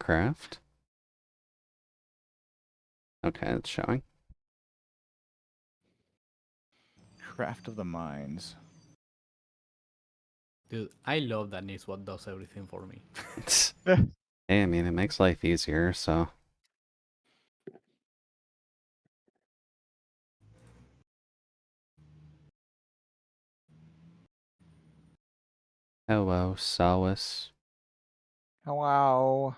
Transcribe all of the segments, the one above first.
craft. Okay, it's showing. Craft of the Mines. Dude, I love that Niswat does everything for me. Hey, I mean, it makes life easier, so. Hello, Sawis. Hello.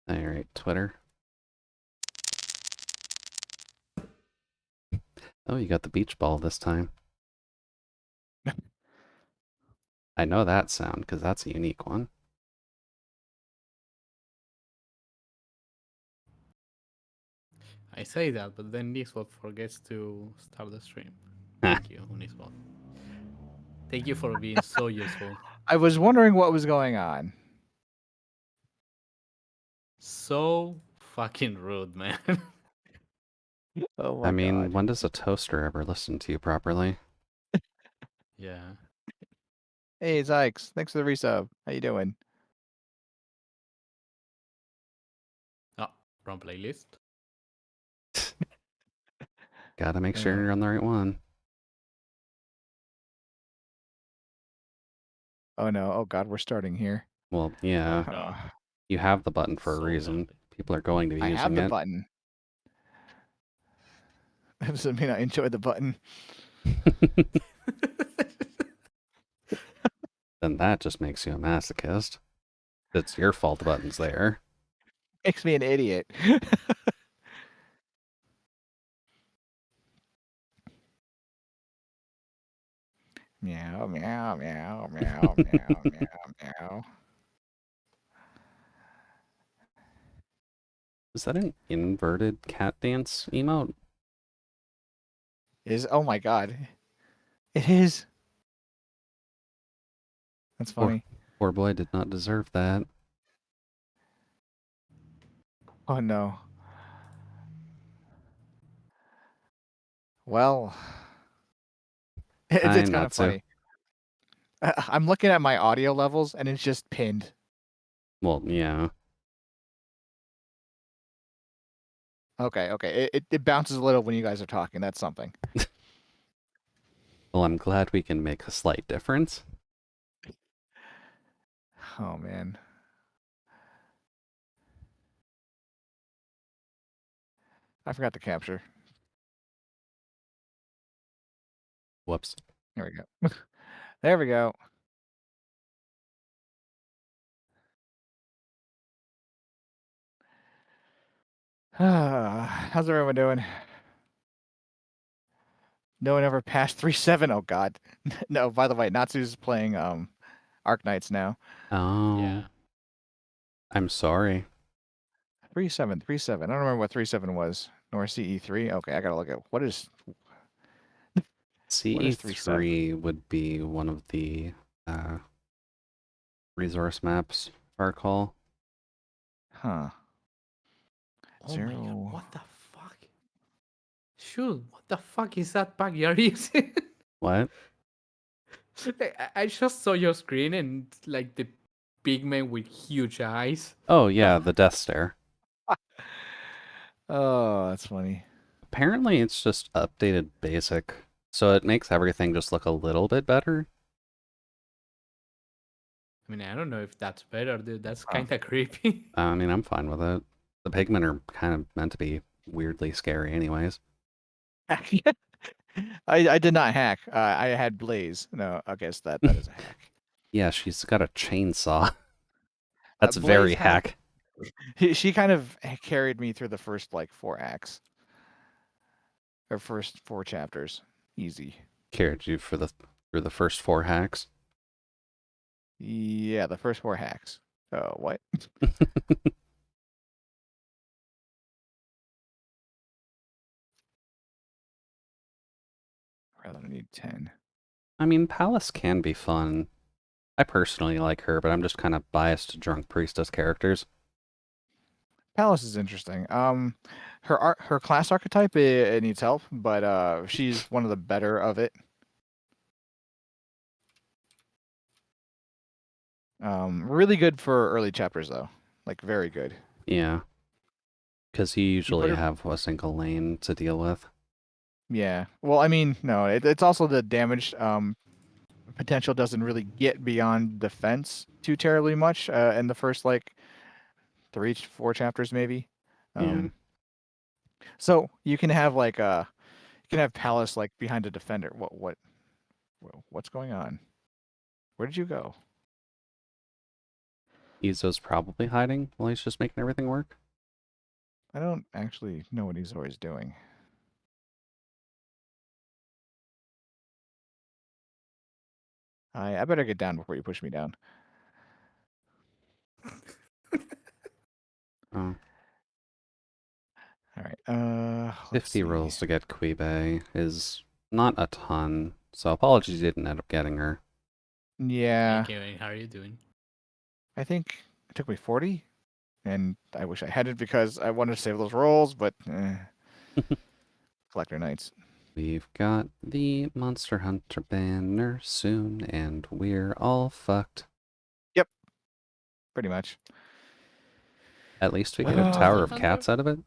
Alright, Twitter. Oh, you got the beach ball this time. I know that sound, because that's a unique one. I say that, but then Niswat forgets to start the stream. Thank you, Niswat. Thank you for being so useful. I was wondering what was going on. So fucking rude, man. Oh my I mean, god. when does a toaster ever listen to you properly? Yeah. Hey, Zykes. Thanks for the resub. How you doing? Oh, wrong playlist. Gotta make sure you're on the right one. Oh no. Oh god, we're starting here. Well, yeah, Oh god. you have the button for a So reason. bad. People are going to be I have using the it. button. That doesn't mean I enjoy the button. Then that just makes you a masochist. It's your fault the button's there. Makes me an idiot. Meow, meow, meow, meow, meow, meow, meow. Is that an inverted cat dance emote? Oh my god. It is. That's funny. Poor boy did not deserve that. Oh no. Well, Try it's kind not of to. funny. I'm looking at my audio levels and it's just pinned. Well, yeah. Okay. It bounces a little when you guys are talking. That's something. Well, I'm glad we can make a slight difference. Oh man. I forgot to capture. Whoops. There we go. There we go. How's everyone doing? No one ever passed 3-7. Oh god. No, by the way, Natsu's playing Arknights now. Oh. Yeah. I'm sorry. 3-7. I don't remember what 3-7 was. Nor CE3. Okay, I gotta look at what is 3-7. CE3 would be one of the resource maps, if I recall. Huh. Oh my god, Zero. what the fuck? Shoot, what the fuck is that bug you're using? What? I just saw your screen and like the big man with huge eyes. Oh, yeah, the death stare. Oh, that's funny. Apparently, it's just updated basic, so it makes everything just look a little bit better. I mean, I don't know if that's better, dude. That's Huh. kind of creepy. I mean, I'm fine with it. The pigmen are kind of meant to be weirdly scary anyways. I did not hack. I had Blaze. No, I guess that is a hack. Yeah, she's got a chainsaw. That's Blaze very kind hack. of she kind of carried me through the first like 4 acts. Or first 4 chapters. Easy. Carried you through the first 4 hacks. Yeah, the first 4 hacks. Oh, what? Rather need 10. I mean, Palace can be fun. I personally like her, but I'm just kind of biased to Drunk Priestess characters. Palace is interesting. Her class archetype it needs help, but she's one of the better of it. Really good for early chapters though, like very good. Yeah, because you You put usually her, have a single lane to deal with. yeah. Well, I mean, no, it's also the damage potential doesn't really get beyond defense too terribly much in the first like 3 4 chapters maybe. Yeah. Um, so you can have like you can have Palace like behind a defender. What's going on? Where did you go? Izo's probably hiding while he's just making everything work. I don't actually know what he's always doing. I better get down before you push me down. Oh, All right. Let's 50 see. rolls to get Quibe is not a ton, so apologies you didn't end up getting her. Hey Yeah, Kevin, how are you doing? I think it took me 40, and I wish I hadn't because I wanted to save those rolls, but Collector Knights. We've got the Monster Hunter banner soon, and we're all fucked. Yep, pretty much. At least we get a Tower Monster of Hunter? Cats out of it.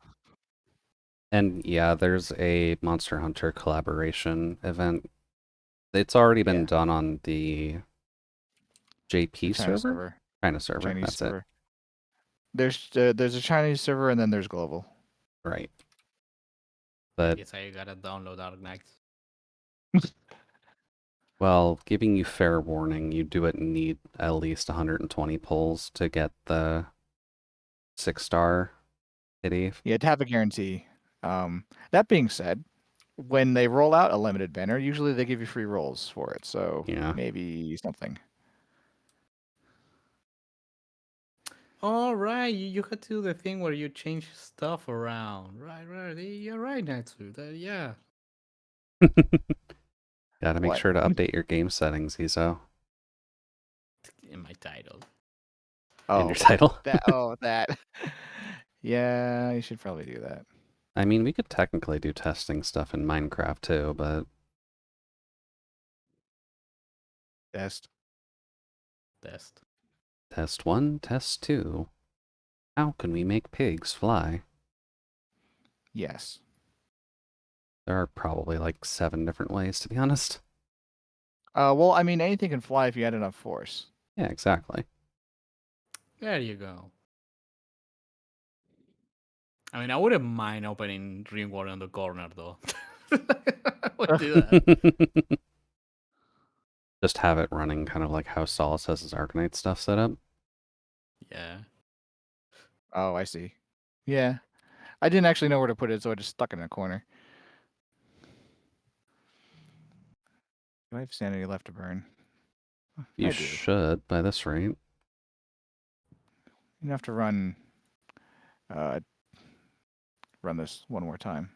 And yeah, there's a Monster Hunter collaboration event. It's already been Yeah, done on the the JP China server? server, China server, Chinese that's it. server. There's a Chinese server and then there's global. Right. I But, guess I gotta download Dark Knights. well, giving you fair warning, you do need at least 120 pulls to get the 6-star kitty. Yeah, to have a guarantee. That being said, when they roll out a limited banner, usually they give you free rolls for it. So Yeah. maybe something. All right, you could do the thing where you change stuff around. Right. You're right, Natsu. Yeah. Gotta make What? sure to update your game settings, Iso, In my title. and Oh, your title. that. Oh, that. Yeah, you should probably do that. I mean, we could technically do testing stuff in Minecraft too, but Best. Test. test 1, test 2. How can we make pigs fly? Yes. There are probably like 7 different ways, to be honest. Well, I mean, anything can fly if you add enough force. Yeah, exactly. There you go. I mean, I wouldn't mind opening Ring War on the corner, though. I would do that. Just have it running kind of like how Solace has his Arcanite stuff set up. Yeah. Oh, I see. Yeah. I didn't actually know where to put it, so I just stuck it in a corner. Do I have sanity left to burn? You I do. should, by this rate. You have to uh, run this one more time.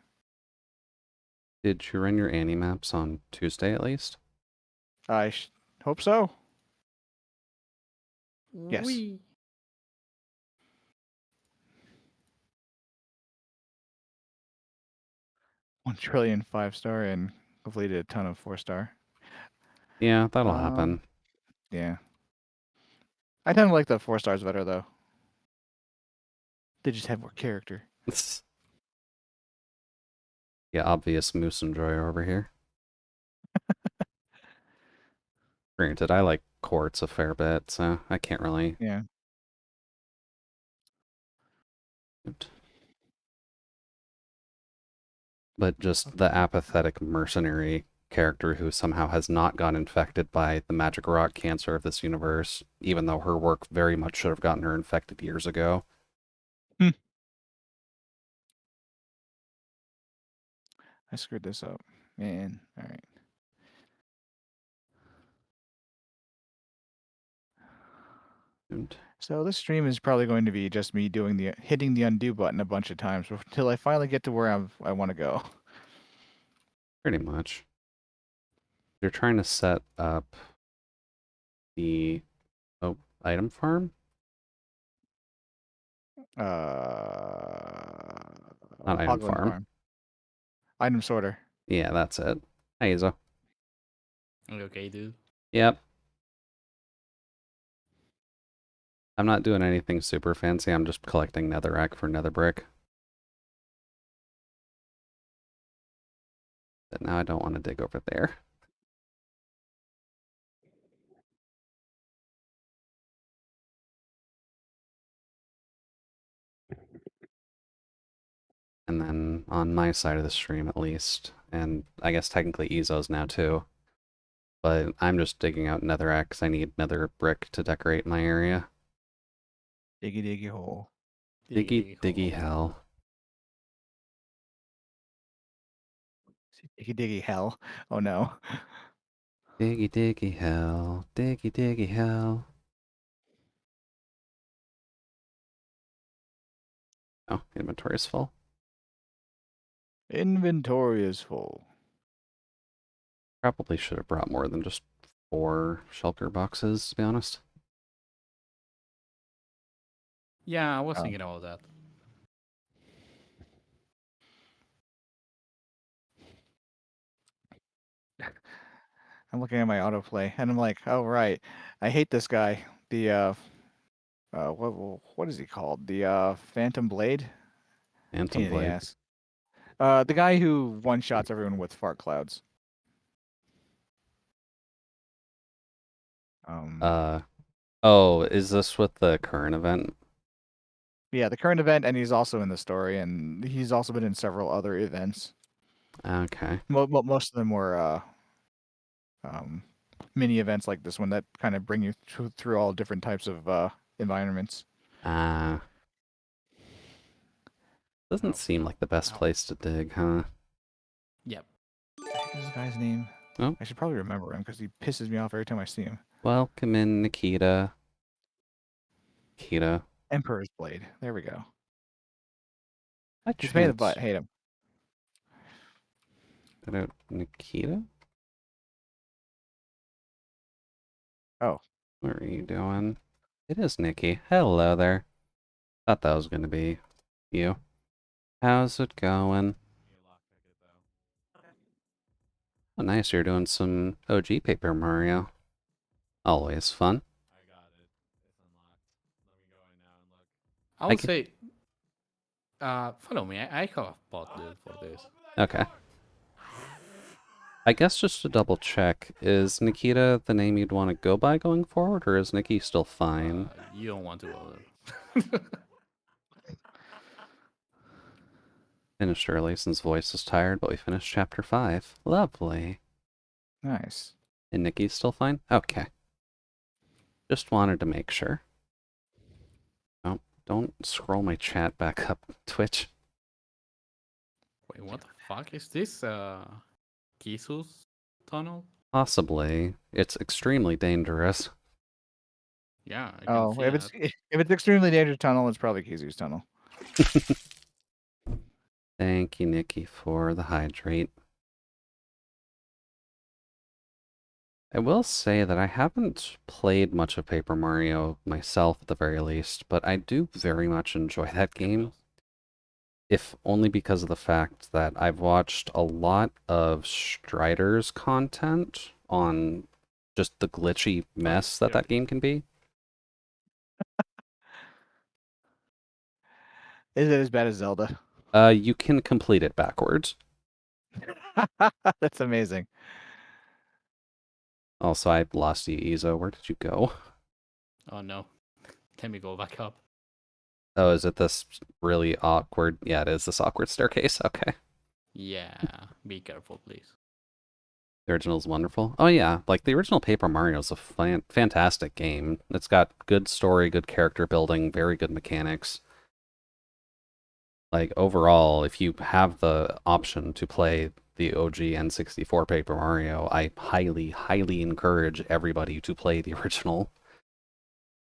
Did you run your Annie maps on Tuesday at least? I hope so. Yes. Wee. 1 trillion 5-star and completed a ton of 4-star. Yeah, that'll Um, happen. yeah. I tend to like the 4-stars better though. They just have more character. Yeah, obvious Moose Enjoyer over here. Granted, I like quartz a fair bit, so I can't really. Yeah. But just the apathetic mercenary character who somehow has not gotten infected by the magic rock cancer of this universe, even though her work very much should have gotten her infected years ago. Hmm. I screwed this up. Man. All right. And So this stream is probably going to be just me doing the hitting the undo button a bunch of times until I finally get to where I want to go. pretty much. You're trying to set up the item farm? Not item Hoglin farm. Farm. Item sorter. Yeah, that's it. Hey, Izo. Okay, dude. Yep. I'm not doing anything super fancy. I'm just collecting netherrack for nether brick. But now I don't want to dig over there. And then on my side of the stream at least, and I guess technically Ezo's now too, but I'm just digging out netherrack because I need nether brick to decorate my area. Diggy diggy hole. Diggy diggy hole. hell. Diggy diggy hell. Oh no. Diggy diggy hell. Diggy diggy hell. Oh, inventory is full. Inventory is full. Probably should have brought more than just 4 shulker boxes, to be honest. Yeah, I was Um, thinking about that. I'm looking at my autoplay and I'm like, oh right, I hate this guy. The what is he called? The Phantom Blade. Phantom Pain in the Blade. ass. The guy who one shots everyone with fart clouds. Um, Oh, is this with the current event? yeah, the current event, and he's also in the story, and he's also been in several other events. Okay. Most of them were um, mini events like this one that kind of bring you through all different types of environments. Doesn't Oh, seem like the best ow. place to dig, huh? Yep. What is this guy's name? Oh, I should probably remember him because he pisses me off every time I see him. welcome in, Nikita. Nikita. Emperor's Blade. There we go. I He's made the butt. chance. Hate him. Nikita? Oh, What are you doing? It is Nikki. Hello there. Thought that was gonna be you. How's it going? Oh, nice. You're doing some OG Paper Mario. Always fun. I I would get, say, follow me. I have a bot dude for this. okay. I guess just to double check, is Nikita the name you'd want to go by going forward, or is Nikki still fine? You don't want to go there. Finished early since voice is tired, but we finished chapter 5. Lovely. nice. And Nikki's still fine? Okay. Just wanted to make sure. Oh, don't scroll my chat back up, Twitch. Wait, what the fuck is this? Kisu's tunnel? Possibly. It's extremely dangerous. Yeah, I can Oh, see if that. it's extremely dangerous tunnel, it's probably Kizu's tunnel. Thank you, Nikki, for the hydrate. I will say that I haven't played much of Paper Mario myself at the very least, but I do very much enjoy that game, if only because of the fact that I've watched a lot of Strider's content on just the glitchy mess that that game can be. Is it as bad as Zelda? You can complete it backwards. That's amazing. Also, I lost you, Izo. Where did you go? Oh no. Let me go back up. Oh, is it this really awkward? Yeah, it is this awkward staircase. Okay. Yeah, be careful, please. The original is wonderful. Oh yeah, like the original Paper Mario is a fantastic game. It's got good story, good character building, very good mechanics. Like overall, if you have the option to play the OG N64 Paper Mario, I highly, highly encourage everybody to play the original,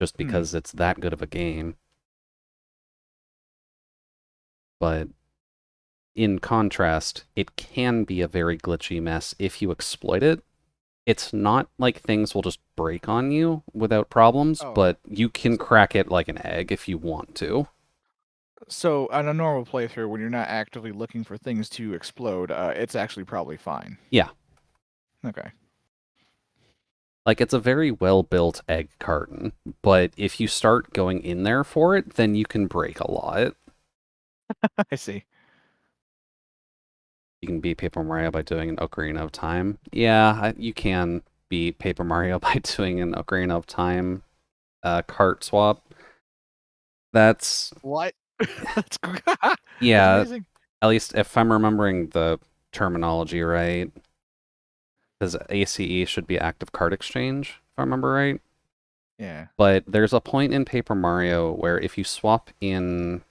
just because it's that good of a game. But in contrast, it can be a very glitchy mess if you exploit it. It's not like things will just break on you without problems, Oh, but you can so, crack it like an egg if you want to. so on a normal playthrough, when you're not actively looking for things to explode, it's actually probably fine. Yeah. Okay. Like, it's a very well-built egg carton, but if you start going in there for it, then you can break a lot. I see. You can beat Paper Mario by doing an Ocarina of Time. Yeah, you can beat Paper Mario by doing an Ocarina of Time cart swap. That's, What? That's that's yeah, amazing. at least if I'm remembering the terminology right, because ACE should be active card exchange, if I remember right. Yeah. But there's a point in Paper Mario where if you swap in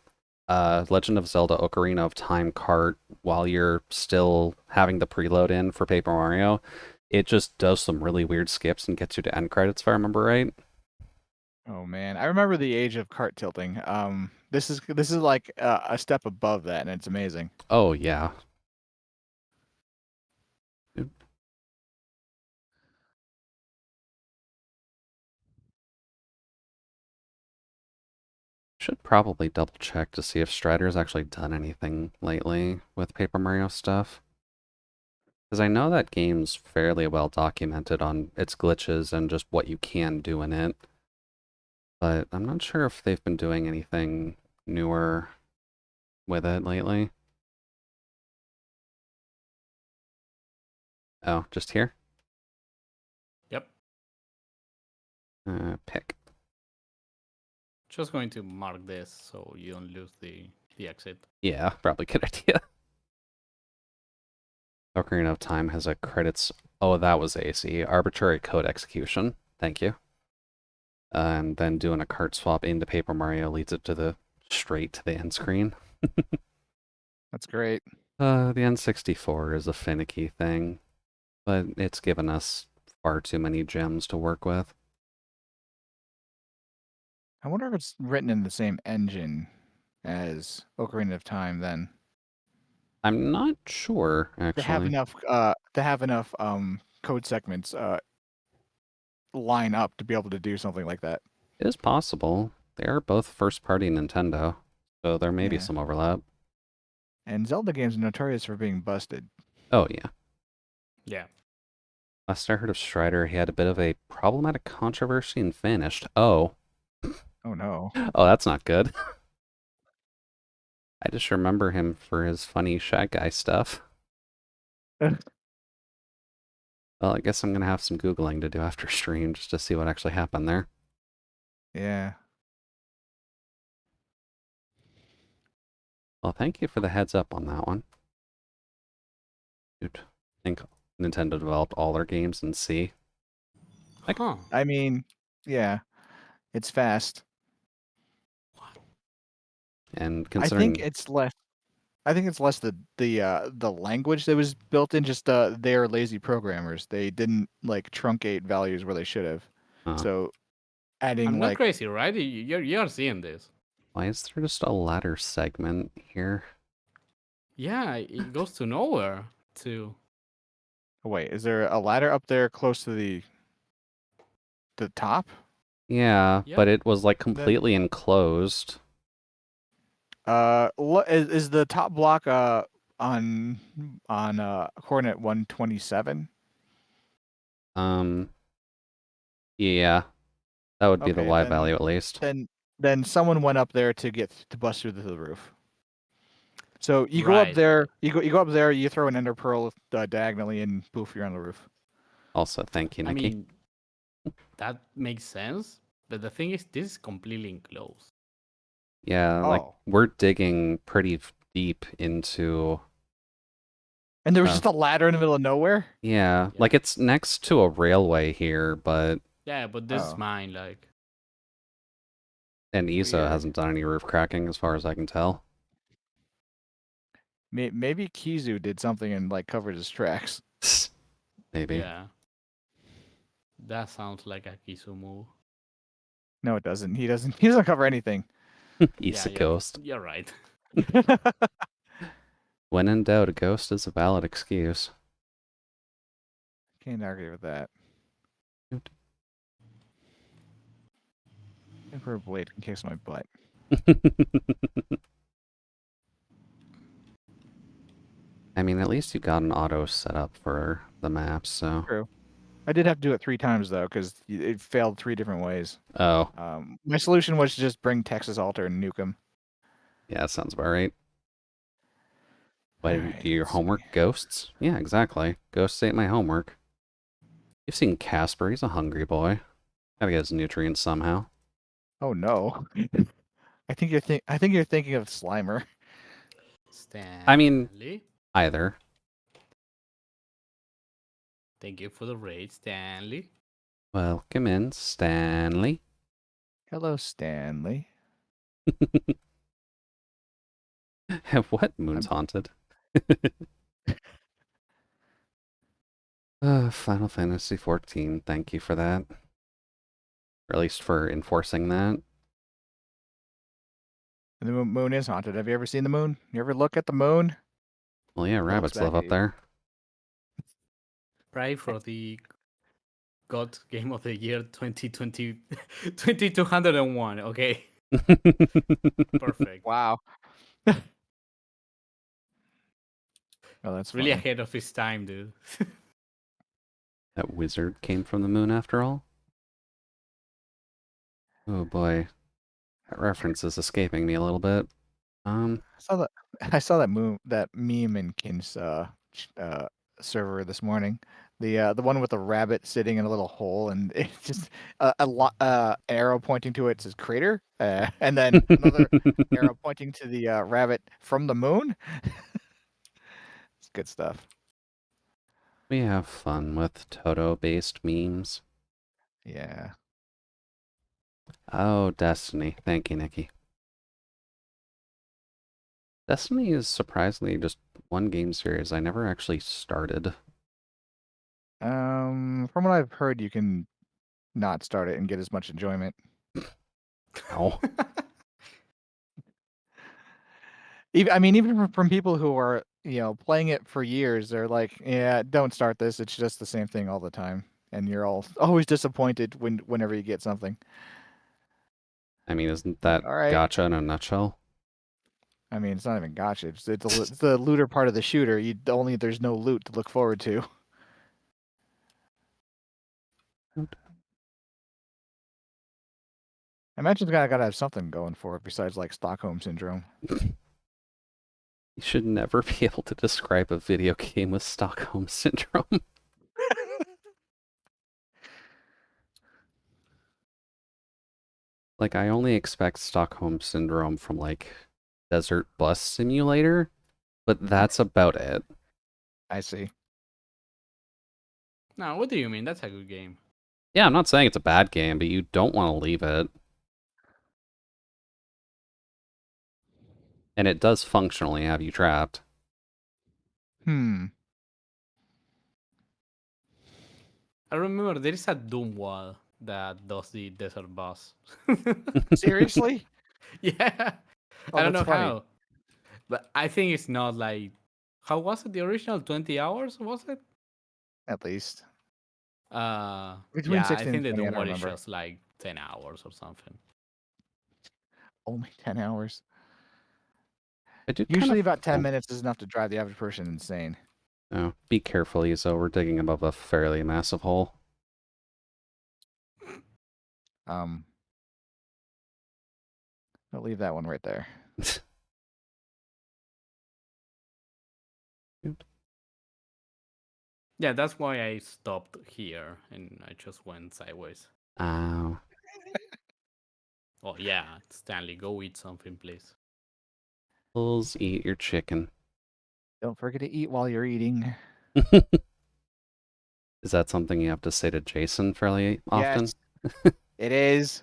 Legend of Zelda Ocarina of Time cart while you're still having the preload in for Paper Mario, it just does some really weird skips and gets you to end credits, if I remember right. Oh man, I remember the age of cart tilting. This is like a step above that, and it's amazing. Oh, yeah. Should probably double check to see if Strider's actually done anything lately with Paper Mario stuff. Because I know that game's fairly well documented on its glitches and just what you can do in it. But I'm not sure if they've been doing anything newer with it lately. Oh, just here? Yep. Pick. Just going to mark this so you don't lose the exit. Yeah, probably good idea. Ocarina of Time has a credits. Oh, that was AC. Arbitrary code execution. Thank you. And then doing a cart swap into Paper Mario leads it to the straight to the end screen. That's great. The N64 is a finicky thing, but it's given us far too many gems to work with. I wonder if it's written in the same engine as Ocarina of Time. Then I'm not sure, they have actually. enough. They have enough code segments line up to be able to do something like that. It is possible. They are both first-party Nintendo, so there may be Yeah. some overlap. And Zelda games are notorious for being busted. Oh, yeah. Yeah. Last I heard of Strider, he had a bit of a problematic controversy and vanished. Oh. Oh no. Oh, that's not good. I just remember him for his funny Shy Guy stuff. Well, I guess I'm gonna have some Googling to do after stream just to see what actually happened there. Yeah. Well, thank you for the heads up on that one. Dude, I think Nintendo developed all their games in C. Huh. I mean, yeah, it's fast. And I think considering, it's less. I think it's less the language that was built in. Just they're lazy programmers. They didn't like truncate values where they should have. uh, So adding I'm not like, crazy, right? You're seeing this. why is there just a ladder segment here? Yeah, it goes to nowhere. To wait, is there a ladder up there close to the top? Yeah, yep. but it was like Then completely enclosed. is the top block on coordinate 127? Um, yeah, that would be the Okay, Y value at least. then someone went up there to get to bust through the roof. So you go up Right, there, right. you go up there, you throw an ender pearl diagonally, and poof, you're on the roof. Also, thank you, I Nikki. mean, that makes sense. But the thing is, this is completely enclosed. Yeah, like Oh, we're digging pretty deep into. and there was Uh, just a ladder in the middle of nowhere. yeah, Yeah. like it's next to a railway here, but Yeah, but this is Oh, mine. Like, and ESO weird. hasn't done any roof cracking as far as I can tell. Maybe Kizu did something and like covered his tracks. Maybe. yeah, that sounds like a Kisu move. No, it doesn't. He doesn't. He doesn't cover anything. Yeah, ESO ghost. you're right. When in doubt, a ghost is a valid excuse. Can't argue with that. Emperor Blade can kiss my butt. I mean, at least you got an auto set up for the map, so. True. I did have to do it 3 times though, because it failed 3 different ways. Oh, My solution was to just bring Texas Alter and nuke him. yeah, that sounds about right. Why All do you right, do your let's see. homework? Ghosts? Yeah, exactly. Ghosts ain't my homework. You've seen Casper. He's a hungry boy. Gotta get his nutrients somehow. Oh no. I think you're thinking of Slimer. I mean, Stanley. either. Thank you for the raid, Stanley. Welcome in, Stanley. Hello, Stanley. What? Moon's I'm, haunted. Final Fantasy 14. Thank you for that. Or at least for enforcing that. the moon is haunted. Have you ever seen the moon? You ever look at the moon? Well, yeah, It looks rabbits live back at up you. there. Pray for the God Game of the Year 2020, 2201. Okay, perfect. Wow. Oh, that's Really funny. ahead of his time, dude. That wizard came from the moon after all? Oh boy. That reference is escaping me a little bit. I saw that meme in Kin's server this morning. The one with the rabbit sitting in a little hole, and it's just arrow pointing to it says crater, and then another arrow pointing to the rabbit from the moon. It's good stuff. We have fun with Toto-based memes. Yeah. Oh, Destiny. Thank you, Nikki. Destiny is surprisingly just one game series I never actually started. From what I've heard, you can not start it and get as much enjoyment. Ow. Even from people who are, playing it for years, they're like, yeah, don't start this. It's just the same thing all the time. And you're always disappointed whenever you get something. I mean, isn't Like, that all right. gotcha in a nutshell? It's not even gotcha. It's the looter part of the shooter. There's no loot to look forward to. I imagine it's gotta have something going for it besides like Stockholm syndrome. You should never be able to describe a video game with Stockholm Syndrome. Like, I only expect Stockholm Syndrome from, like, Desert Bus Simulator, but that's about it. I see. No, what do you mean? That's a good game. Yeah, I'm not saying it's a bad game, but you don't want to leave it. And it does functionally have you trapped. Hmm. I remember there is a Doom wall that does the desert boss. Seriously? Yeah. Oh, I don't that's know funny. how. But I think it's not like, how was it? The original 20 hours, was it? At least. Between Yeah, I 16 and think the 20, I Doom don't wall is remember. just like 10 hours or something. Only 10 hours. I do kind of... Usually about 10 minutes is enough to drive the average person insane. Oh, be careful, Iso. We're digging above a fairly massive hole. I'll leave that one right there. Yeah, that's why I stopped here and I just went sideways. Ow. Oh, yeah, Stanley, go eat something, please. Bulls, eat your chicken. Don't forget to eat while you're eating. Is that something you have to say to Jason fairly often? Yes, it is.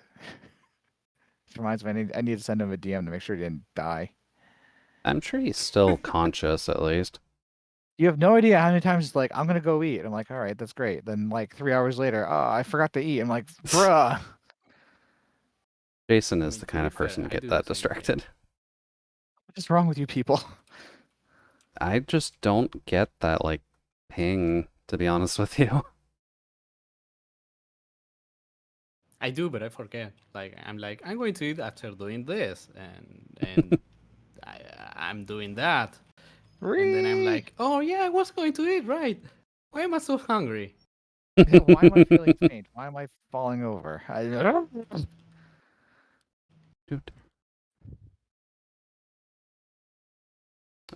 This reminds me, I need to send him a DM to make sure he didn't die. I'm sure he's still conscious, at least. You have no idea how many times it's like, I'm going to go eat. I'm like, all right, that's great. Then like 3 hours later, oh, I forgot to eat. I'm like, bruh. Jason I is mean, the to kind be of fair, person to I get do the that same thing. distracted. What is wrong with you people? I just don't get that, like, ping, to be honest with you. I do, but I forget. Like I'm going to eat after doing this, and I'm doing that, and then I'm Ree! like, oh yeah, I was going to eat, right? Why am I so hungry? Why am I feeling faint? Why am I falling over? Dude.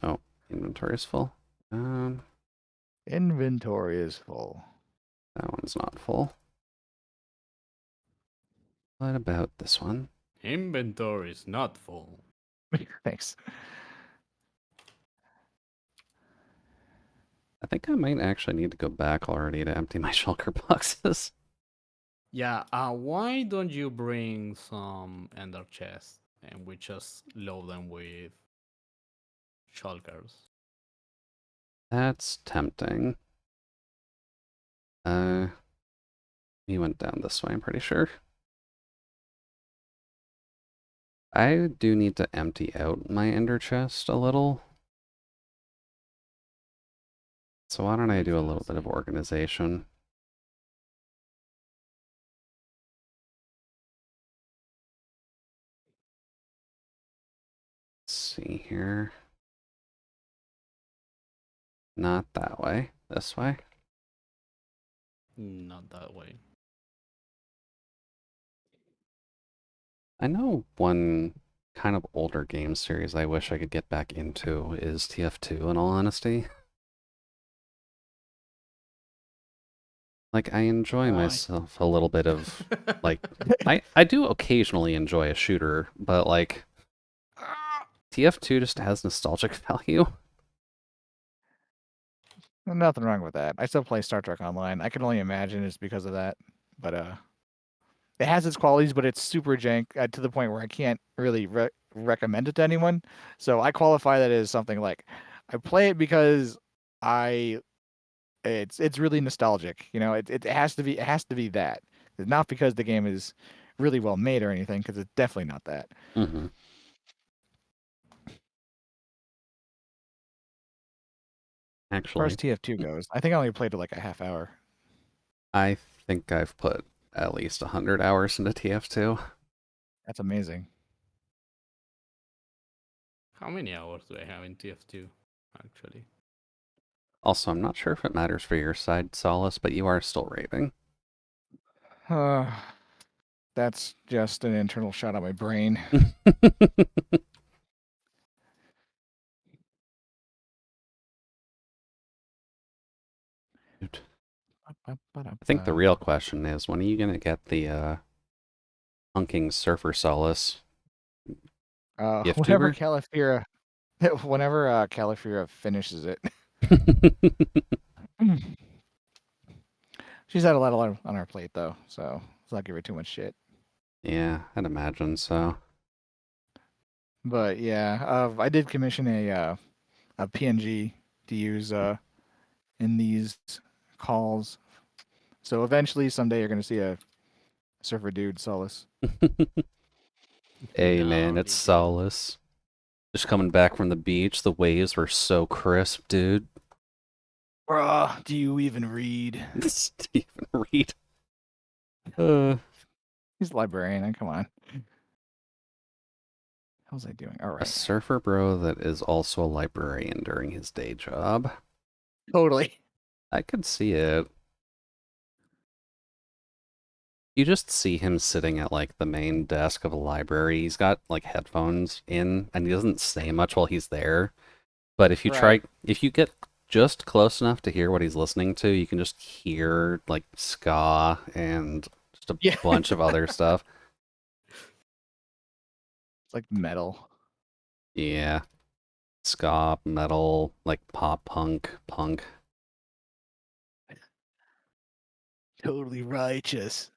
Oh, inventory is full. Inventory is full. That one's not full. What about this one? Inventory is not full. Thanks. I think I might actually need to go back already to empty my shulker boxes. Yeah, why don't you bring some ender chests and we just load them with shulkers? That's tempting. He went down this way, I'm pretty sure. I do need to empty out my ender chest a little. So why don't I do a little bit of organization? Let's see here. Not that way. This way. Not that way. I know one kind of older game series I wish I could get back into is TF2, in all honesty. Like, I enjoy Why? myself a little bit of, like, I do occasionally enjoy a shooter, but, like, TF2 just has nostalgic value. Nothing wrong with that. I still play Star Trek Online. I can only imagine it's because of that. But it has its qualities, but it's super jank to the point where I can't really recommend it to anyone. So I qualify that as something like I play it because I it's really nostalgic. You know, it has to be that. It's not because the game is really well made or anything, because it's definitely not that. Mm-hmm. As far as Actually, TF2 goes, I think I only played it like a half hour. I think I've put at least 100 hours into TF2. That's amazing. How many hours do I have in TF2, actually? Also, I'm not sure if it matters for your side, Solace, but you are still raving. That's just an internal shot at my brain. Dude. I think the real question is, when are you gonna get the hunking surfer Solace gift Whenever tuber? Califira, whenever Califira finishes it, she's had a lot on her plate though, so let's not give her too much shit. Yeah, I'd imagine so. But yeah, I did commission a PNG to use in these calls. So eventually, someday, you're gonna see a surfer dude Solace. Hey Not man, only it's dude. Solace. Just coming back from the beach, the waves were so crisp, dude. Bruh, do you even read? Stephen Reed. Uh, He's a librarian. Come on. How's I doing? All a right. surfer bro that is also a librarian during his day job. Totally. I could see it. You just see him sitting at like the main desk of a library. He's got like headphones in and he doesn't say much while he's there. But Right. if you get just close enough to hear what he's listening to, you can just hear like ska and just a Yeah. bunch of other stuff. It's like metal. Yeah. Ska, metal, like pop punk, punk. Totally righteous.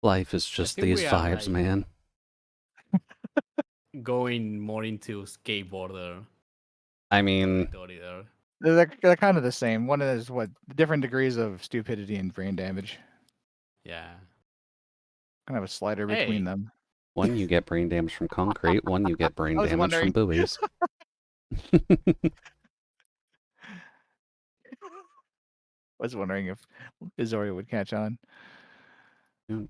Life is I just think these we are vibes, like man. going more into skateboarder I mean, territory there. They're kind of the same. One is what different degrees of stupidity and brain damage. Yeah. Kind of a slider between Hey, them. one you get brain damage from concrete, one you get brain I was damage from wondering. buoys. I was wondering if Izoria would catch on. There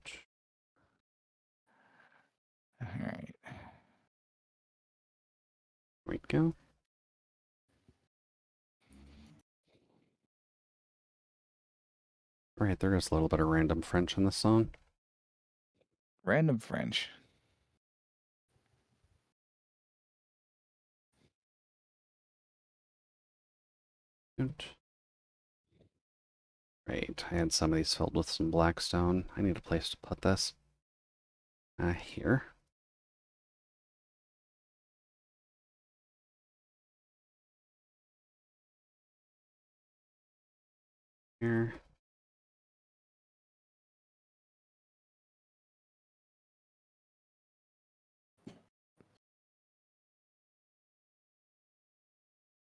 All right. we go. Right, there is a little bit of random French in this song. Random French. Right, I had some of these filled with some blackstone. I need a place to put this. Here. Here.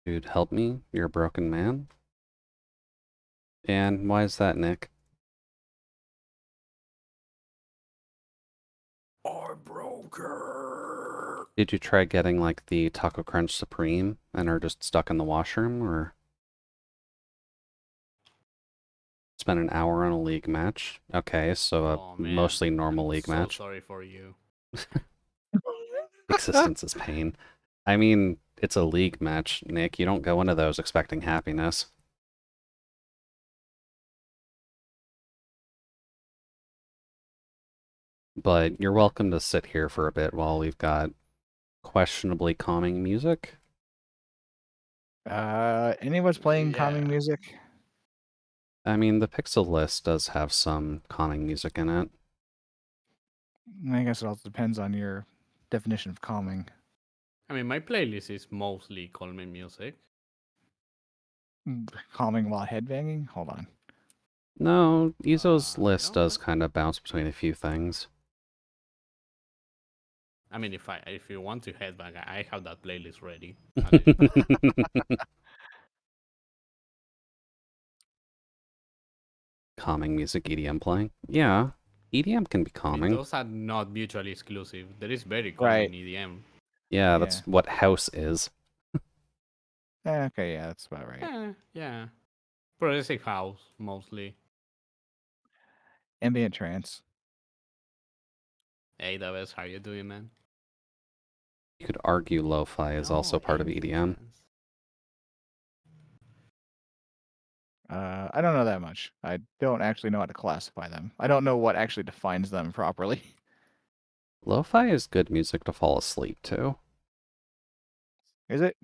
Dude, help me. You're a broken man. And why is that, Nick? I broke her. Did you try getting like the Taco Crunch Supreme and are just stuck in the washroom, or spent an hour on a league match? Okay, so a Oh man, mostly normal I'm league so match. sorry for you. Existence is pain. I mean, it's a league match, Nick. You don't go into those expecting happiness. But you're welcome to sit here for a bit while we've got questionably calming music. Anyone's playing Yeah. calming music? I mean, the pixel list does have some calming music in it. I guess it also depends on your definition of calming. I mean, my playlist is mostly calming music. Calming while headbanging? Hold on. No, Izo's list No, does no. kind of bounce between a few things. I mean, if you want to headbang, I have that playlist ready. Actually. Calming music, EDM playing. Yeah, EDM can be I mean, calming. those are not mutually exclusive. There is very Right. calming EDM. Yeah, Yeah. that's what house is. Okay, yeah, that's about right. Yeah. Progressive house, mostly. Ambient trance. Hey, Davis, how you doing, man? You could argue lo-fi is also No, part of ambient EDM. trance. I don't know that much. I don't actually know how to classify them. I don't know what actually defines them properly. Lo-fi is good music to fall asleep to. Is it?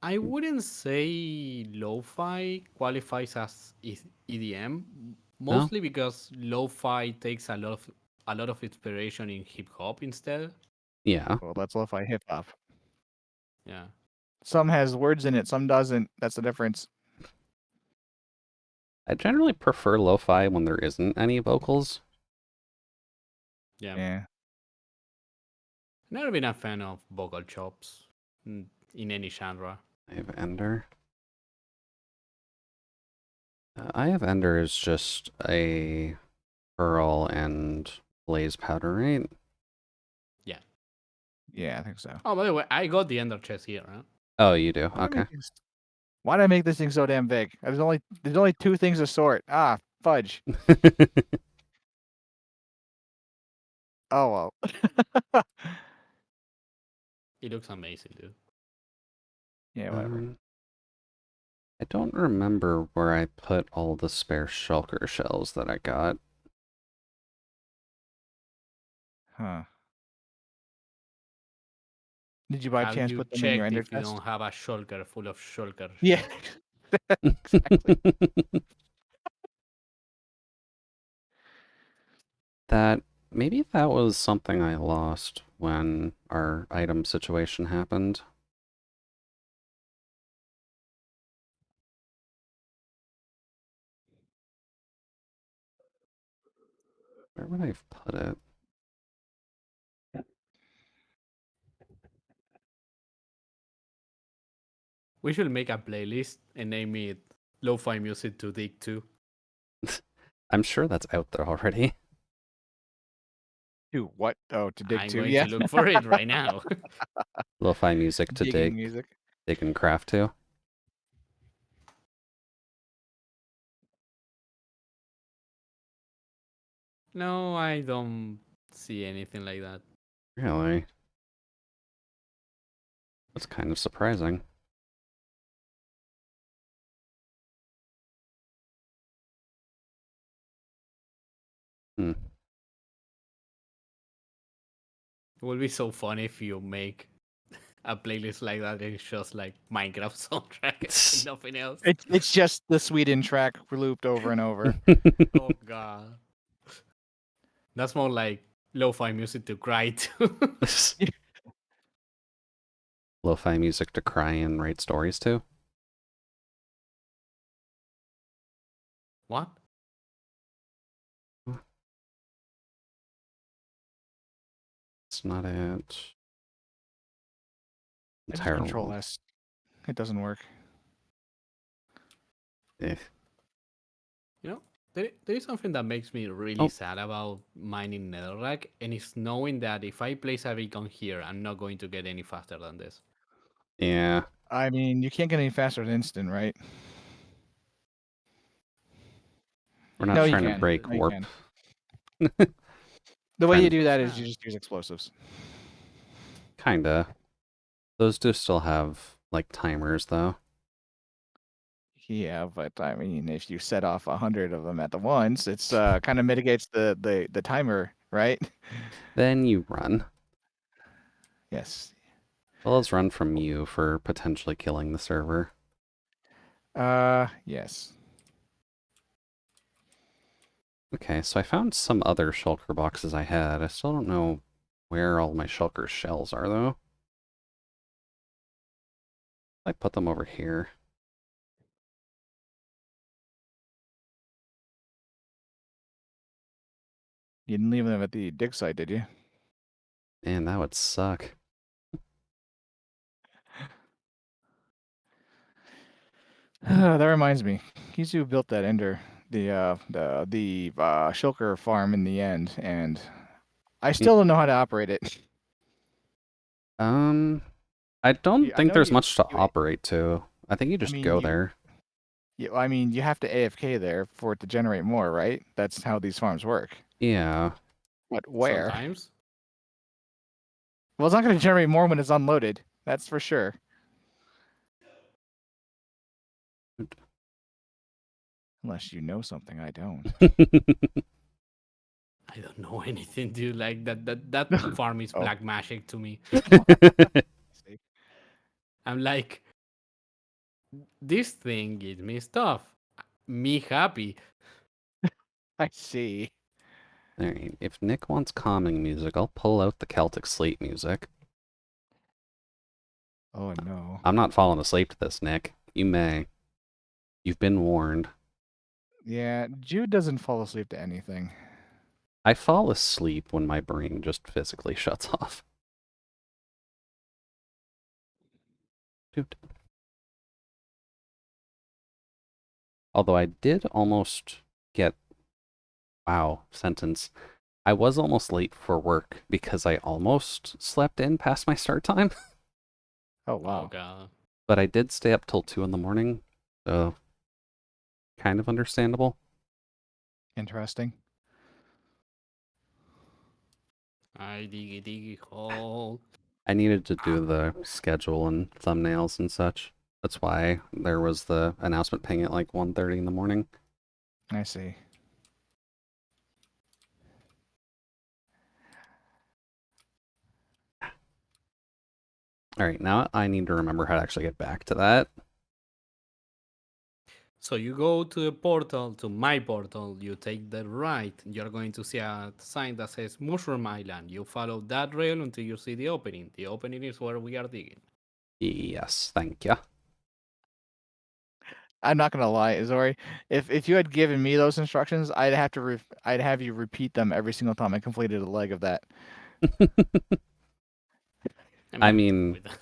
I wouldn't say lo-fi qualifies as EDM, No? mostly because lo-fi takes a lot of inspiration in hip hop instead. Yeah. Well, that's lo-fi hip hop. Yeah. Some has words in it, some doesn't. That's the difference. I generally prefer lo-fi when there isn't any vocals. Yeah. Yeah. Never been a fan of vocal chops in any genre. I have Ender. I have Ender is just a pearl and blaze powder, right? Yeah. Yeah, I think so. Oh, by the way, I got the Ender chest here, huh? Oh, you do? Why did I Okay. make this? Why did I make this thing so damn big? There's only two things to sort. Ah, fudge. Oh well. It looks amazing, dude. Yeah, whatever. I don't remember where I put all the spare shulker shells that I got. Huh. Did you by Have chance you put them in your checked ender if you chest? don't have a shulker full of shulker Yeah, shells? exactly. That maybe that was something I lost when our item situation happened. Where would I have put it? We should make a playlist and name it Lo-Fi Music to Dig to. I'm sure that's out there already. To what? Oh, to dig I'm to. going Yeah, to look for it right now. Lo-fi music to digging dig, music. dig and craft to. No, I don't see anything like that. Really? That's kind of surprising. Hmm. It would be so funny if you make a playlist like that and it's just like Minecraft soundtrack and nothing else. It's just the Sweden track looped over and over. Oh god. That's more like lo-fi music to cry to. Lo-fi music to cry and write stories to. What? I It's not it. just Entire control world. S. It doesn't work. Eh. You know, there is something that makes me really Oh. sad about mining netherrack, and it's knowing that if I place a beacon here, I'm not going to get any faster than this. Yeah. I mean, you can't get any faster than instant, right? We're not No, you trying to can. break No, you warp. can. The way Trying you to do that is Yeah. you just use explosives. kinda. Those do still have like timers though. Yeah, but I mean, if you set off 100 of them at the once, it's kind of mitigates the timer, right? Then you run. Yes. Well, let's run from you for potentially killing the server. Yes. Okay, so I found some other shulker boxes I had. I still don't know where all my shulker shells are though. I put them over here. You didn't leave them at the dig site, did you? Man, that would suck. That reminds me. Kizu built that ender, the shulker farm in the end, and I Y- still don't know how to operate it. Um, I don't I think know there's much to you. operate to. I think you I just mean, go there. I mean, you have to AFK there for it to generate more, right? That's how these farms work. Yeah. But where? Sometimes. Well, it's not going to generate more when it's unloaded. That's for sure. Unless you know something I don't. I don't know anything, dude. Like that farm is Oh, black magic to me. see. I'm like, this thing gives me stuff. Me happy. I see. Alright, if Nick wants calming music, I'll pull out the Celtic Sleep music. Oh no. I'm not falling asleep to this, Nick. You may. You've been warned. Yeah, Jude doesn't fall asleep to anything. I fall asleep when my brain just physically shuts off. Dude. Although I did almost get... Wow, sentence. I was almost late for work because I almost slept in past my start time. Oh Oh wow. god. But I did stay up till 2 in the morning, so kind of understandable. Interesting. I diggy hole. I needed to do the schedule and thumbnails and such. That's why there was the announcement ping at like 1:30 in the morning. I see. All right, now I need to remember how to actually get back to that. So you go to the portal, to my portal, you take the right, you're going to see a sign that says Mushroom Island. You follow that rail until you see the opening. The opening is where we are digging. Yes, thank you. I'm not gonna lie, Zori. If you had given me those instructions, I'd have you repeat them every single time I completed a leg of that. I'm I okay mean, with that.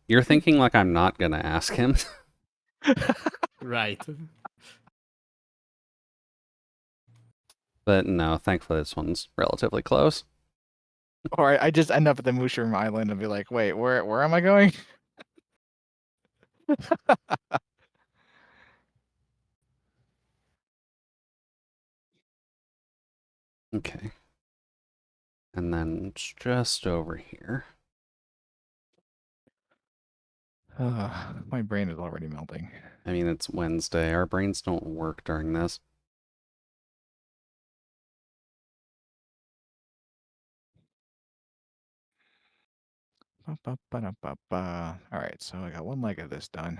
you're thinking like I'm not gonna ask him, Right. but no, thankfully this one's relatively close. Or I just end up at the Mushroom Island and be like, wait, where am I going? Okay. And then it's just over here. My brain is already melting. I mean, it's Wednesday. Our brains don't work during this. All right, so I got one leg of this done.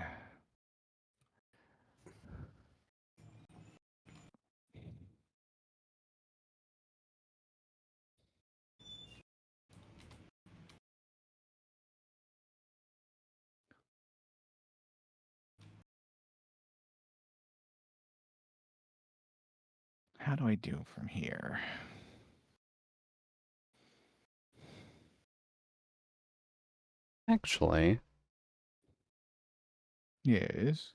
How do I do from here? Actually, Yes.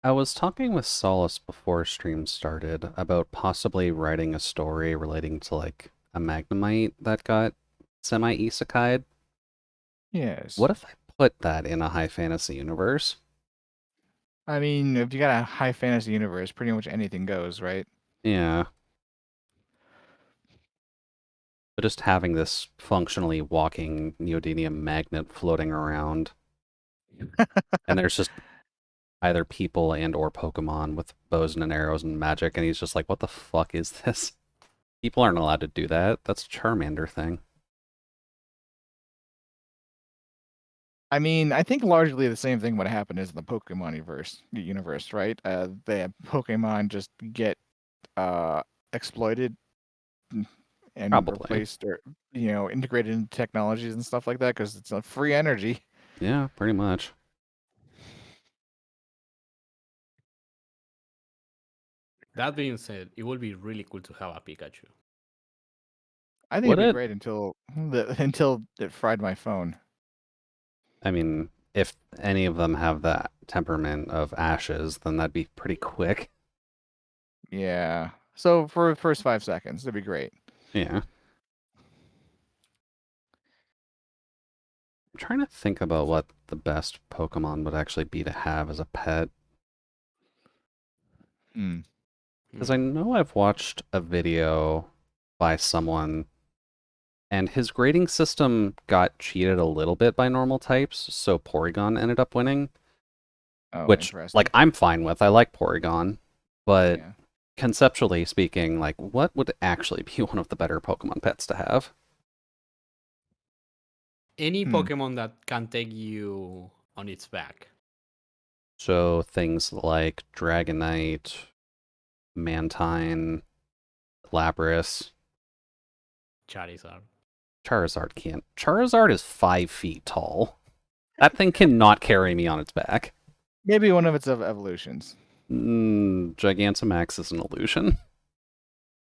I was talking with Solace before stream started about possibly writing a story relating to like a Magnemite that got semi-isekai'd. Yes. What if I put that in a high fantasy universe? I mean, if you got a high fantasy universe, pretty much anything goes, right? Yeah, but just having this functionally walking neodymium magnet floating around, and there's just either people and or Pokemon with bows and arrows and magic, and he's just like, what the fuck is this? People aren't allowed to do that. That's a Charmander thing. I mean, I think largely the same thing would happen as in the Pokemon universe, right? The Pokemon just get exploited and Probably. replaced or integrated into technologies and stuff like that because it's a free energy. Yeah, pretty much. That being said, it would be really cool to have a Pikachu. I think it'd Would be it? great until it fried my phone. I mean, if any of them have that temperament of ashes, then that'd be pretty quick. Yeah. So for the first 5 seconds, it'd be great. Yeah. I'm trying to think about what the best Pokemon would actually be to have as a pet. Hmm. Because I know I've watched a video by someone, and his grading system got cheated a little bit by normal types, so Porygon ended up winning. Oh, Which, like, interesting. I'm fine with. I like Porygon. But Yeah. conceptually speaking, like, what would actually be one of the better Pokemon pets to have? Any Hmm. Pokemon that can take you on its back. So things like Dragonite, Mantine, Lapras. Charizard. Charizard can't. Charizard is 5 feet tall. That thing cannot carry me on its back. Maybe one of its evolutions. Gigantamax is an illusion.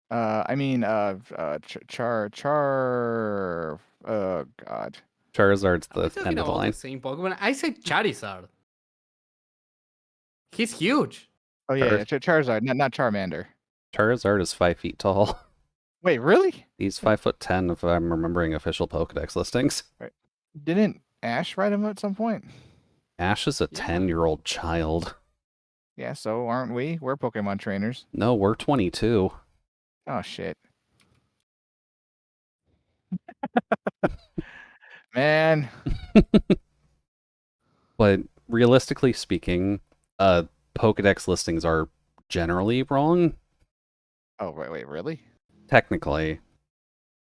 I mean, char. Oh God. Charizard's Are we the talking end of the about the line. same Pokemon? I said Charizard. He's huge. Oh yeah, Char- Charizard, not Charmander. Charizard is 5 feet tall. Wait, really? He's 5'10" if I'm remembering official Pokedex listings. Right. Didn't Ash ride him at some point? Ash is a Yeah. 10-year-old child. Yeah, so aren't we? We're Pokemon trainers. No, we're 22. Oh shit. Man. But realistically speaking, Pokedex listings are generally wrong, Oh wait, really? technically,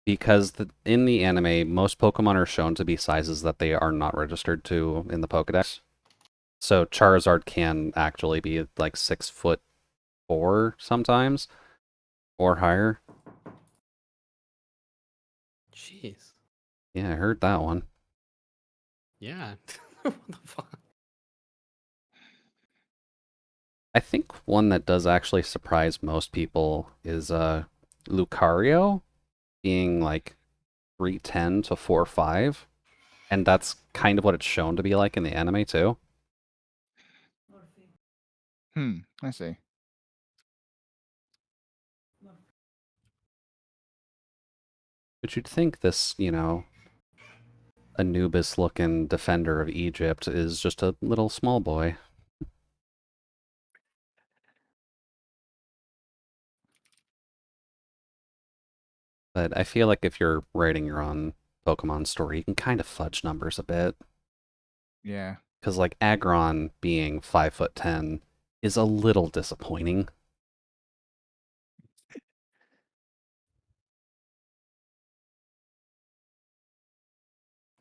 because in the anime, most Pokemon are shown to be sizes that they are not registered to in the Pokedex. So Charizard can actually be like 6'4" sometimes, or higher. Jeez. Yeah, I heard that one. Yeah. What the fuck? I think one that does actually surprise most people is Lucario being like 3'10" to 4'5", and that's kind of what it's shown to be like in the anime too. I see. But you'd think this, Anubis-looking defender of Egypt is just a little small boy. But I feel like if you're writing your own Pokemon story, you can kind of fudge numbers a bit. Yeah. Because like Aggron being 5'10" is a little disappointing.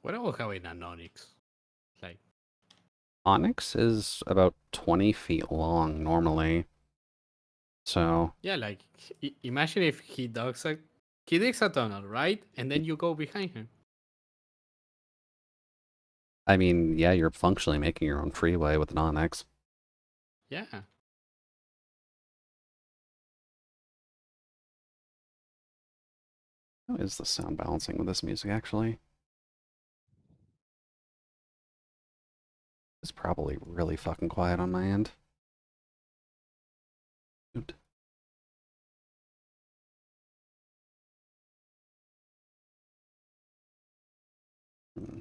What about having an onyx? Like, Onyx is about 20 feet long normally. So, yeah, like imagine if he digs a tunnel, right? And then you go behind him. I mean, yeah, you're functionally making your own freeway with an Onyx. Yeah. How is the sound balancing with this music, actually? It's probably really fucking quiet on my end. Oot. Hmm.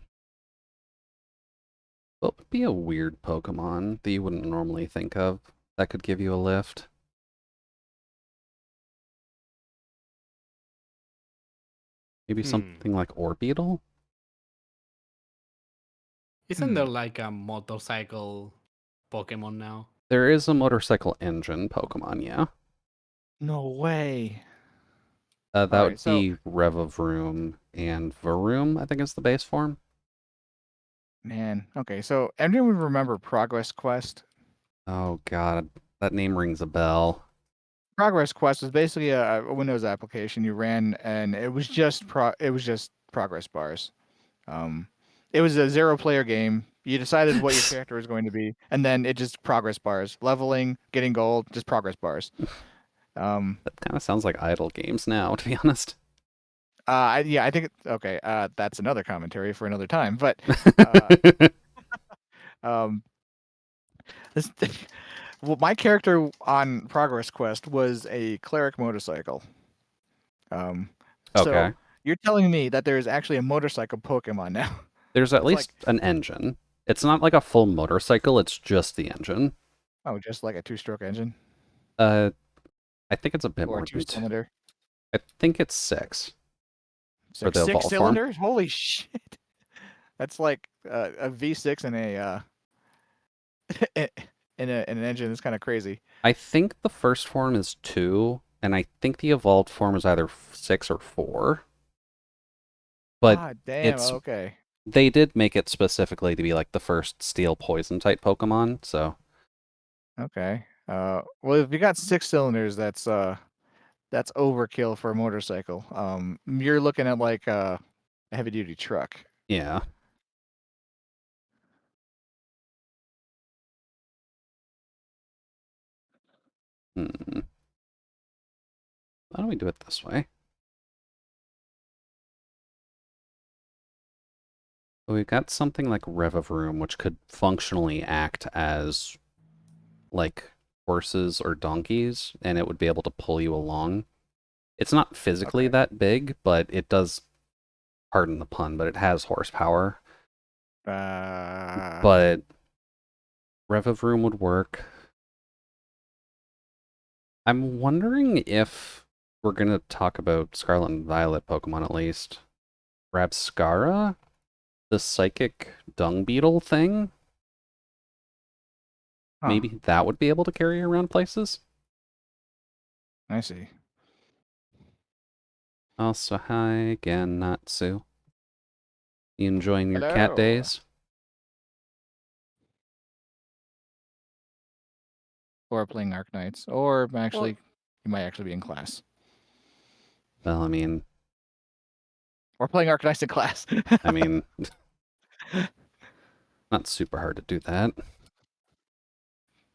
What would be a weird Pokemon that you wouldn't normally think of that could give you a lift? Maybe Hmm. something like Orbeetle? Isn't Hmm. there like a motorcycle Pokemon now? There is a motorcycle engine Pokemon, yeah. No way. All That right, would so be Revavroom and Varoom, I think is the base form. man, okay, so anyone remember Progress Quest? Oh god, that name rings a bell. Progress Quest was basically a Windows application you ran, and it was just progress bars. Um, it was a zero-player game. You decided what your character was going to be, and then it just progress bars, leveling, getting gold, just progress bars. Um, That kind of sounds like idle games now, to be honest. yeah, I think okay. That's another commentary for another time. But uh, um, this, well, my character on Progress Quest was a cleric motorcycle. Um, Okay. so you're telling me that there is actually a motorcycle Pokemon now? There's at It's least like, an engine. It's not like a full motorcycle, it's just the engine. oh, just like a two-stroke engine Uh, I think it's a bit or a more than two-cylinder. I think it's 6 for Six the six evolved form. cylinders? Holy shit! That's like a V6 and a in in an engine. It's kind of crazy. I think the first form is 2, and I think the evolved form is either 6 or 4. But Ah, damn. it's Okay. they did make it specifically to be like the first steel poison type Pokemon, so Okay. Well, if you got six cylinders, that's overkill for a motorcycle. You're looking at like a heavy duty truck. yeah. Hmm. Why don't we do it this way? So we've got something like Revavroom, which could functionally act as like horses or donkeys, and it would be able to pull you along. It's not physically Okay. that big, but it does, pardon the pun, but it has horsepower. Uh, But Revavroom would work. I'm wondering if we're gonna talk about Scarlet and Violet Pokemon at least. Rabscara, the psychic dung beetle thing, huh. maybe that would be able to carry you around places. I see. Also, hi again, Natsu. You enjoying your cat Hello. days? Or playing Arknights, or Well, actually, you might actually be in class, Well, or playing Arknights in class. I mean, not super hard to do that.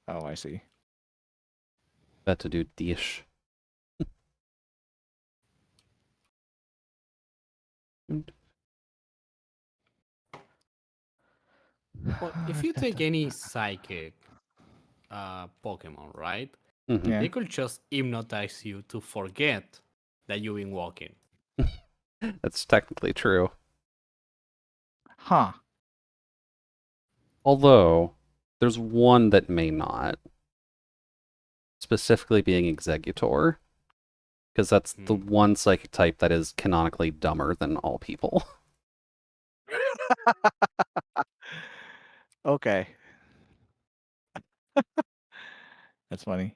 Oh, I see. Bet to do dish. well, if you take any psychic Pokemon, right? Hmm. Yeah. They could just hypnotize you to forget that you've been walking. That's technically true. Huh. Although, there's one that may not, specifically being Executor, because that's the Hmm. one psychic type that is canonically dumber than all people. Okay. That's funny.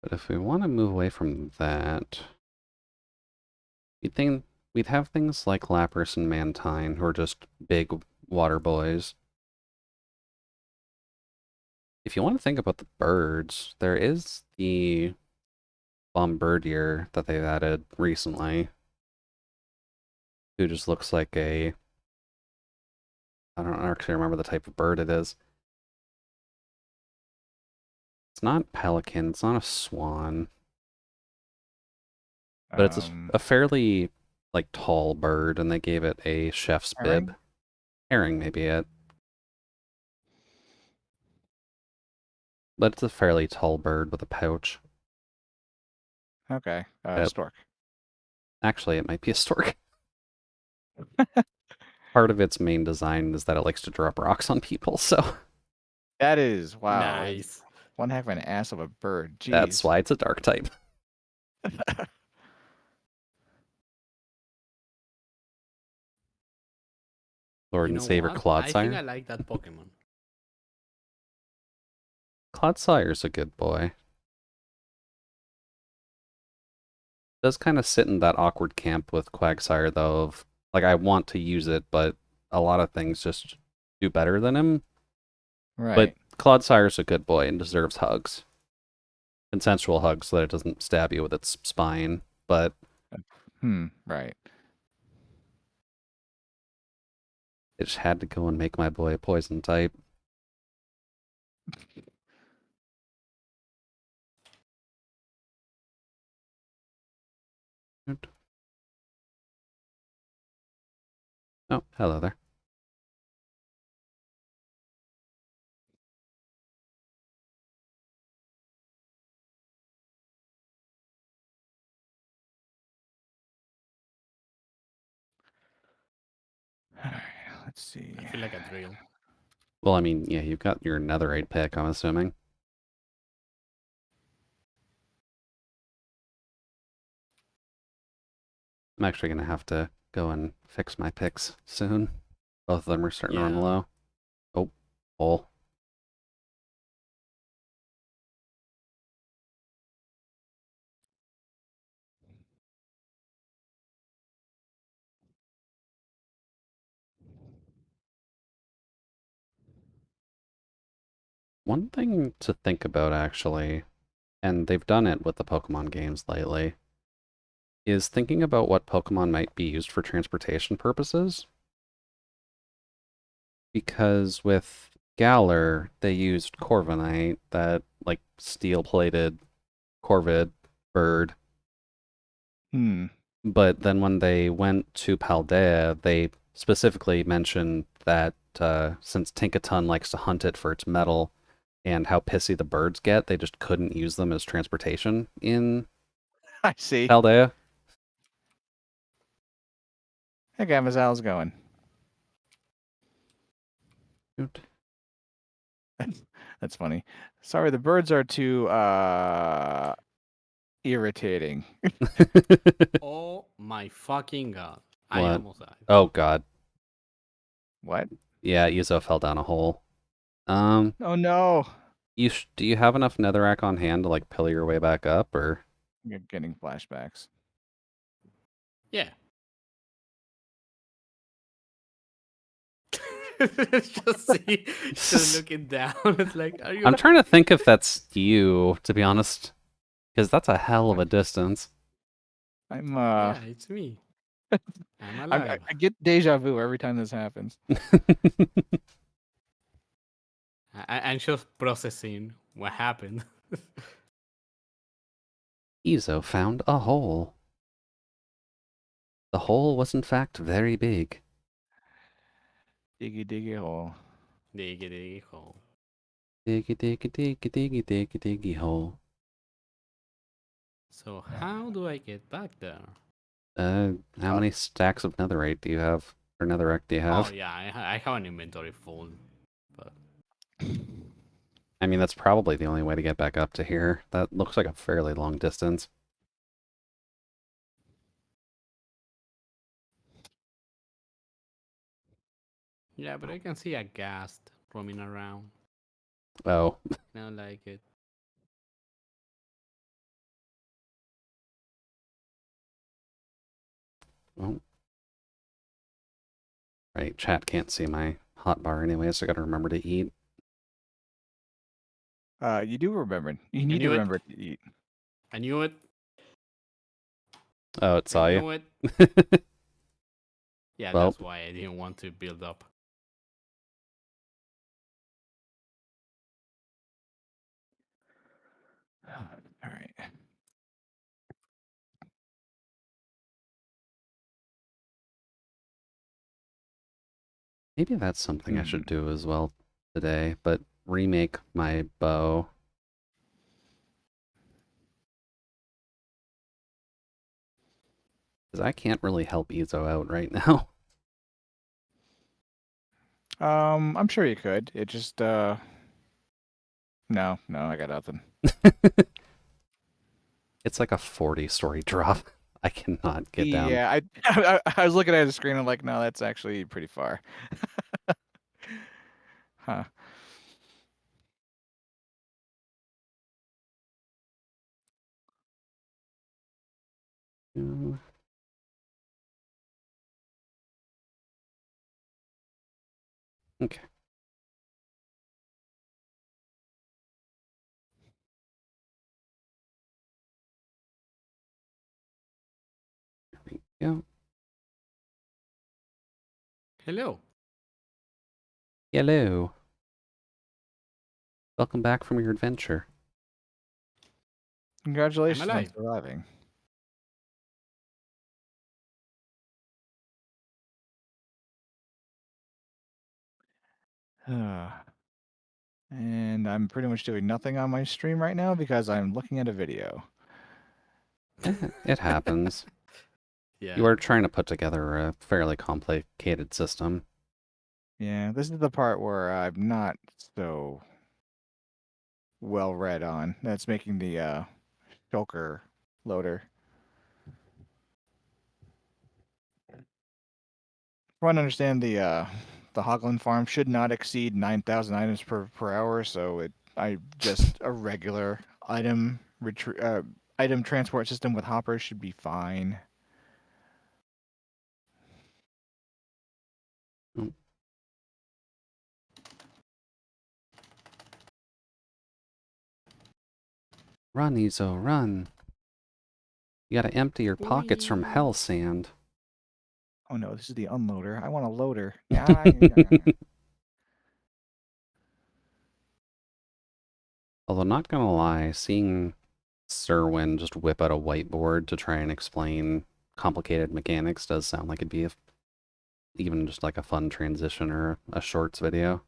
But if we want to move away from that, You'd think we'd have things like Lapras and Mantine, who are just big water boys. If you want to think about the birds, there is the Bombardier that they've added recently, who just looks like a... I don't actually remember the type of bird it is. It's not pelican, it's not a swan, but it's a fairly, like, tall bird, and they gave it a chef's bib. Herring? Herring, maybe it. But it's a fairly tall bird with a pouch. Okay. It, Stork. actually, it might be a stork. Part of its main design is that it likes to drop rocks on people, so That is wow. It's Nice. one heck of an ass of a bird. that's Jeez. why it's a dark type. Lord You and know Savior what? I think I Clodsire. like that Pokemon. Clodsire's a good boy. Does kind of sit in that awkward camp with Quagsire, though, of, like, I want to use it, but a lot of things just do better than him. But Right. Clodsire's a good boy and deserves hugs. Consensual hugs so that it doesn't stab you with its spine, but Right. it just had to go and make my boy a poison type. Oh, hello there. All right. Let's see. I feel like a drill. Well, I mean, yeah, you've got your netherite pick, I'm assuming. I'm actually going to have to go and fix my picks soon. Both of them are starting to run Yeah. low. Oh, hole. One thing to think about, actually, and they've done it with the Pokemon games lately, is thinking about what Pokemon might be used for transportation purposes. Because with Galar, they used Corviknight, that, like, steel-plated Corvid bird. Hmm. But then when they went to Paldea, they specifically mentioned that since Tinkaton likes to hunt it for its metal and how pissy the birds get, they just couldn't use them as transportation in I see. Paldea. Hey, Gamazal's going. Shoot. That's funny. Sorry, the birds are too irritating. Oh my fucking god. I What? almost died. Oh god. What? Yeah, Izo fell down a hole. Oh no. Do you have enough netherrack on hand to, like, pill your way back up, or? You're getting flashbacks. Yeah. Just see, just looking down. It's like, are you I'm okay? trying to think if that's you, to be honest, because that's a hell of a distance. I'm Yeah, it's me. I'm I alive. get deja vu every time this happens. I'm just processing what happened. Izo found a hole. The hole was in fact very big. Diggy diggy hole. Diggy diggy hole. Diggy diggy diggy diggy diggy diggy hole. So how do I get back there? How Up. many stacks of netherite do you have? Or netherrack do you Oh have? yeah, I have an inventory full, but I mean, that's probably the only way to get back up to here. That looks like a fairly long distance. yeah, but I can see a ghast roaming around. Oh, I don't like it. Oh, right. Chat can't see my hotbar anyway, so I gotta remember to eat. You do remember. You I need to knew it. remember to eat. I knew it. Oh, it I saw you. knew it. Yeah, Well, that's why I didn't want to build up. All right. maybe that's something I should Hmm. do as well today, but remake my bow. Because I can't really help Izo out right now. I'm sure you could. It just no, I got nothing. It's like a 40-story drop. I cannot get down. Yeah, I was looking at the screen. I'm like, no, that's actually pretty far. Huh. Uh, Okay. There we go. Hello. Hello. Welcome back from your adventure. I'm Congratulations on alive. surviving. And I'm pretty much doing nothing on my stream right now because I'm looking at a video. It happens. Yeah. You are trying to put together a fairly complicated system. Yeah, this is the part where I'm not so well read on. That's making the shulker loader. From what I understand, the Hoglin farm should not exceed 9,000 items per hour, so I just a regular item transport system with hoppers should be fine. Mm. Run, Izo, run. You gotta empty your pockets from Whee! hell sand. Oh no, this is the unloader. I want a loader. Yeah. Although, not gonna lie, seeing Serwin just whip out a whiteboard to try and explain complicated mechanics does sound like it'd be even just like a fun transition or a shorts video.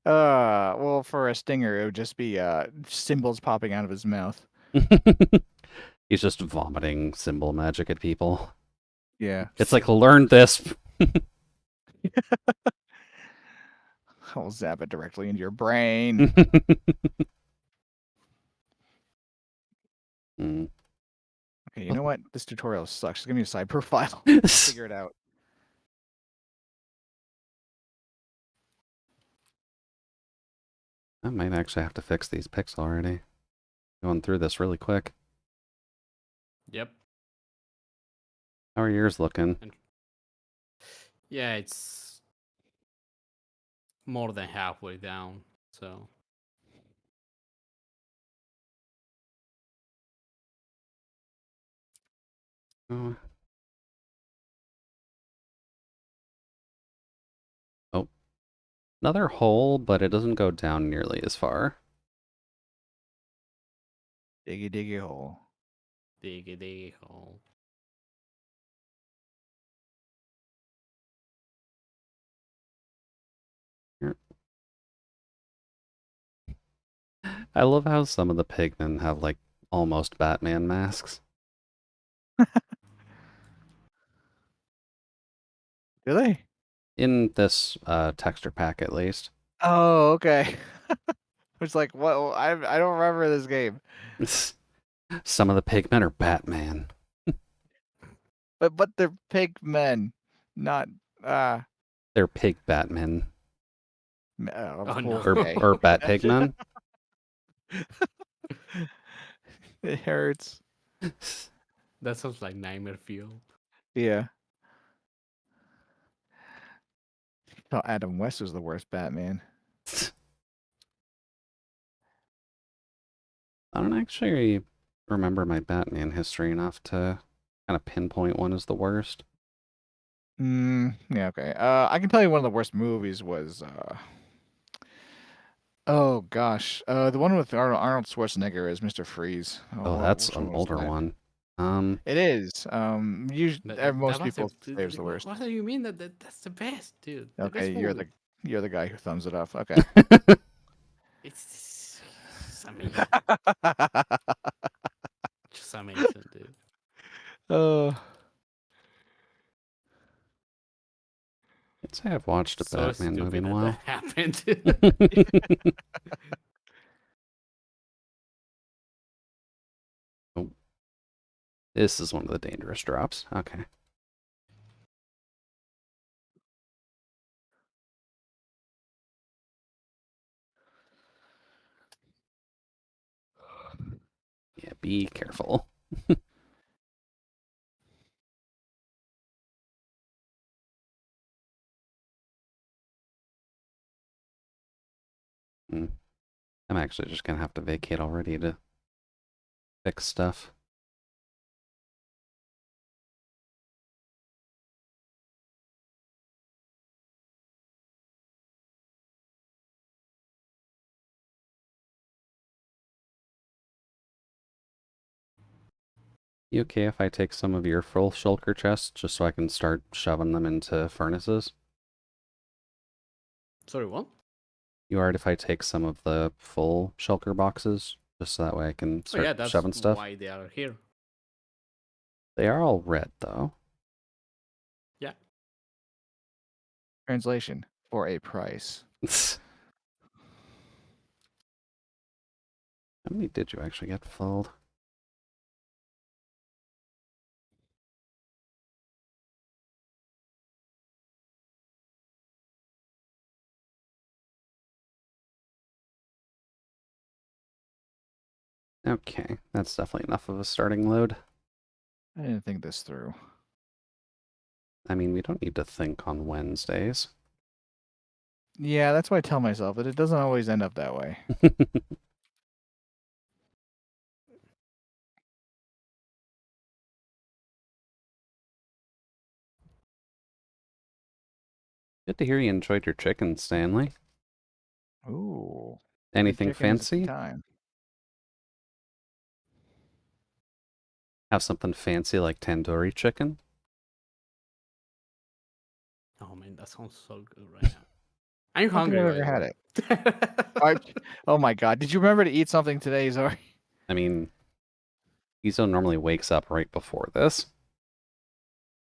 Well, for a stinger, it would just be symbols popping out of his mouth. He's just vomiting symbol magic at people. Yeah. It's like, learn this. I'll zap it directly into your brain. Mm. Okay, you know what? This tutorial sucks. Just give me a side profile. Figure it out. I might actually have to fix these pics already. Going through this really quick. Yep. How are yours looking? Yeah, it's more than halfway down. So Oh. Oh. Another hole, but it doesn't go down nearly as far. Diggy hole. diggy hole. Here. I love how some of the pigmen have like almost Batman masks. Do they? In this texture pack, at least. Oh, okay. It's like, what? I don't remember this game. Some of the pigmen are Batman. But they're pig men, not uh. They're pig Batmen. Oh no. Okay. Or Bat Pigmen. It hurts. That sounds like nightmare fuel. Yeah. Oh, Adam West was the worst Batman. I don't actually remember my Batman history enough to kind of pinpoint one as the worst. Yeah, okay. I can tell you one of the worst movies was oh gosh, the one with Arnold Schwarzenegger as Mr. Freeze. Oh, Oh, that's which an one was older that? one. It is. That Most was a. people say it was the worst. What do you mean that's the best, dude? The Okay, best movie. you're the guy who thumbs it up. Okay. It's amazing. Just amazing, dude. uh, I'd say I've watched a So Batman movie in stupid a that while. happened. Oh, this is one of the dangerous drops. Okay. Yeah, be careful. Hmm. I'm actually just gonna have to vacate already to fix stuff. You okay if I take some of your full shulker chests just so I can start shoving them into furnaces? Sorry, what? You alright if I take some of the full shulker boxes just so that way I can Oh start yeah, that's shoving stuff? why they are here. They are all red though. Yeah. translation for a price. How many did you actually get filled? Okay, that's definitely enough of a starting load. I didn't think this through. I mean, we don't need to think on Wednesdays. Yeah, that's why I tell myself that it doesn't always end up that way. Good to hear you enjoyed your chicken, Stanley. Ooh, fried Anything chicken is a good fancy? time. Have something fancy like tandoori chicken? Oh man, that sounds so good right now. I'm I don't think hungry, I've by ever the had way. it. Oh my god, did you remember to eat something today, Zori? I mean, Izo normally wakes up right before this.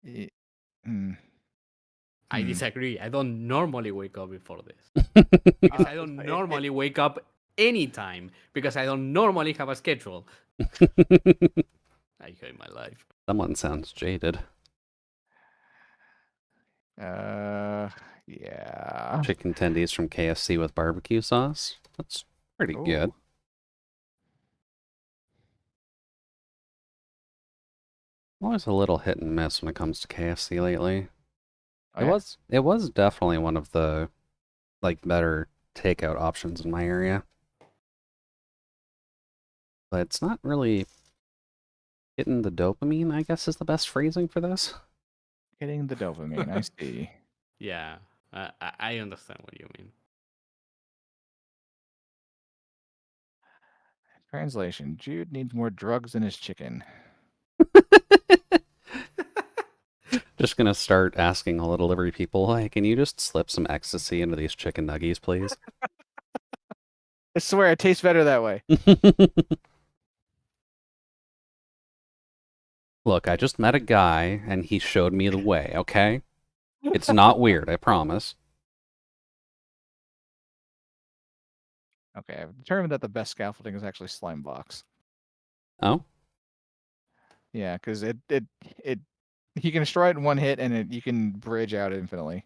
Eh, Hmm. I Hmm. disagree. I don't normally wake up before this because I don't normally wake up anytime because I don't normally have a schedule. I hate my life. Someone sounds jaded. Uh, yeah. Chicken tendies from KFC with barbecue sauce? That's pretty good. Oh, I'm always a little hit and miss when it comes to KFC lately. oh It yeah. was it was definitely one of the better takeout options in my area. But it's not really hitting the dopamine, I guess is the best phrasing for this. Getting the dopamine. I see. Yeah, I understand what you mean. Translation: Jude needs more drugs in his chicken. Just gonna start asking all the delivery people, hey, can you just slip some ecstasy into these chicken nuggies, please? I swear, it tastes better that way. Look, I just met a guy and he showed me the way, okay? It's not weird, I promise. Okay, I've determined that the best scaffolding is actually slime box. Oh? Yeah, because it you can destroy it in one hit, and you can bridge out infinitely.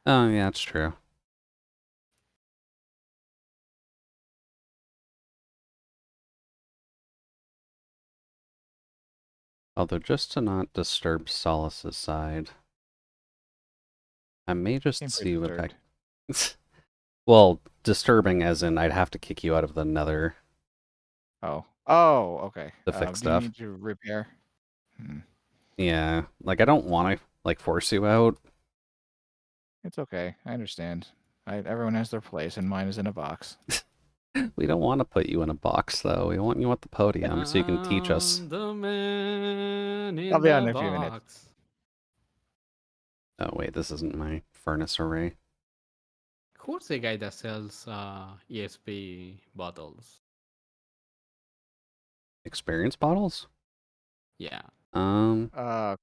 Oh, yeah, that's true. Although just to not disturb Solace's side, I may just Seem pretty see what I... disturbed. Well, disturbing as in I'd have to kick you out of the nether Oh. Oh, okay. to fix Do you stuff. need to repair? Hmm. Yeah, like I don't want to like force you out. It's okay. I understand. Everyone has their place, and mine is in a box. We don't want to put you in a box though. We want you at the podium so you can teach us. I'm the man I'll in be out in the a few minutes. box. Oh wait, this isn't my furnace array. Who's the guy that sells ESP bottles? Experience bottles? Yeah, Um,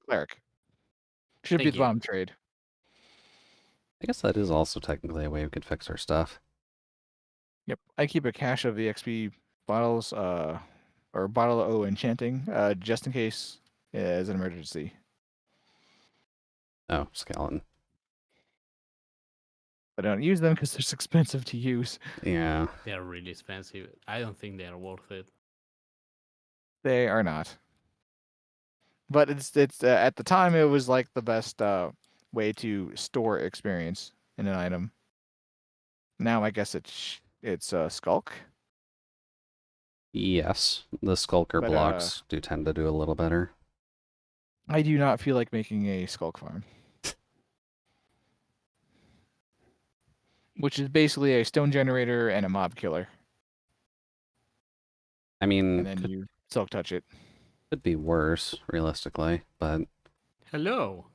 Cleric. Should be thank the you. bomb trade. I guess that is also technically a way we could fix our stuff. Yep. I keep a cache of EXP bottles, or bottle O enchanting, just in case as an emergency. Oh, skeleton. But I don't use them because they're so expensive to use. Yeah. They're really expensive. I don't think they are worth it. They are not. But it's at the time it was like the best way to store experience in an item. Now I guess it's Skulk, Yes, the skulker but blocks do tend to do a little better. I do not feel like making a Skulk farm, which is basically a stone generator and a mob killer, I and mean, then you silk touch it. could be worse, realistically, but Hello.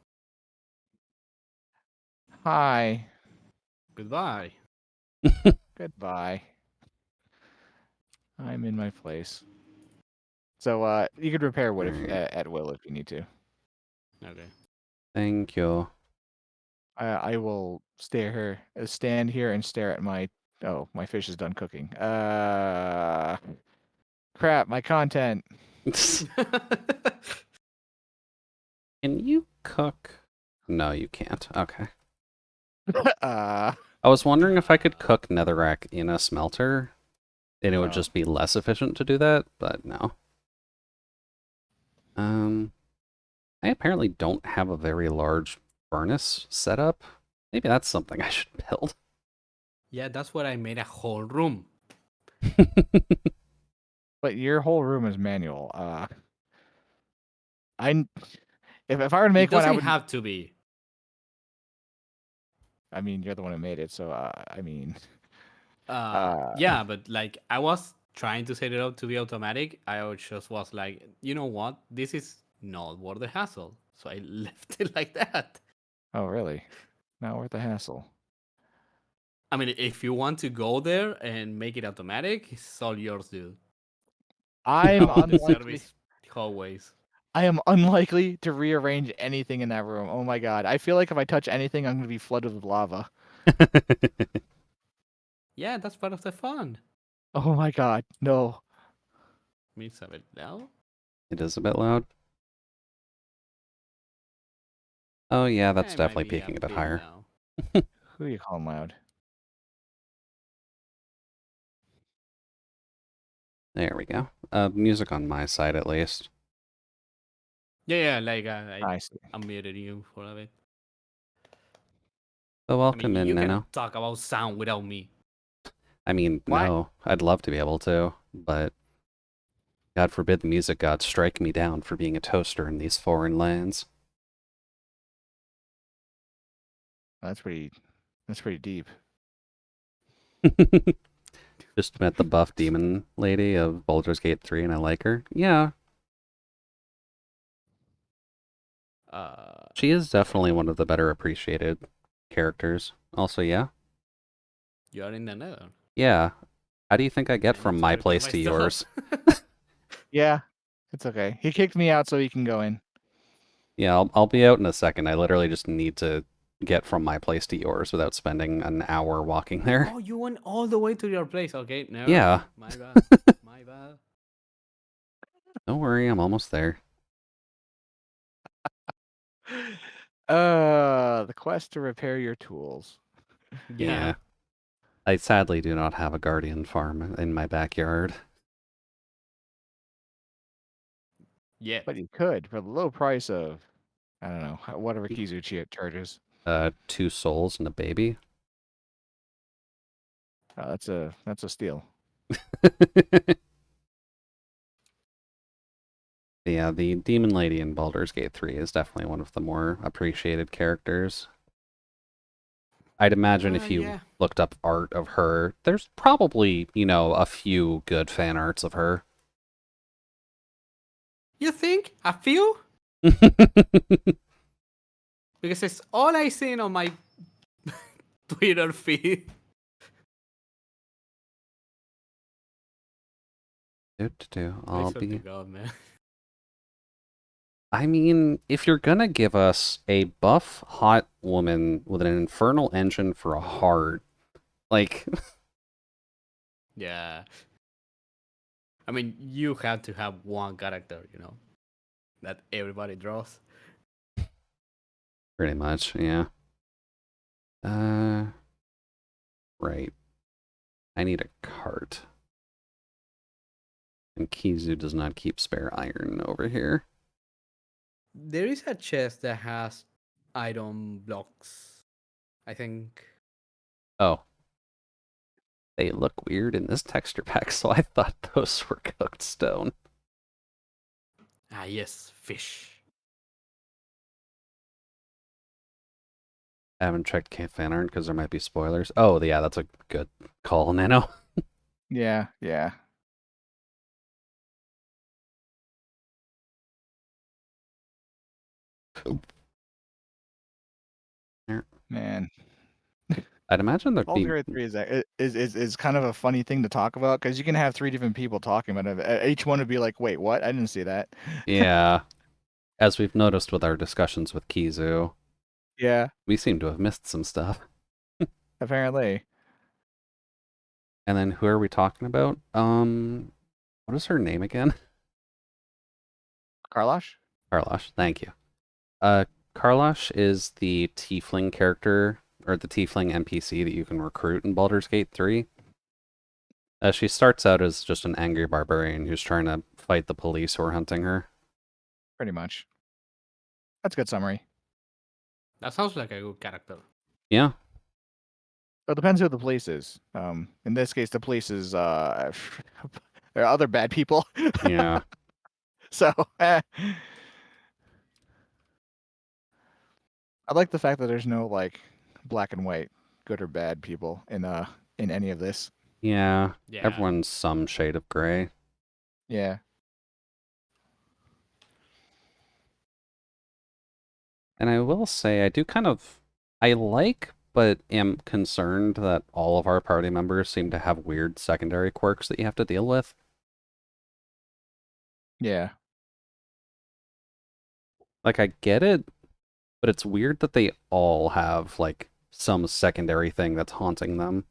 Hi, Goodbye. goodbye. I'm in my place. So you could repair wood if, Alright. at will if you need to. Okay. Thank you. I will stand here and stare at my. Oh, my fish is done cooking. Crap, my content. Can you cook? No, you can't. Okay. uh, I was wondering if I could cook netherrack in a smelter, and it would Oh. just be less efficient to do that, but no. I apparently don't have a very large furnace set up. Maybe that's something I should build. Yeah, that's what I made a whole room. but your whole room is manual. I if I were to It make one, I doesn't would. have to be. I mean, you're the one who made it, so I mean, Yeah, but like I was trying to set it up to be automatic. Just was like, you know what? This is not worth the hassle. So I left it like that. oh really? Not worth the hassle. I mean, if you want to go there and make it automatic, it's all yours, dude. I'm Follow the unlikely. service hallways. I am unlikely to rearrange anything in that room. Oh my god! I feel like if I touch anything, I'm gonna be flooded with lava. Yeah, that's part of the fun. Oh my god! No. Means a bit now. It is a bit loud. Oh yeah, that's It might definitely be a peaking a bit bit higher. loud. Who are you calling loud? There we go. Music on my side at least. Yeah, like I I see. unmuted you for a bit. So I welcome mean, in, you Nano. cannot talk about sound without me. I mean, What? no, I'd love to be able to, but God forbid the music gods strike me down for being a toaster in these foreign lands. That's pretty. That's pretty deep. Just met the buff demon lady of Baldur's Gate 3 and I like her. Yeah, she is definitely one of the better appreciated characters. Also, yeah. You are in the nether. Yeah. How do you think I get I need from to my repair place my to stuff. yours? Yeah, it's okay. He kicked me out so he can go in. Yeah, I'll be out in a second. I literally just need to get from my place to yours without spending an hour walking there. Oh, you went all the way to your place. Okay, never Yeah. mind. My bad. My bad. Don't worry, I'm almost there. The quest to repair your tools. Yeah. I sadly do not have a guardian farm in my backyard. Yet. But you could for the low price of, I don't know, whatever Kizuchi charges. 2 souls and a baby. That's a steal. Yeah, the Demon Lady in Baldur's Gate 3 is definitely one of the more appreciated characters. I'd imagine if you Yeah. looked up art of her, there's probably, a few good fan arts of her. You think? A few? Because it's all I seen on my Twitter feed. I I'll swear to be. God, man. I mean, if you're gonna give us a buff, hot woman with an infernal engine for a heart, like, Yeah. I mean, you have to have one character, that everybody draws. pretty much, yeah. Right. I need a cart. And Kizu does not keep spare iron over here. There is a chest that has iron blocks. I think. Oh, they look weird in this texture pack, so I thought those were cooked stone. Ah, yes, fish. I haven't checked fan art because there might be spoilers. Oh, yeah, that's a good call, Nano. Yeah, yeah. Man, I'd imagine there'd Baldur's be, Gate 3 is kind of a funny thing to talk about because you can have three different people talking about it. Each one would be like, "Wait, what? I didn't see that." yeah, as we've noticed with our discussions with Kizu, Yeah, we seem to have missed some stuff. apparently. And then who are we talking about? What is her name again? Karlosh? Karlash, thank you. Uh, Karlash is the tiefling character, or the tiefling NPC that you can recruit in Baldur's Gate 3. She starts out as just an angry barbarian who's trying to fight the police who are hunting her. Pretty much. That's a good summary. That sounds like a good character. Yeah, It depends who the police is. In this case, the police is there are other bad people. yeah, So I like the fact that there's no like black and white, good or bad people in any of this. yeah. Yeah. Everyone's some shade of gray. Yeah. And I will say, I like, but am concerned that all of our party members seem to have weird secondary quirks that you have to deal with. Yeah. Like, I get it, but it's weird that they all have, like, some secondary thing that's haunting them.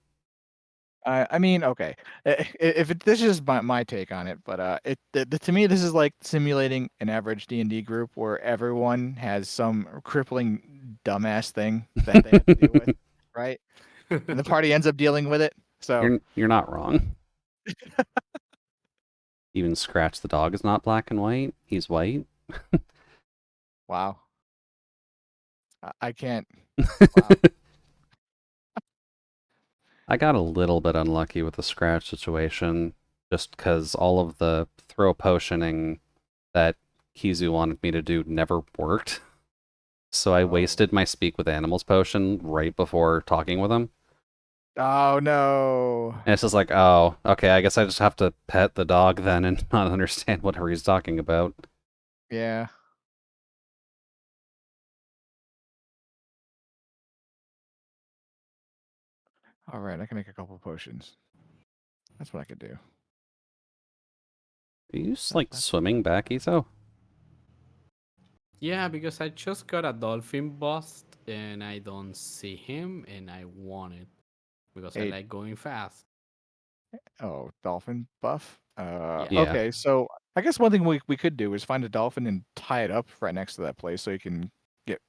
I mean, okay. This is my take on it, but to me this is like simulating an average D&D group where everyone has some crippling dumbass thing that they have to deal with, right? And the party ends up dealing with it. So, You're not wrong. Even Scratch the dog is not black and white. He's white. wow. I can't. Wow. I got a little bit unlucky with the Scratch situation, just because all of the throw potioning that Kizu wanted me to do never worked. So I Oh. wasted my Speak with Animals potion right before talking with him. Oh no. And it's just like, oh, okay, I guess I just have to pet the dog then and not understand what he's talking about. Yeah. All right, I can make a couple potions. That's what I could do. Are you just like swimming back, Iso? Yeah, because I just got a dolphin bust and I don't see him and I want it because I Hey, like going fast. oh, dolphin buff. Yeah. Yeah, Okay, so I guess one thing we could do is find a dolphin and tie it up right next to that place so you can get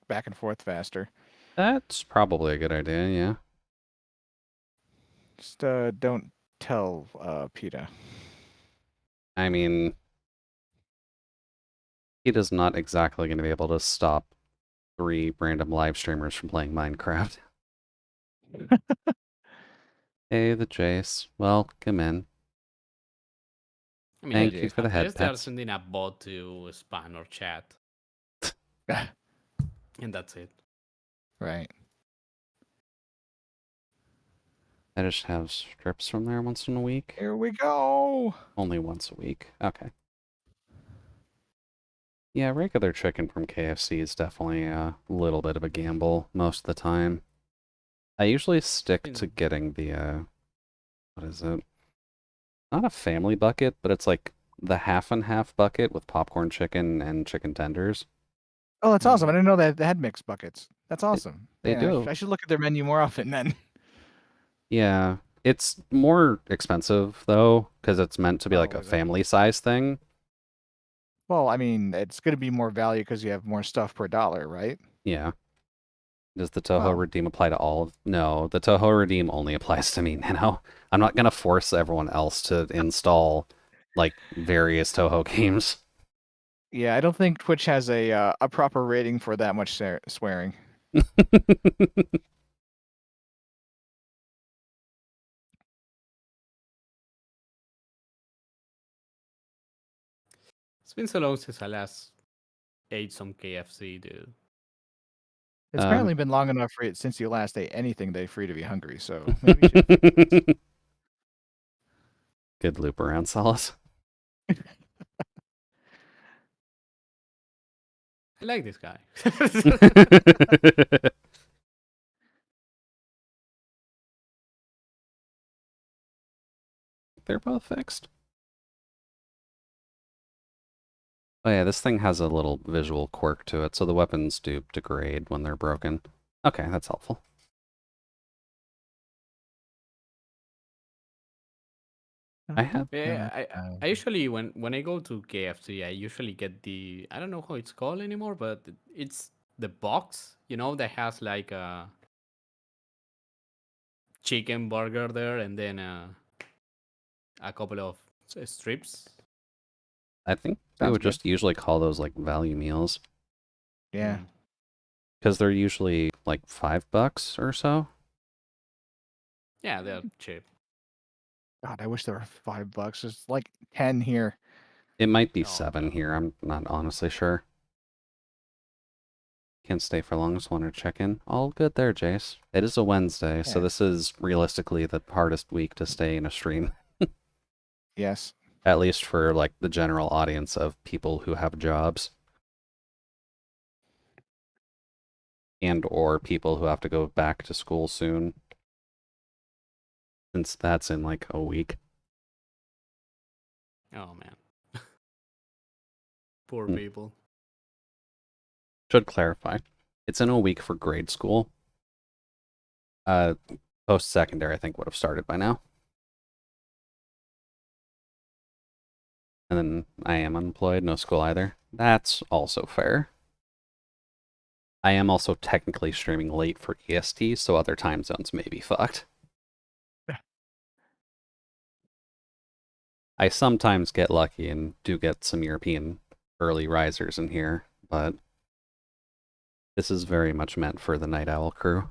back and forth faster. that's probably a good idea, yeah. Just don't tell PETA. I mean, It is not exactly going to be able to stop 3 random live streamers from playing Minecraft. Hey, the Jace. Welcome in. I mean, Thank you Jace. for the at head least they are pets. sending a bot to spam or chat, and that's it. Right. I just have strips from there once in a week. Here we go. Only once a week. Okay. Yeah, regular chicken from KFC is definitely a little bit of a gamble most of the time. I usually stick to In- getting the, what is it? Not a family bucket, but it's like the half and half bucket with popcorn chicken and chicken tenders. Oh, that's awesome. I Mm. didn't know that they had mixed buckets. That's It, awesome. they Man, do. I should look at their menu more often then. Yeah. It's more expensive, though, because it's meant to be like Oh, a is it? family size thing. Well, I mean, it's going to be more value because you have more stuff per dollar, right? Yeah. Does the Toho Well, Redeem apply to all of... No, the Toho Redeem only applies to me now. I'm not gonna force everyone else to install, like, various Toho games. yeah, I don't think Twitch has a proper rating for that much swearing. It's been so long since I last ate some KFC, dude. It's Um, apparently been long enough for it since you last ate anything day free to be hungry, so maybe you should fix this. Good loop around, Solace. I like this guy. They're both fixed. Oh yeah, this thing has a little visual quirk to it, so the weapons do degrade when they're broken. Okay, that's helpful. I have... Yeah, I usually when I go to KFC, I usually get the I don't know how it's called anymore, but it's the box, that has like a chicken burger there, and then a couple of strips. I think they Sounds would good. just usually call those, like, value meals. Yeah. Mm. Because they're usually, like, $5 or so. Yeah, they're cheap. God, I wish there were $5. It's like 10 here. It might be Oh 7 no. here. I'm not honestly sure. Can't stay for long. Just wanted to check in. All good there, Jace. It is a Wednesday, so Yeah. this is realistically the hardest week to stay in a stream. Yes. At least for, like, the general audience of people who have jobs. And or people who have to go back to school soon. Since that's in, like, a week. Oh man. Poor Hmm. people. Should clarify. It's in a week for grade school. Post-secondary, I think, would have started by now. And then I am unemployed, no school either. That's also fair. I am also technically streaming late for EST, so other time zones may be fucked. I sometimes get lucky and do get some European early risers in here, but this is very much meant for the Night Owl crew,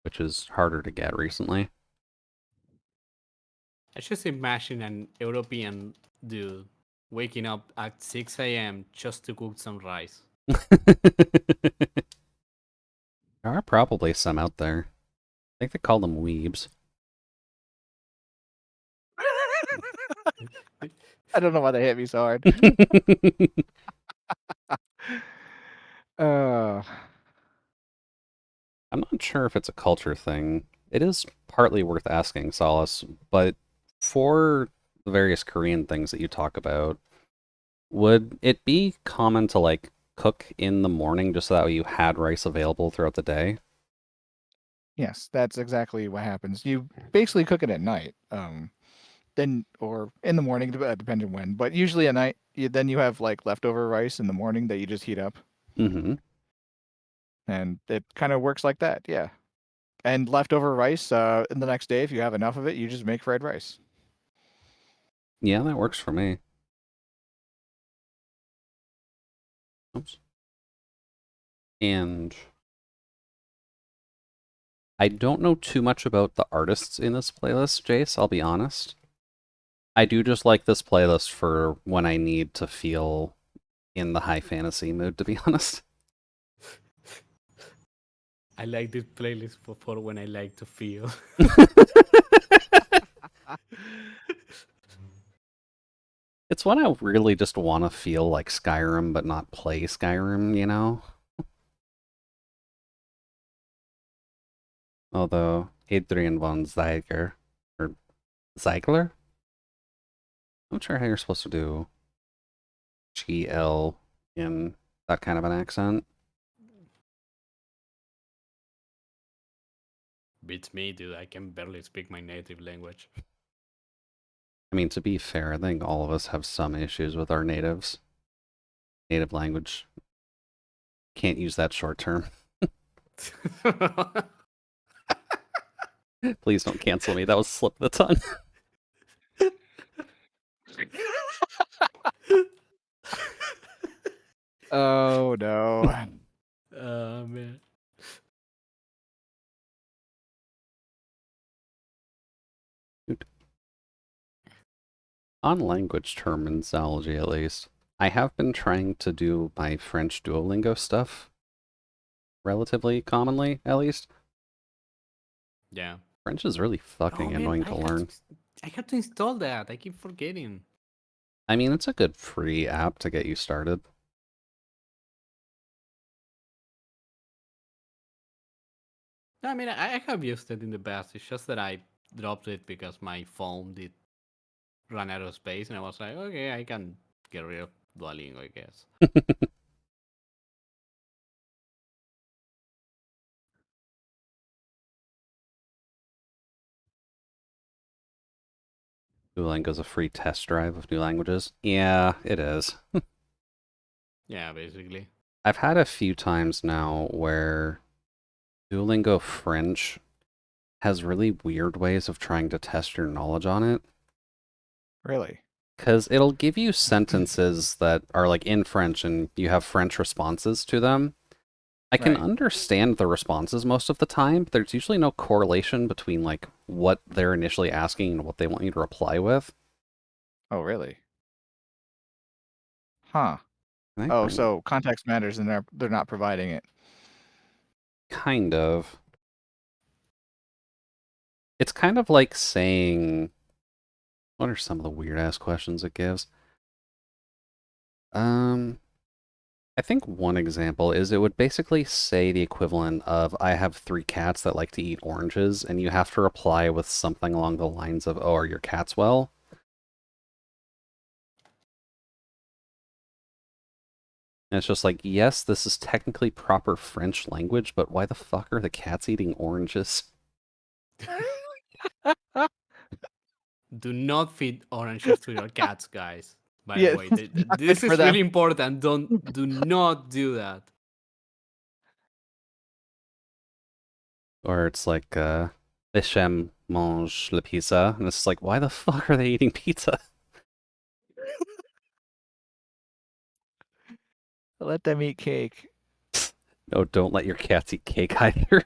which is harder to get recently. I just imagine an European dude waking up at 6 a.m. just to cook some rice. There are probably some out there. I think they call them weebs. I don't know why they hit me so hard. Uh, I'm not sure if it's a culture thing. It is partly worth asking, Solace, but for the various Korean things that you talk about, would it be common to, like, cook in the morning just so that way you had rice available throughout the day? yes, that's exactly what happens. You basically cook it at night. Then or in the morning, depending when, but usually at night. Then you have like leftover rice in the morning that you just heat up, Mm-hmm. and it kind of works like that. Yeah, and leftover rice in the next day, if you have enough of it, you just make fried rice. Yeah, that works for me. Oops. And I don't know too much about the artists in this playlist, Jace, I'll be honest. I do just like this playlist for when I need to feel in the high fantasy mood, to be honest. I like this playlist for when I like to feel. It's when I really just want to feel like Skyrim, but not play Skyrim, you know? Although, Adrian von Ziegler, or Ziegler? I'm not sure how you're supposed to do GL in that kind of an accent. Beats me, dude. I can barely speak my native language. I mean, to be fair, I think all of us have some issues with our native language. Can't use that short term. Please don't cancel me. That was a slip of the tongue. Oh no. Man. On language terminology, at least, I have been trying to do my French Duolingo stuff relatively commonly, at least. Yeah. French is really fucking man, annoying to learn. I have to install that. I keep forgetting. I mean, it's a good free app to get you started. I mean, I have used it in the past. It's just that I dropped it because my phone did run out of space, and I was like, okay, I can get rid of Duolingo, I guess. Duolingo's a free test drive of new languages. Yeah, it is. Yeah, basically. I've had a few times now where Duolingo French has really weird ways of trying to test your knowledge on it. Really? Because it'll give you sentences that are like in French and you have French responses to them. I can Right. understand the responses most of the time, but there's usually no correlation between like what they're initially asking and what they want you to reply with. Oh really? Huh. I think Oh, so context matters and they're not providing it. kind of. It's kind of like saying, what are some of the weird ass questions it gives? I think one example is it would basically say the equivalent of I have 3 cats that like to eat oranges, and you have to reply with something along the lines of, oh, are your cats well? And it's just like, yes, this is technically proper French language, but why the fuck are the cats eating oranges? Do not feed oranges to your cats, guys. By the Yeah, way, it's not good this for is them. really important. Do not do that. Or it's like, les chiens mangent la pizza, and it's like, why the fuck are they eating pizza? Let them eat cake. No, don't let your cats eat cake either.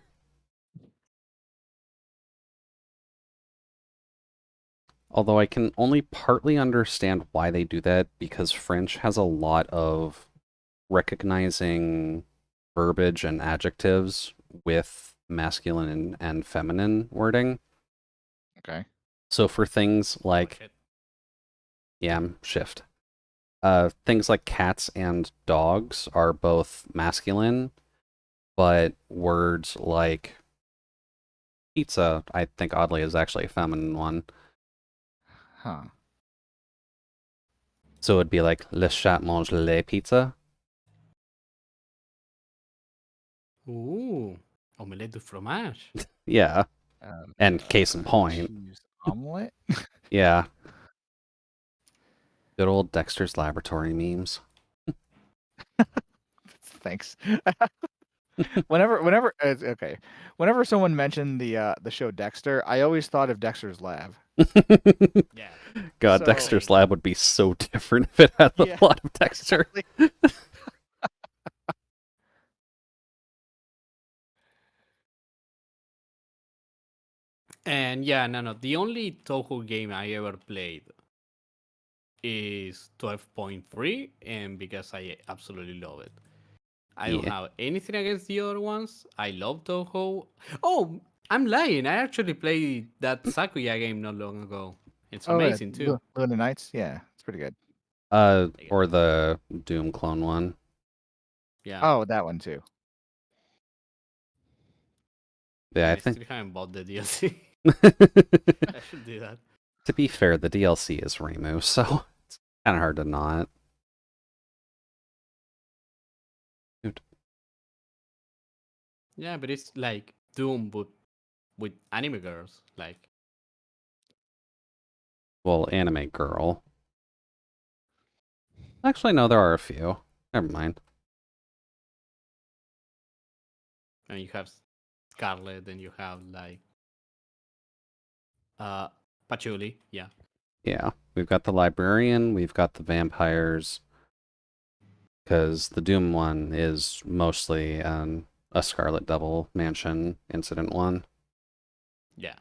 Although I can only partly understand why they do that, because French has a lot of recognizing verbiage and adjectives with masculine and feminine wording. Okay. So for things like, Oh, shit. yeah, shift. Things like cats and dogs are both masculine, but words like pizza, I think oddly, is actually a feminine one. Huh. So it'd be like, le chat mange les pizza. Ooh, omelette du fromage. Yeah. And case in Uh, point, cheese omelet? yeah, good old Dexter's Laboratory memes. Thanks. Okay. Whenever someone mentioned the show Dexter, I always thought of Dexter's Lab. Yeah. God, So- Dexter's Lab would be so different if it had the Yeah, plot of Dexter. exactly. And yeah, no. The only Toho game I ever played is 12.3, and because I absolutely love it. I don't Yeah. have anything against the other ones. I love Toho. Oh, I'm lying. I actually played that Sakuya game not long ago. It's Oh, yeah, amazing too. Luna Knights. Yeah, it's pretty good. Like, Or the Doom clone one. yeah, Oh, that one too. Yeah, and I I think. still haven't bought the DLC. To I should do that. be fair, the DLC is Reimu, so it's kind of hard to not. Dude, Yeah, but it's like Doom, but with anime girls. Like, well, Anime Girl. Actually, no, there are a few. Never mind. and you have Scarlet, and you have like uh Patchouli. Yeah, Yeah, we've got the Librarian, we've got the Vampires, because the Doom one is mostly a Scarlet Devil Mansion incident one. yeah.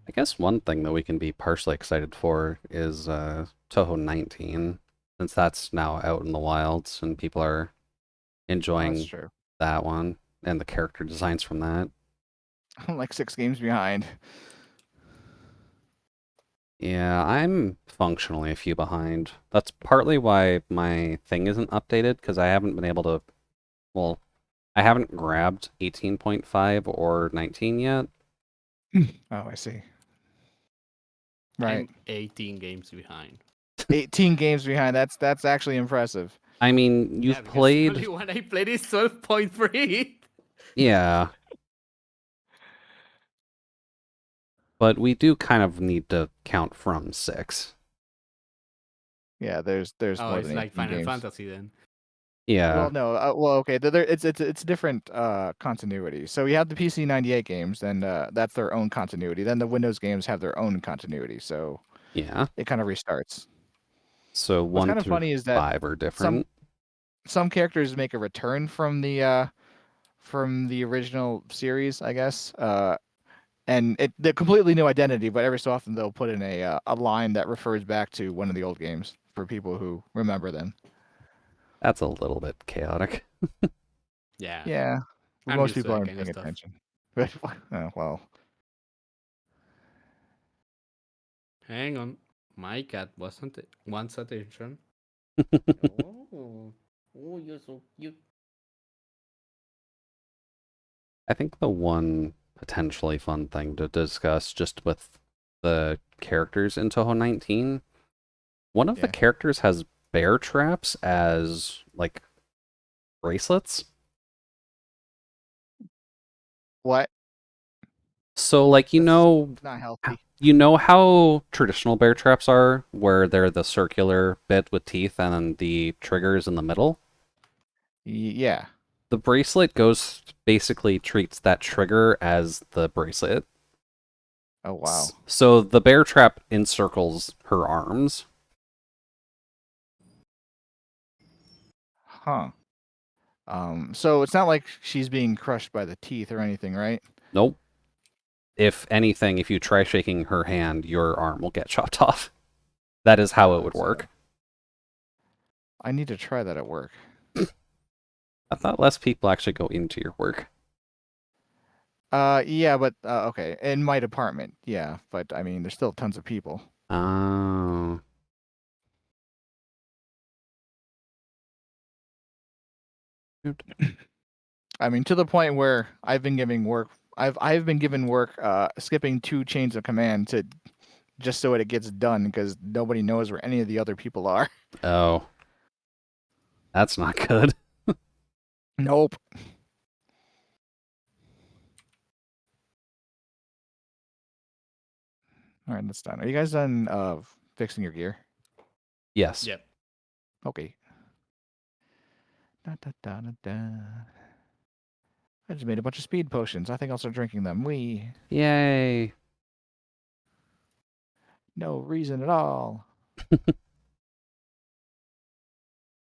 I guess one thing that we can be partially excited for is Toho 19, since that's now out in the wilds and people are Oh, that's enjoying true. that one and the character designs from that. I'm like 6 games behind. Yeah, I'm functionally a few behind. That's partly why my thing isn't updated, because I haven't been able to. Well, I haven't grabbed 18.5 or 19 yet. Oh, I see. Right. I'm 18 games behind. 18 games behind. That's actually impressive. I mean, Yeah, you've because the played. only one I played is 12.3. Yeah, but we do kind of need to count from 6. Yeah, there's Oh, more it's than like 18 Final games. Fantasy then. Yeah, Well, no. Well, okay. It's different continuity. So you have the PC 98 games, and that's their own continuity. Then the Windows games have their own continuity. So yeah. it kind of restarts. So What's 1 kind of through funny is that 5 are some different. some characters make a return from the original series, I guess. And they're completely new identity, but every so often they'll put in a line that refers back to one of the old games for people who remember them. That's a little bit chaotic. Yeah, Yeah, but I'm most used to people that aren't kind of paying stuff. attention. But well, Hang on, my cat wasn't wants attention. Oh, oh, you're so cute. I think the one potentially fun thing to discuss just with the characters in Toho 19, one of the yeah. characters has bear traps as like bracelets. What? So like That's not healthy. you know how traditional bear traps are where they're the circular bit with teeth and then the triggers in the middle? Yeah. The bracelet goes basically treats that trigger as the bracelet. Oh wow. So the bear trap encircles her arms. Huh. So it's not like she's being crushed by the teeth or anything, right? Nope. If anything, if you try shaking her hand, your arm will get chopped off. That is how it would That's work. I need to try that at work. I thought less people actually go into your work. Yeah, but okay, in my department, yeah, but I mean, there's still tons of people. Oh. I mean, to the point where I've been giving work. I've been given work skipping 2 chains of command to just so it gets done because nobody knows where any of the other people are. Oh. That's not good. Nope. All right, that's done. Are you guys done fixing your gear? Yes. Yep. Okay. Da, da, da, da, da. I just made a bunch of speed potions. I think I'll start drinking them. Yay. No reason at all.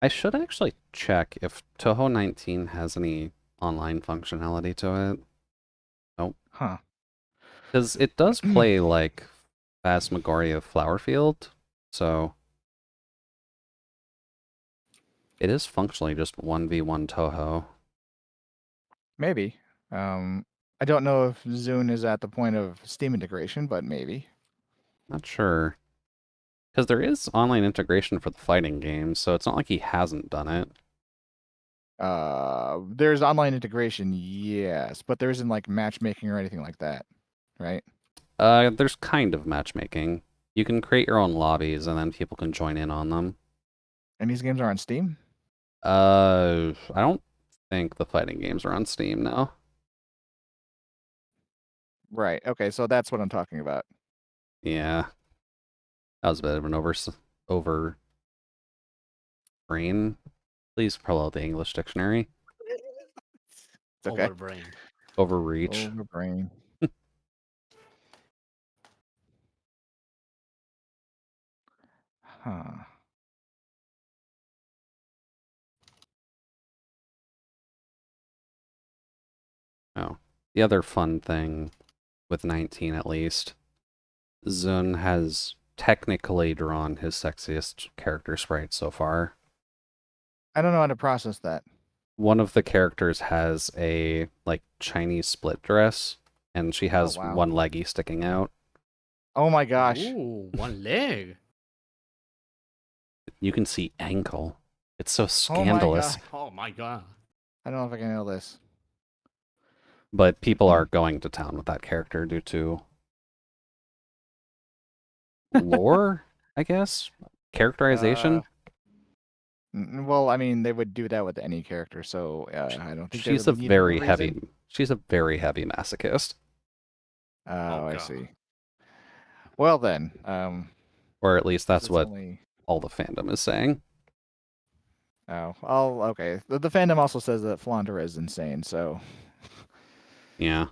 I should actually check if Toho 19 has any online functionality to it. Nope. Huh. Because it does play like Phantasmagoria Flowerfield, so it is functionally just 1v1 Toho. Maybe. I don't know if Zune is at the point of Steam integration, but maybe. Not sure. Because there is online integration for the fighting games, so it's not like he hasn't done it. There's online integration, yes, but there isn't like matchmaking or anything like that, right? There's kind of matchmaking. You can create your own lobbies and then people can join in on them. And these games are on Steam? I don't think the fighting games are on Steam now. Right. Okay, so that's what I'm talking about. Yeah. That was a bit of an over brain. Please pull out the English dictionary. It's okay. Overbrain. Overreach. Overbrain. Huh. Oh. The other fun thing with 19 at least, Zun has technically drawn his sexiest character sprite so far. I don't know how to process that. One of the characters has a like Chinese split dress, and she Oh, has wow. one leggy sticking out. Oh my gosh. Ooh, one leg. You can see ankle. It's so Oh my scandalous. god. Oh my god. I don't know if I can handle this. But people are going to town with that character due to lore, I guess? Characterization? Well, I mean, they would do that with any character, so I don't think they She's a really needed a very reason. heavy she's a very heavy masochist. Oh, I God. see. Well then, Or at least that's it's what only. all the fandom is saying. Oh, okay. The fandom also says that Flandre is insane, so Yeah.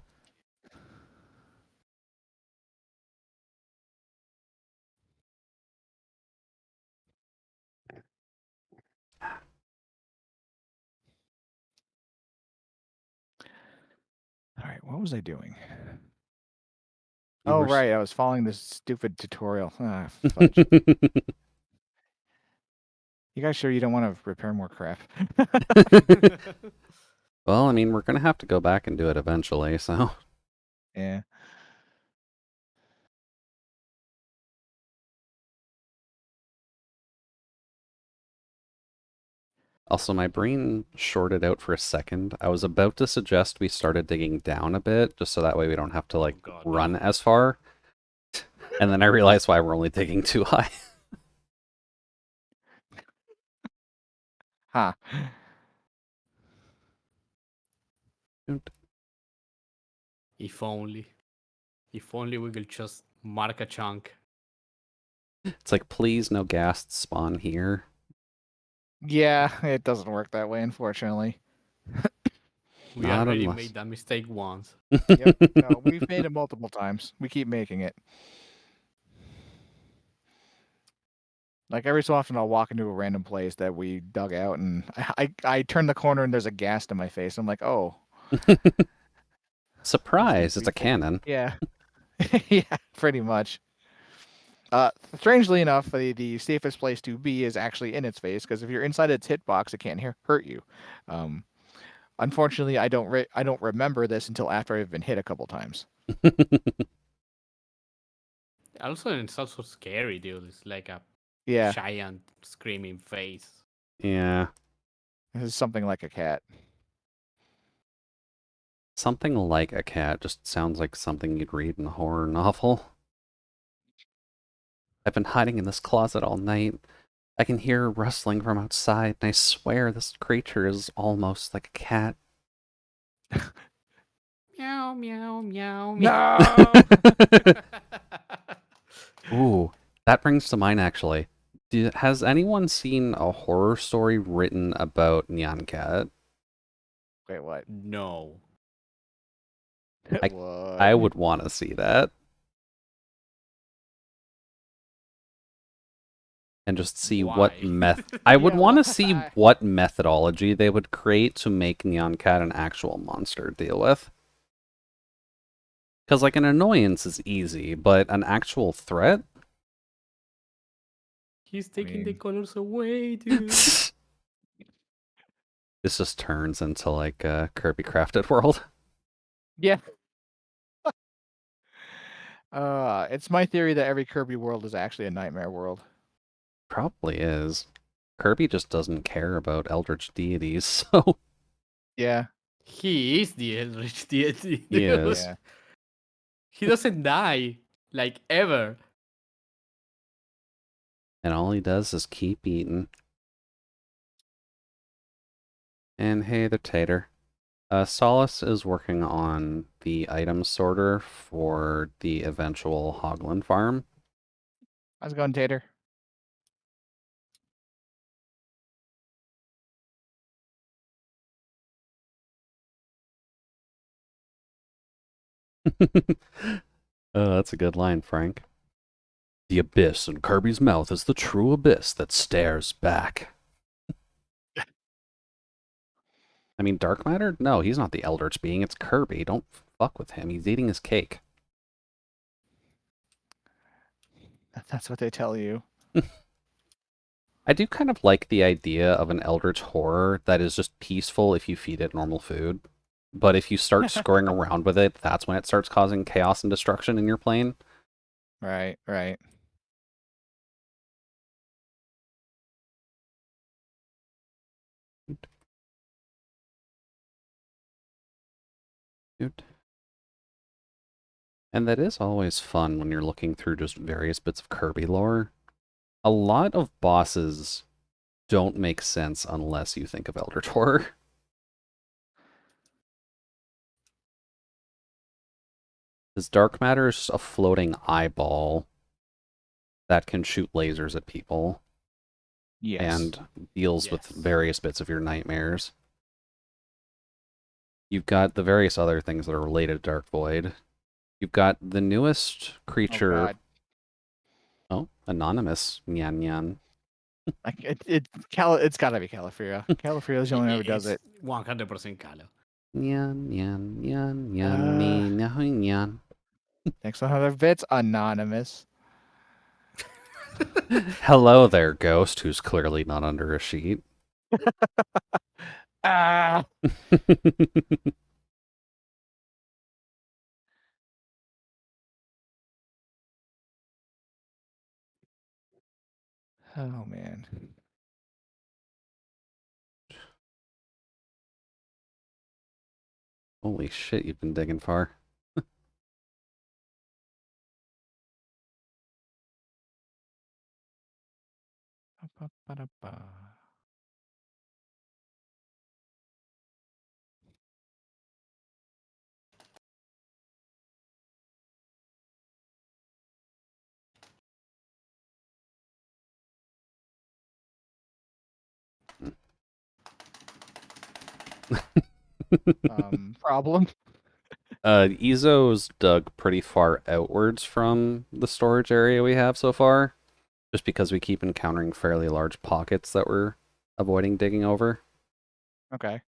all right. What was I doing? You Oh, were right. I was following this stupid tutorial. Ah, fudge. You guys sure you don't want to repair more crap? Well, I mean, we're gonna have to go back and do it eventually, so Yeah. also my brain shorted out for a second. I was about to suggest we started digging down a bit, just so that way we don't have to like Oh god, run no. as far. And then I realized why we're only digging too high. Huh. If only. If only we could just mark a chunk. It's like, please, no ghasts spawn here. Yeah, it doesn't work that way, unfortunately. We Not already unless. made that mistake once. Yep. No, we've made it multiple times. We keep making it. Like every so often, I'll walk into a random place that we dug out, and I turn the corner and there's a ghast in my face. I'm like, oh, this needs Surprise! to It's be a fixed. cannon. Yeah, yeah, pretty much. Strangely enough, the safest place to be is actually in its face, because if you're inside its hitbox, it can't hurt you. Um, Unfortunately, I don't remember this until after I've been hit a couple times. Also, it's also scary, dude. It's like a Yeah, giant screaming face. Yeah. this is something like a cat. Something like a cat just sounds like something you'd read in a horror novel. I've been hiding in this closet all night. I can hear rustling from outside, and I swear this creature is almost like a cat. Meow, meow, meow, meow. No. Ooh, that brings to mind actually. Has anyone seen a horror story written about Nyan Cat? Wait, what? No. I What? I would want to see that. and just see what Why? meth. I would Yeah, want to see why? what methodology they would create to make Neon Cat an actual monster to deal with. Because, like, an annoyance is easy, but an actual threat? He's I taking the mean, colors away, dude. This just turns into, like, a Kirby Crafted World. yeah. It's my theory that every Kirby world is actually a nightmare world. Probably is. Kirby just doesn't care about eldritch deities, so Yeah. He is the Eldritch deity, he dude. is. Yeah. He doesn't die, like, ever. And all he does is keep eating. And hey, the tater. Solace is working on the item sorter for the eventual Hoglin farm. How's it going, Tater? Oh, that's a good line, Frank. The abyss in Kirby's mouth is the true abyss that stares back. I mean, dark matter? No, he's not the eldritch being. It's Kirby. Don't fuck with him. He's eating his cake. That's what they tell you. I do kind of like the idea of an eldritch horror that is just peaceful if you feed it normal food. But if you start screwing around with it, that's when it starts causing chaos and destruction in your plane. Right, right. Dude. And that is always fun when you're looking through just various bits of Kirby lore. A lot of bosses don't make sense unless you think of Eldritch Horror. Because dark matter is just a floating eyeball that can shoot lasers at people Yes. and deals with Yes. various bits of your nightmares. You've got the various other things that are related to Dark Void. You've got the newest Oh creature. God. Oh, anonymous. Nyan Nyan. Like it's gotta be Califria. Califria is the only one who ever does It's it. 100% Calo. Nyan Nyan Nyan Nyan Uh, me Nyan Nyan. Next 100 bits, anonymous. Hello there, ghost, who's clearly not under a sheet. Ah. Oh man. Holy shit, you've been digging far. Ba-ba-ba-da-ba. Problem. Ezo's dug pretty far outwards from the storage area we have so far, just because we keep encountering fairly large pockets that we're avoiding digging over. Okay.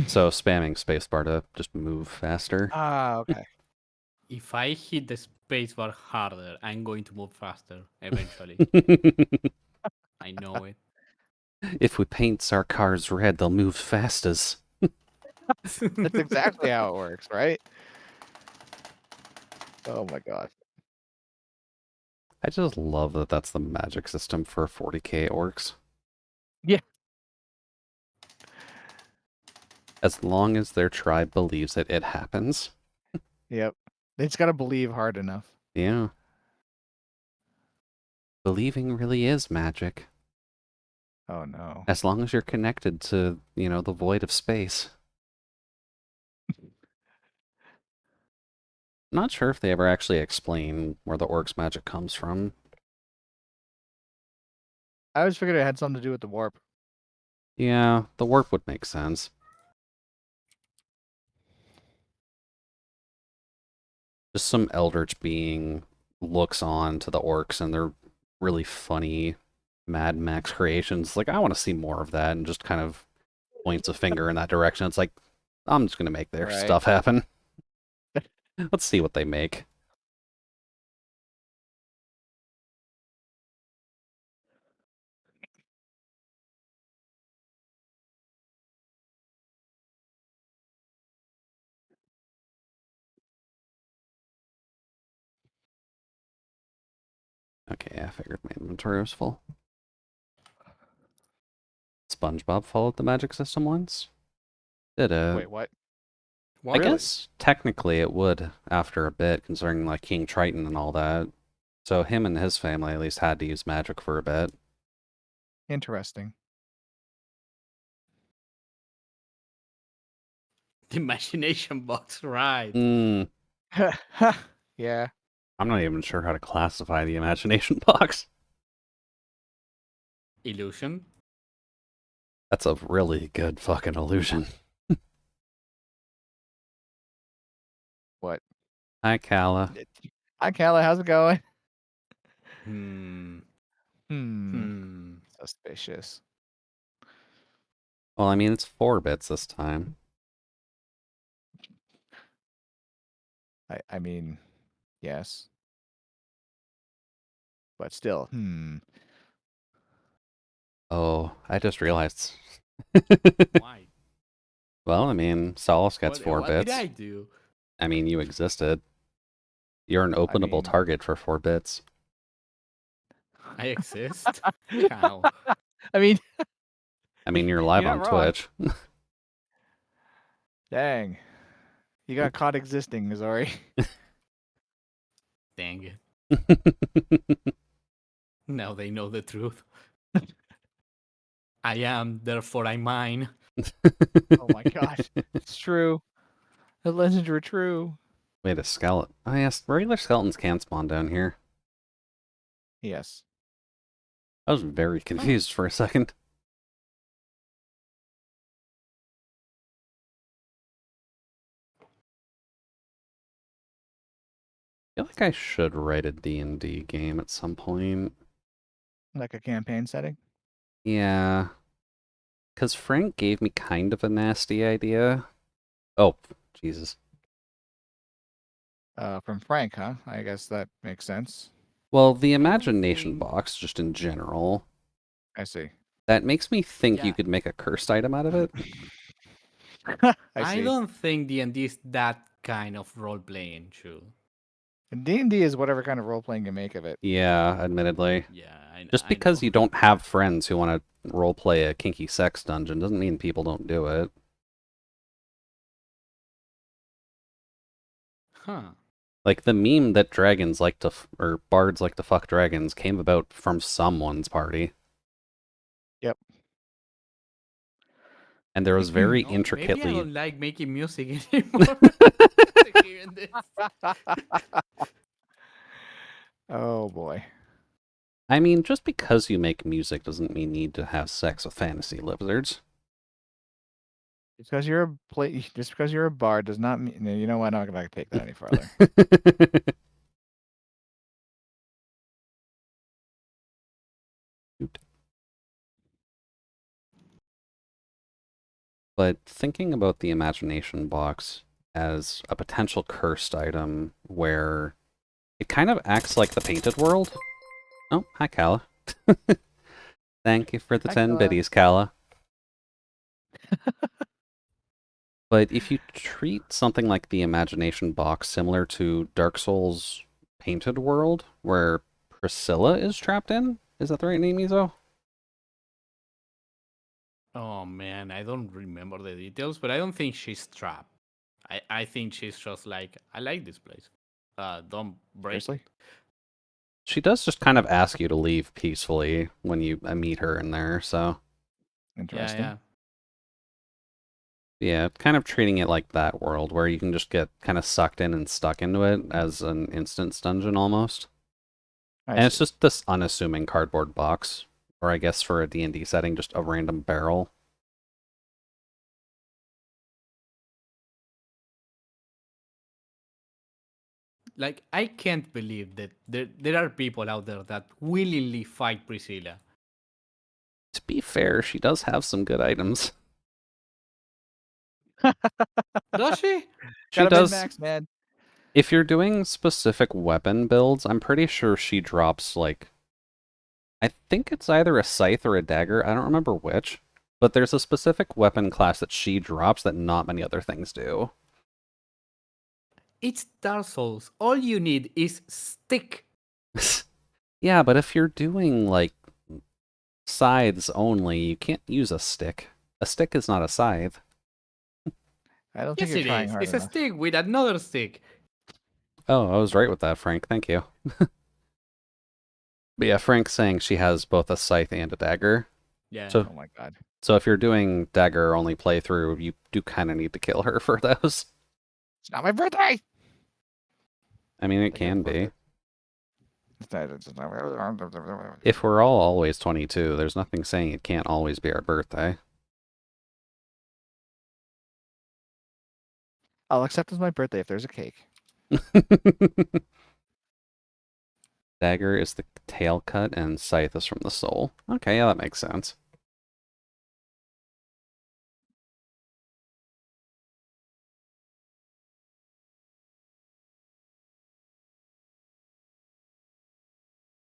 So spamming spacebar to just move faster. Ah, okay. If I hit the spacebar harder, I'm going to move faster eventually. I know it. If we paint our cars red, they'll move fastest. That's exactly how it works, right? Oh my god. I just love that that's the magic system for 40k orcs. Yeah. As long as their tribe believes it, it happens. Yep. They just gotta believe hard enough. Yeah. Believing really is magic. Oh no. As long as you're connected to, the void of space. Not sure if they ever actually explain where the orc's magic comes from. I always figured it had something to do with the warp. Yeah, the warp would make sense. Just some eldritch being looks on to the orcs and they're really funny Mad Max creations. Like, I want to see more of that, and just kind of points a finger in that direction. It's like, I'm just gonna make their Right. stuff happen. Let's see what they make. Okay, I figured my inventory was full. SpongeBob followed the magic system once? Did it? Wait, what? I Really? guess technically it would after a bit, considering like King Triton and all that. So him and his family at least had to use magic for a bit. Interesting. The imagination box, right? Hmm. Yeah. I'm not even sure how to classify the imagination box. Illusion. That's a really good fucking illusion. What? Hi, Kala. Hi, Kala. How's it going? Hmm. Hmm. Hmm. Suspicious. Well, I mean, it's 4 bits this time. I mean, yes. But still, Oh, I just realized. Why? Well, I mean, Solace gets What? 4 What did I bits. do? I mean, you existed. You're an I openable mean, target for 4 bits. I exist? How? I mean, you're live you're not on wrong. Twitch. Dang. You got caught existing, Missouri. Dang it. Now they know the truth. I am, therefore I mine. Oh my gosh. It's true. The legends were true. Wait, a skeleton. Oh, yes, regular skeletons can spawn down here. Yes. I was very confused for a second. I feel like I should write a D&D game at some point. Like a campaign setting. Yeah, because Frank gave me kind of a nasty idea. Oh, Jesus. From Frank, huh? I guess that makes sense. Well, the I don't imagination think. box, just in general, I see. that makes me think you Yeah. could make a cursed item out of it. I I see. don't think D&D is that kind of role playing, true. And D&D is whatever kind of role playing you make of it. Yeah, admittedly. Yeah, Just I know. because you don't have friends who want to roleplay a kinky sex dungeon doesn't mean people don't do it. Huh. Like the meme that dragons like to, or bards like to fuck dragons came about from someone's party. Yep. And there was very No, maybe I intricately. don't like making music anymore. After hearing this. Oh boy. I mean, just because you make music doesn't mean you need to have sex with fantasy lizards. Just because you're a bard does not mean, you know what? I'm not going to take that any further. But thinking about the imagination box as a potential cursed item where it kind of acts like the painted world. Oh, hi, Kala. Thank you for the Hi, 10 Kala. biddies, Kala. But if you treat something like the imagination box similar to Dark Souls' painted world, where Priscilla is trapped in, is that the right name, Izo? Oh man, I don't remember the details, but I don't think she's trapped. I think she's just like, I like this place. Don't break Seriously? it. She does just kind of ask you to leave peacefully when you meet her in there, so Yeah, Interesting. yeah. yeah, kind of treating it like that world where you can just get kind of sucked in and stuck into it as an instance dungeon almost. I And it's see. just this unassuming cardboard box, or I guess for a D&D setting, just a random barrel. Like, I can't believe that there are people out there that willingly fight Priscilla. To be fair, she does have some good items. Does she? She Gotta min does. max, man. If you're doing specific weapon builds, I'm pretty sure she drops, like, I think it's either a scythe or a dagger. I don't remember which. But there's a specific weapon class that she drops that not many other things do. It's Dark Souls. All you need is stick. Yeah, but if you're doing, like, scythes only, you can't use a stick. A stick is not a scythe. I don't think Yes, you're it trying is. hard It's a enough. stick with another stick. Oh, I was right with that, Frank. Thank you. But yeah, Frank's saying she has both a scythe and a dagger. Yeah. So Oh my god. so if you're doing dagger only playthrough, you do kind of need to kill her for those. It's not my birthday! I mean, it Like, it's can worth be. it. It's not- If we're all always 22, there's nothing saying it can't always be our birthday. I'll accept as my birthday if there's a cake. Dagger is the tail cut and scythe is from the soul. Okay, yeah, that makes sense.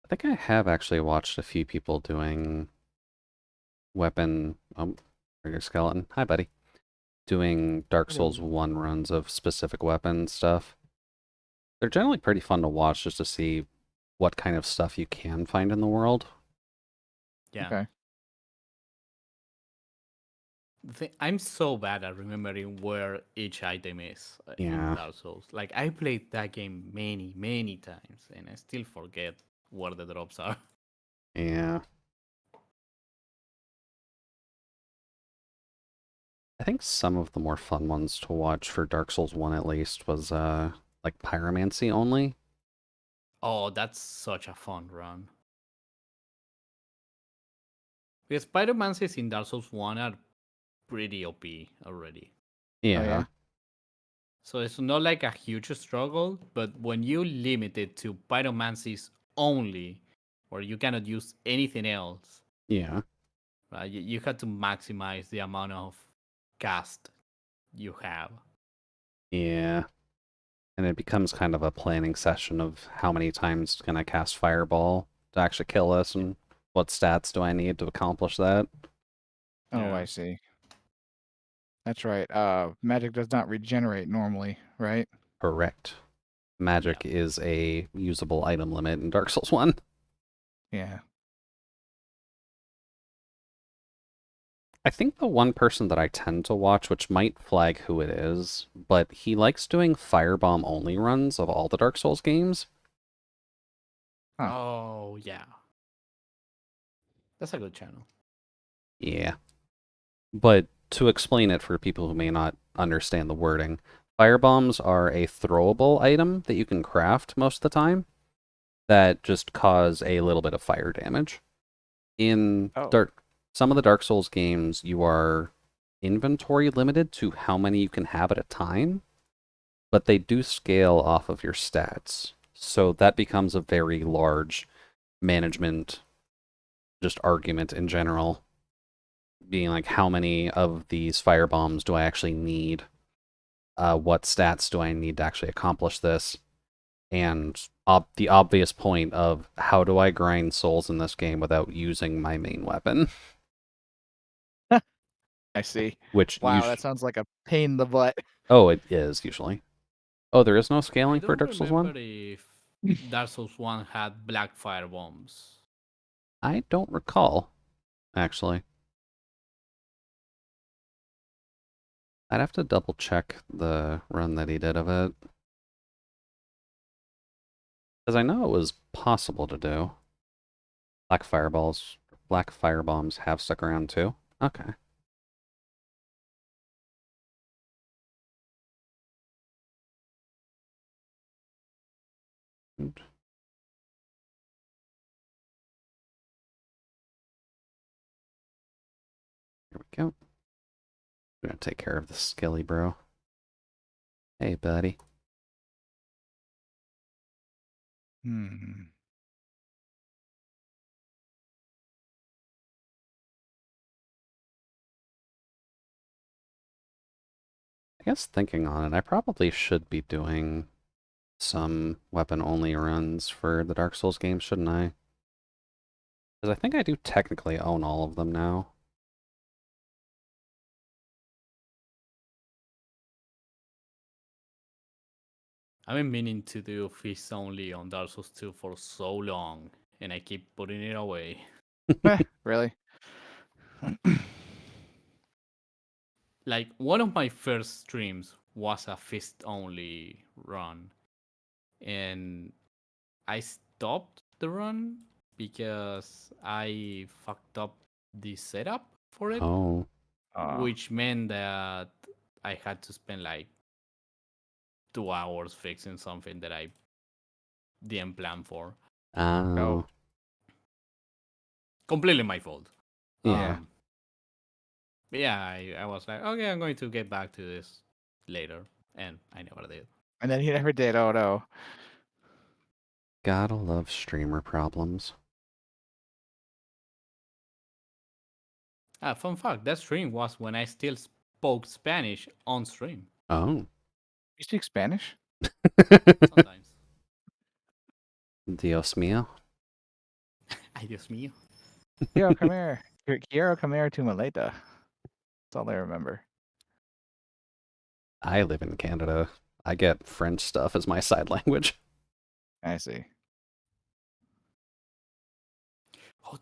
I think I have actually watched a few people doing weapon. Trigger skeleton. Hi, buddy. Doing Dark Hello. Souls 1 runs of specific weapon stuff. They're generally pretty fun to watch just to see what kind of stuff you can find in the world. Yeah. Okay. I'm so bad at remembering where each item is in Yeah, Dark Souls. Like, I played that game many, many times, and I still forget where the drops are. yeah. I think some of the more fun ones to watch for Dark Souls 1 at least was like pyromancy only. Oh, that's such a fun run. Because pyromancies in Dark Souls 1 are pretty OP already. Oh Yeah, yeah? So it's not like a huge struggle, but when you limit it to pyromancies only, where you cannot use anything else, yeah, right? You have to maximize the amount of cast you have. yeah. And it becomes kind of a planning session of how many times can I cast Fireball to actually kill this and what stats do I need to accomplish that. Oh, Yeah. I see. That's right. Magic does not regenerate normally, right? Correct. Yeah. Magic is a usable item limit in Dark Souls 1. Yeah. I think the one person that I tend to watch, which might flag who it is, but he likes doing Firebomb only runs of all the Dark Souls games. Huh. Oh, yeah. That's a good channel. Yeah. But to explain it for people who may not understand the wording, firebombs are a throwable item that you can craft most of the time that just cause a little bit of fire damage. In Oh. some of the Dark Souls games, you are inventory limited to how many you can have at a time, but they do scale off of your stats. So that becomes a very large management just argument in general, being like, how many of these firebombs do I actually need? What stats do I need to actually accomplish this? And the obvious point of how do I grind souls in this game without using my main weapon? I see. Which Wow, that sounds like a pain in the butt. oh, it is usually. Oh, there is no I scaling for don't Dark Souls remember 1? if Dark Souls 1 had black fire bombs. I don't recall, actually. I'd have to double check the run that he did of it. Because I know it was possible to do. Black firebombs have stuck around too. Okay. Here we go. We're gonna take care of the skilly bro. Hey, buddy. Hmm. I guess thinking on it, I probably should be doing some weapon-only runs for the Dark Souls games, shouldn't I? Because I think I do technically own all of them now. I've been meaning to do feast only on Dark Souls 2 for so long, and I keep putting it away. Really? Like, one of my first streams was a feast only run, and I stopped the run because I fucked up the setup for it, Oh. which meant that I had to spend like 2 hours fixing something that I didn't plan for. Oh, Oh. Completely my fault. Yeah. Um, but yeah, I was like, okay, I'm going to get back to this later, and I never did. and then he never did. Oh no. Gotta love streamer problems. Fun fact: that stream was when I still spoke Spanish on stream. Oh. You speak Spanish? Sometimes. Dios mío. Ay, Dios mío. Quiero comer. Quiero comer tu maleta. That's all I remember. I live in Canada. I get French stuff as my side language. I see. Oh,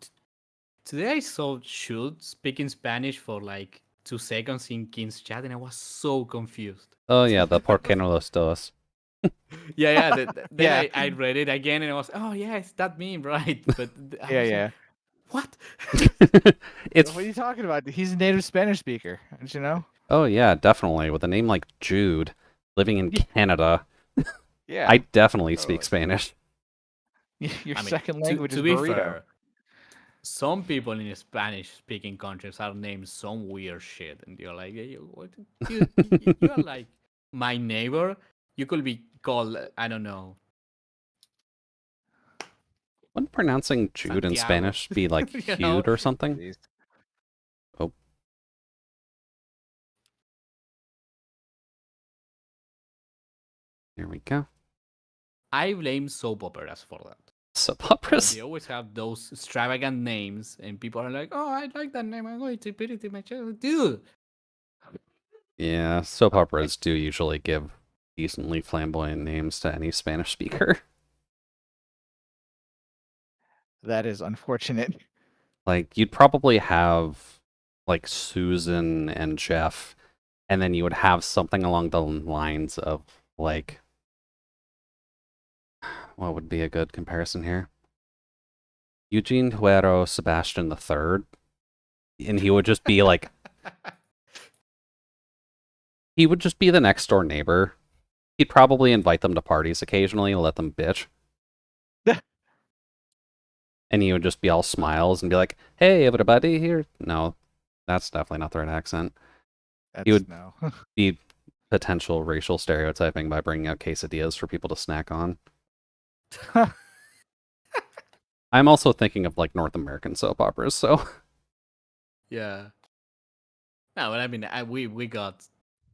today I saw Shoot speaking Spanish for like 2 seconds in King's chat, and I was so confused. Oh yeah, the Por qué no los dos. Yeah. Then Yeah. I read it again, and I was, oh yes, that meme, right? But I Yeah, was like, yeah. what? It's What are you talking about? He's a native Spanish speaker. Don't you know? oh yeah, definitely. With a name like Jude, living in Canada, Yeah. I definitely speak Totally. Spanish. Your I mean, second to language is to be burrito. fair, some people in Spanish-speaking countries are named some weird shit, and you're like, you are like my neighbor. You could be called, I don't know, Wouldn't pronouncing Jude in Santiago. Spanish be like You know, Hude or something? Jeez. Oh, here we go. I blame soap operas for that. Soap They operas. always have those extravagant names, and people are like, "Oh, I like that name. I'm going to put it in my channel, dude." Yeah, soap Okay. operas do usually give decently flamboyant names to any Spanish speaker. That is unfortunate. Like, you'd probably have, like, Susan and Jeff, and then you would have something along the lines of, like, what would be a good comparison here? Eugene Huero Sebastian III, and he would just be like, he would just be the next door neighbor. He'd probably invite them to parties occasionally, let them bitch. And he would just be all smiles and be like, hey, everybody here. No, that's definitely not the right accent. He That's would no. be potential racial stereotyping by bringing out quesadillas for people to snack on. I'm also thinking of like North American soap operas, so Yeah. No, but I mean, we got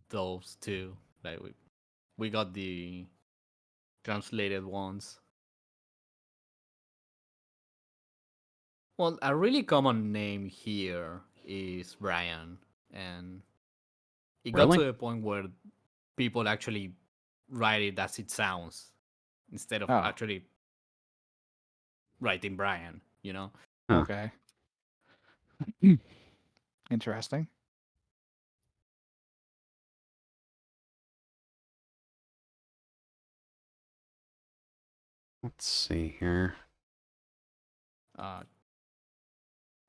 those too. Like we got the translated ones. Well, a really common name here is Brian, and it got to really? a point where people actually write it as it sounds instead of Oh, actually writing Brian. You know? Huh. okay. Interesting. Let's see here. Uh,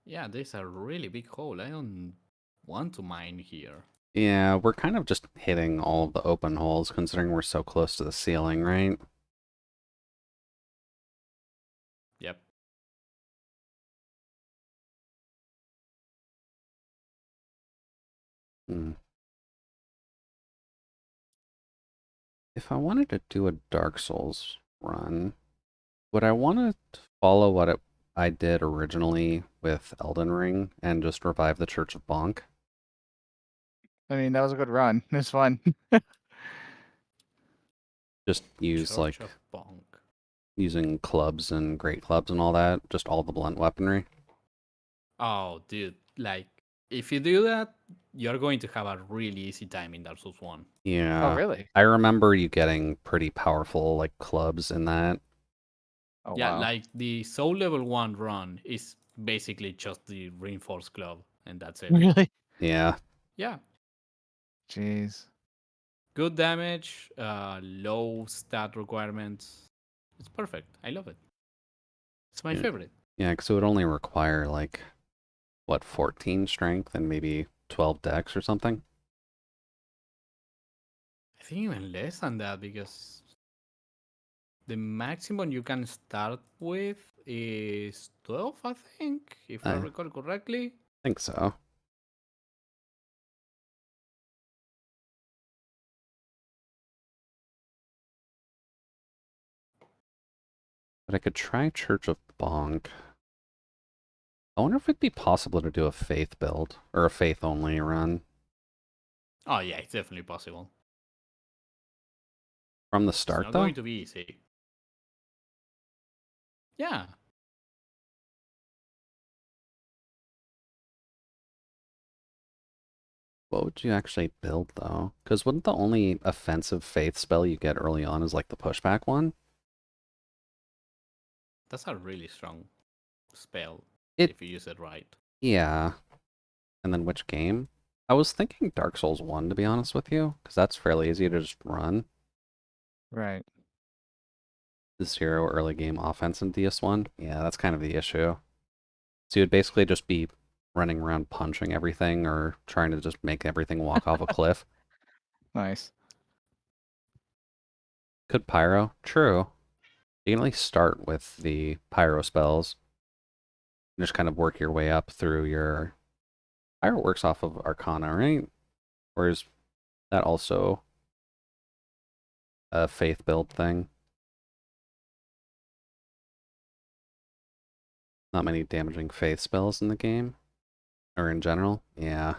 yeah, there's a really big hole. I don't want to mine here. Yeah, we're kind of just hitting all of the open holes considering we're so close to the ceiling, right? Yep. Hmm. If I wanted to do a Dark Souls run, Would I want to follow I did originally with Elden Ring and just revive the Church of Bonk? I mean, that was a good run. It was fun. Just use Church like of Bonk. using clubs and great clubs and all that, just all the blunt weaponry. Oh, dude, like if you do that, you're going to have a really easy time in Dark Souls 1. Oh, Yeah. really? I remember you getting pretty powerful like clubs in that. Oh, Yeah, wow. like the Soul Level 1 run is basically just the reinforced club, and that's it. Really? Yeah. Yeah, Jeez. good damage, low stat requirements. It's perfect. I love it. It's my Yeah, favorite. yeah, because it would only require like what, 14 strength and maybe 12 dex or something. I think even less than that because the maximum you can start with is 12, I think, if I I recall correctly. think so. But I could try Church of Bonk. I wonder if it'd be possible to do a faith build or a faith only run Oh, yeah, it's definitely possible. from the It's start not though. going to be easy. Yeah. What would you actually build though? Because wouldn't the only offensive faith spell you get early on is like the pushback one? That's a really strong spell It, if you use it right. yeah. And then which game? I was thinking Dark Souls 1 to be honest with you, because that's fairly easy to just run. Right. The 0 early game offense in DS1. Yeah, that's kind of the issue. So you'd basically just be running around punching everything or trying to just make everything walk off a cliff. Nice. Could pyro? True. You can at least start with the pyro spells and just kind of work your way up through your... Pyro works off of Arcana, right? Or is that also a faith build thing? Not many damaging faith spells in the game, or in general. Yeah.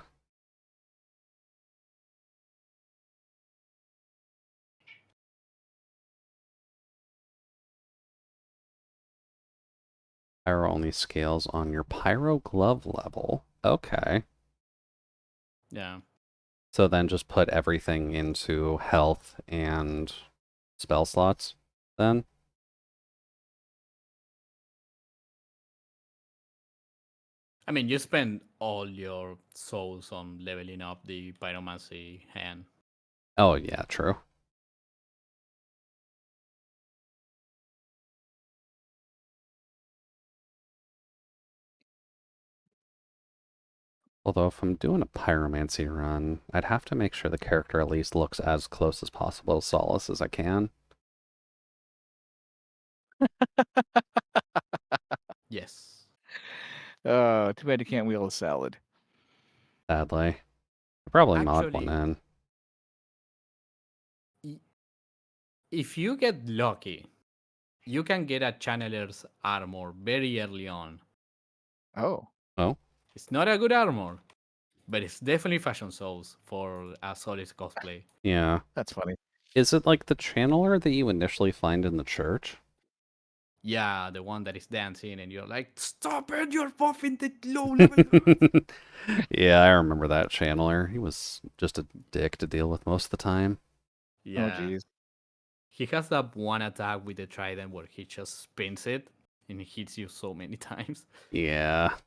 Pyro only scales on your pyro glove level. Okay. Yeah. So then just put everything into health and spell slots then? I mean, you spend all your souls on leveling up the pyromancy hand. Oh yeah, true. Although if I'm doing a pyromancy run, I'd have to make sure the character at least looks as close as possible to Solace as I can. Yes. Too bad you can't wheel a salad. Sadly. I'd probably mod one Actually, in. if you get lucky, you can get a channeler's armor very early on. Oh, Oh, It's not a good armor, but it's definitely fashion souls for a solid cosplay. yeah. that's funny. Is it like the channeler that you initially find in the church? Yeah, the one that is dancing and you're like, stop it, you're buffing the low level guard. Yeah, I remember that channeler. He was just a dick to deal with most of the time. Oh, Yeah. geez. He has that one attack with the trident where he just spins it and it hits you so many times. Yeah.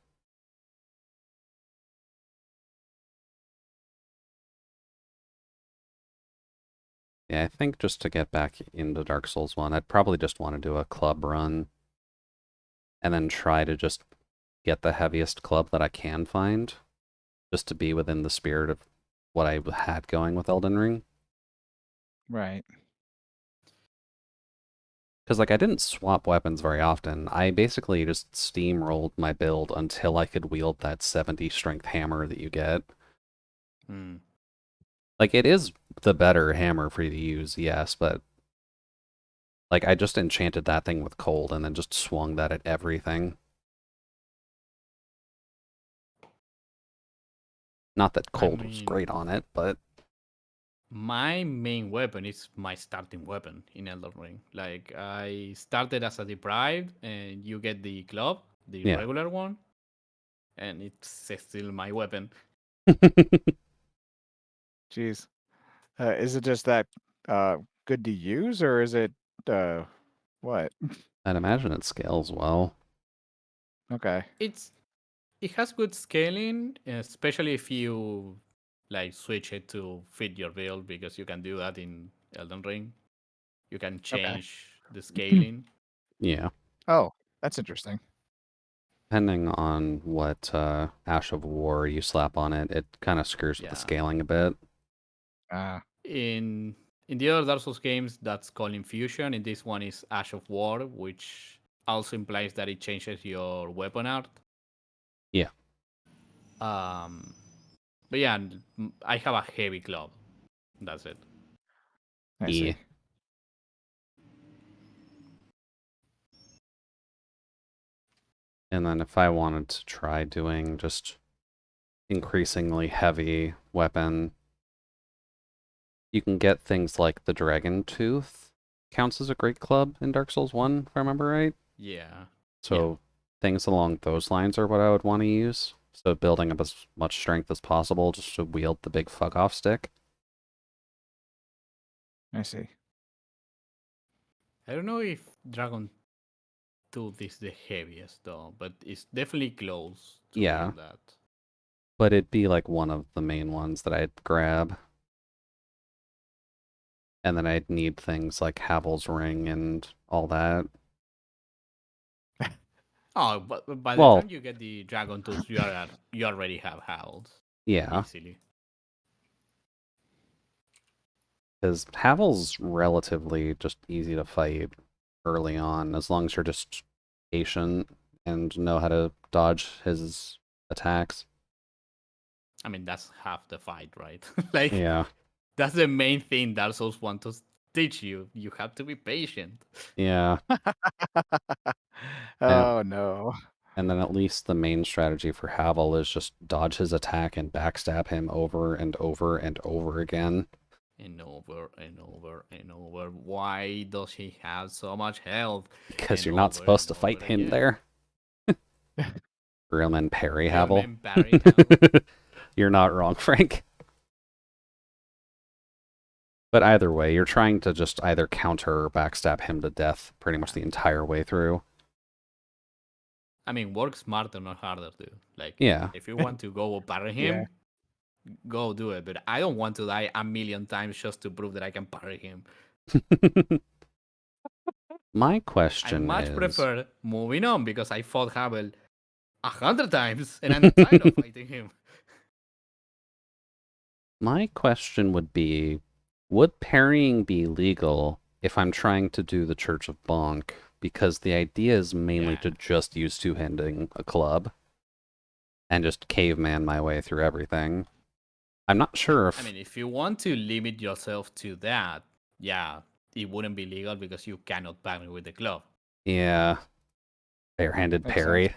Yeah, I think just to get back into Dark Souls 1, I'd probably just want to do a club run and then try to just get the heaviest club that I can find, just to be within the spirit of what I had going with Elden Ring. Right. Because, like, I didn't swap weapons very often. I basically just steamrolled my build until I could wield that 70 strength hammer that you get. Hmm. Like, it is the better hammer for you to use, yes, but Like, I just enchanted that thing with cold and then just swung that at everything. Not that I cold was mean, great on it, but my main weapon is my starting weapon in Elden Ring. Like I started as a deprived, and you get the club, the yeah. regular one, and it's still my weapon. Jeez. Is it just that good to use, or is it what? I'd imagine it scales well. Okay. It's it has good scaling, especially if you like switch it to fit your build because you can do that in Elden Ring. You can Okay. change the scaling. Yeah. Oh, that's interesting. Depending on what Ash of War you slap on it, it kind of screws with the Yeah. scaling a bit. Ah, In the other Dark Souls games, that's called Infusion. In this one is Ash of War, which also implies that it changes your weapon art. Yeah. Um, but yeah, I have a heavy club. That's it. I Yeah. see. And then if I wanted to try doing just increasingly heavy weapon, you can get things like the Dragon Tooth. Counts as a great club in Dark Souls 1, if I remember right. Yeah. Yeah. So things along those lines are what I would want to use. So building up as much strength as possible just to wield the big fuck off stick. I see. I don't know if Dragon Tooth is the heaviest though, but it's definitely close to Yeah, being that. but it'd be like one of the main ones that I'd grab. And then I'd need things like Havel's Ring and all that. Oh, but by the Well, time you get the Dragon Tooth, you already have howls yeah, easily. because Havel's relatively just easy to fight early on, as long as you're just patient and know how to dodge his attacks. I mean, that's half the fight, right? Like Yeah, that's the main thing Dark Souls want to teach you. You have to be patient. yeah. And, Oh no. and then at least the main strategy for Havel is just dodge his attack and backstab him over and over and over again. And over and over and over. Why does he have so much health? Because And you're not over supposed and to fight over him again. there. Real men parry Real Havel. men parry Havel. You're not wrong, Frank. But either way, you're trying to just either counter or backstab him to death pretty much the entire way through. I mean, work smarter, not harder, dude. Like, Yeah. if you want to go parry Yeah. him, go do it. But I don't want to die a million times just to prove that I can parry him. My I question much is, prefer moving on because I fought Havel 100 times and I'm tired of fighting him. my question would be, would parrying be legal if I'm trying to do the Church of Bonk? Because the idea is mainly Yeah. to just use two-handing a club and just caveman my way through everything. I'm not sure I if, mean, if you want to limit yourself to that, yeah, it wouldn't be legal because you cannot parry with the glove. yeah, barehanded Makes sense. parry.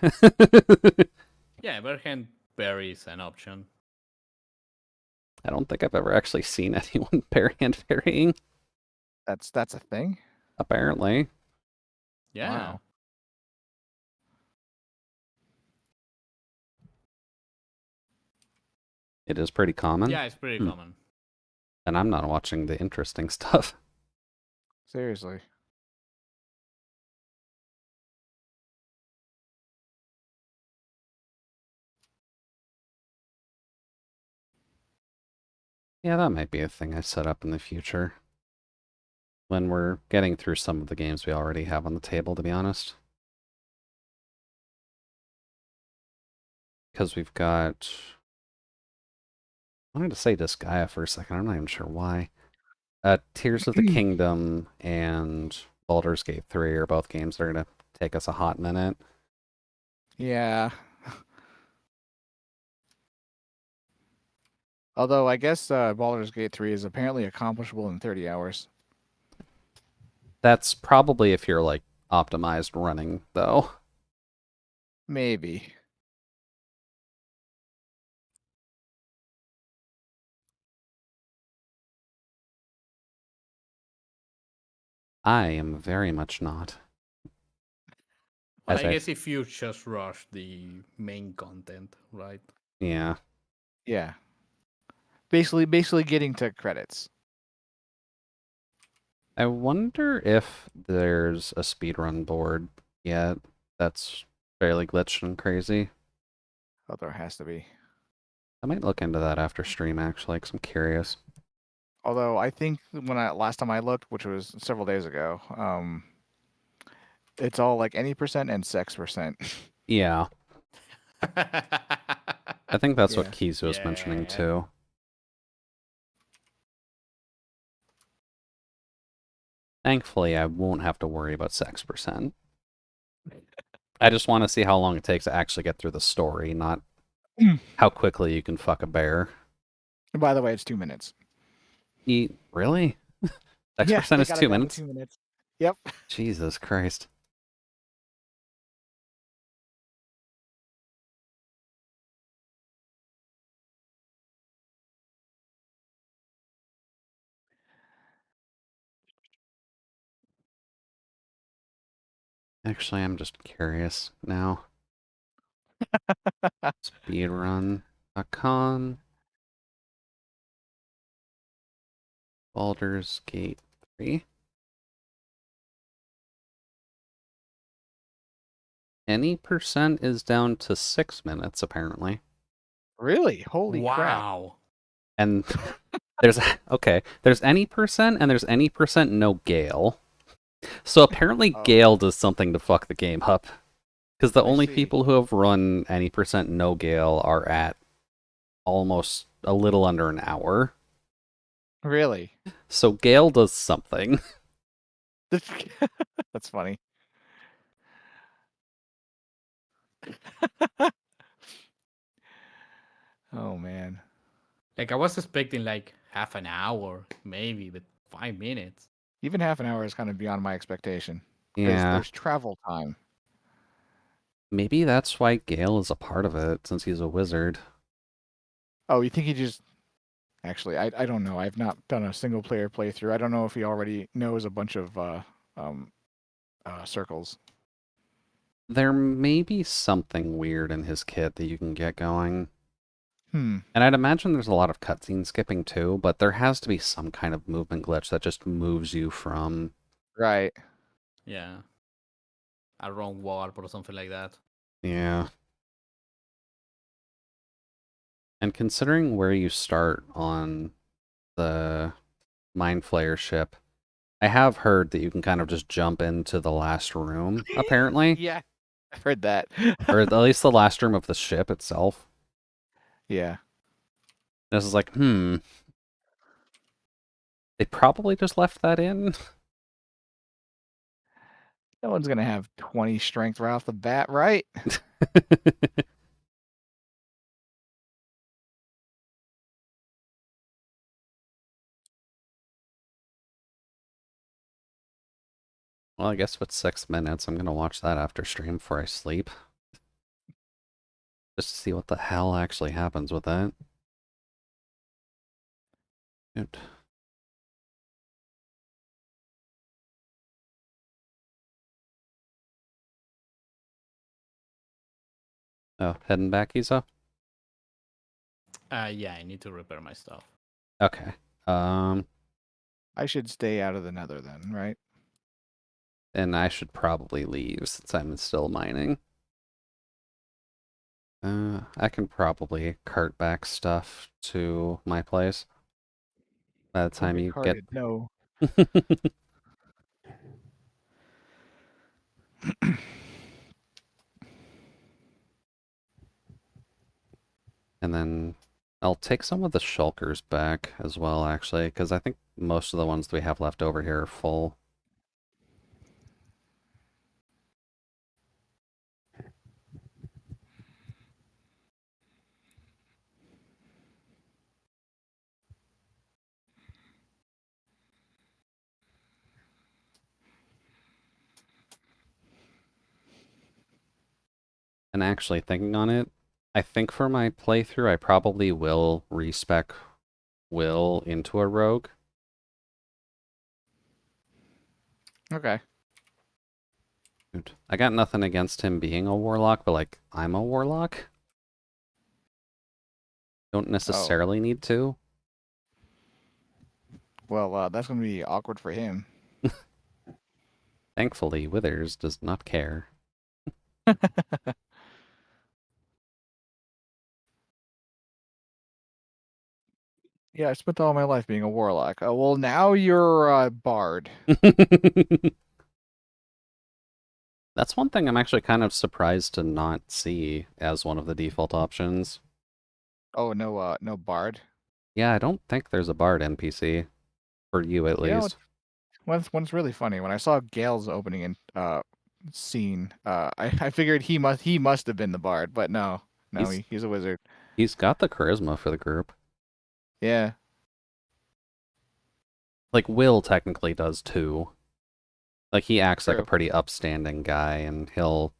Yeah, barehand parry is an option. I don't think I've ever actually seen anyone barehand parrying, That's a thing. apparently. Yeah. Wow. It is pretty common. Yeah, it's pretty Hmm. common. And I'm not watching the interesting stuff. Seriously. Yeah, that might be a thing I set up in the future. When we're getting through some of the games we already have on the table, to be honest. Because we've got... I wanted to say Disgaea for a second, I'm not even sure why. Tears of the Kingdom and Baldur's Gate 3 are both games that are going to take us a hot minute. Yeah. Although I guess Baldur's Gate 3 is apparently accomplishable in 30 hours. That's probably if you're like optimized running, though. Maybe. I am very much not. Well, As I I, guess if you just rush the main content, right? yeah. Yeah. Basically getting to credits. I wonder if there's a speedrun board yet that's fairly glitched and crazy. Oh, there has to be. I might look into that after stream, actually, because I'm curious. Although I think last time I looked, which was several days ago, it's all like any percent and sex percent. Yeah, I think that's what Yeah. Kizu was mentioning Yeah. too. Thankfully, I won't have to worry about sex percent. I just want to see how long it takes to actually get through the story, not how quickly you can fuck a bear. By the way, it's 2 minutes. Really? Sex Yeah, percent they is got it two down to minutes? 2 minutes. Yep. Jesus Christ. Actually, I'm just curious now. Speedrun.com. Baldur's Gate 3. Any percent is down to 6 minutes, apparently. Really? Holy crap. Wow. And there's, okay, there's any percent and there's any percent no Gale. So apparently Oh, Gale does something to fuck the game up. Because the I only see. people who have run any percent no Gale are at almost a little under an hour. Really? So Gale does something. That's funny. Oh man. Like I was expecting like half an hour, maybe, but 5 minutes. Even half an hour is kind of beyond my expectation because Yeah, there's travel time. maybe that's why Gale is a part of it, since he's a wizard. Oh, you think he just actually I don't know. I've not done a single player playthrough. I don't know if he already knows a bunch of um circles. There may be something weird in his kit that you can get going. Hmm. And I'd imagine there's a lot of cutscene skipping too, but there has to be some kind of movement glitch that just moves you from. Right. Yeah. A wrong warp or something like that. Yeah. And considering where you start on the Mind Flayer ship, I have heard that you can kind of just jump into the last room, apparently. Yeah. I've heard that. Or at least the last room of the ship itself. Yeah. This is like, they probably just left that in. No one's gonna have 20 strength right off the bat, right? Well, I guess with 6 minutes, I'm gonna watch that after stream before I sleep. Just to see what the hell actually happens with that. Good. Oh, heading back, Isa? Yeah, I need to repair my stuff. Okay. Um, I should stay out of the nether then, right? and I should probably leave since I'm still mining. I can probably cart back stuff to my place by the Don't time get you get. carded. No. And then I'll take some of the shulkers back as well, actually, because I think most of the ones that we have left over here are full. And actually thinking on it, I think for my playthrough, I probably will respec Will into a rogue. Okay. Dude, I got nothing against him being a warlock, but like, I'm a warlock. Don't Oh, necessarily need to. well, that's gonna be awkward for him. Thankfully, Withers does not care. Yeah, I spent all my life being a warlock. Well, now you're a bard. That's one thing I'm actually kind of surprised to not see as one of the default options. Oh, no, no bard. Yeah, I don't think there's a bard NPC, for you at You know, least. one's really funny. When I saw Gale's opening in scene, I figured he must have been the bard, but no, no, He's he's a wizard. he's got the charisma for the group. Yeah, Like Will technically does too. Like he acts like a true. pretty upstanding guy, and he'll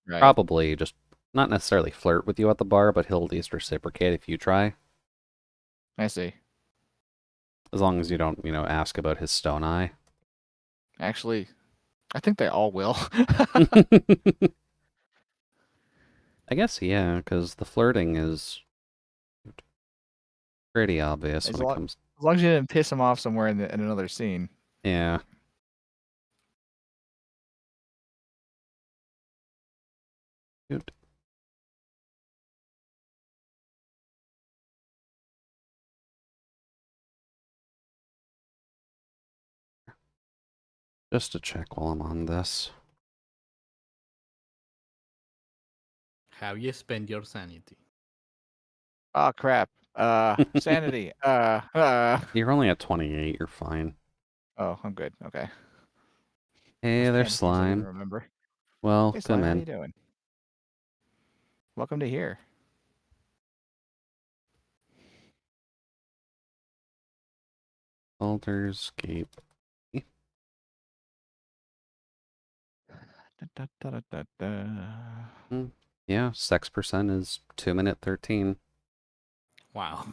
Right. probably just not necessarily flirt with you at the bar, but he'll at least reciprocate if you try. I see. As long as you don't, ask about his stone eye. Actually, I think they all will. I guess, yeah, because the flirting is pretty obvious As when it long comes. as long as you didn't piss him off somewhere in another scene. Yeah. Dude, just to check while I'm on this. How you spend your sanity? Oh crap. Sanity. You're only at 28, you're fine. Oh, I'm good. Okay. I was Hey, there's paying attention. I didn't Slime. remember. Hey, Welcome Slime, how in. you doing? Welcome to here. Baldur's Gate. Da, da, da, da, da, da. Hmm. Yeah, sex percent is 2 minute 13. Wow.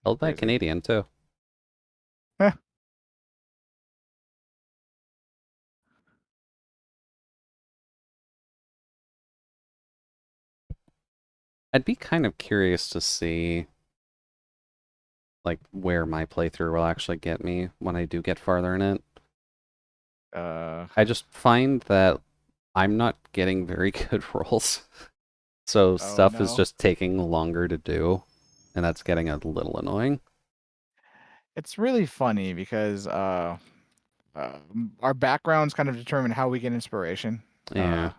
Held by a Crazy. Canadian, too. Huh. I'd be kind of curious to see, like, where my playthrough will actually get me when I do get farther in it. Uh, I just find that I'm not getting very good rolls. So oh stuff is no. just taking longer to do, and that's getting a little annoying. It's really funny because our backgrounds kind of determine how we get inspiration. Yeah.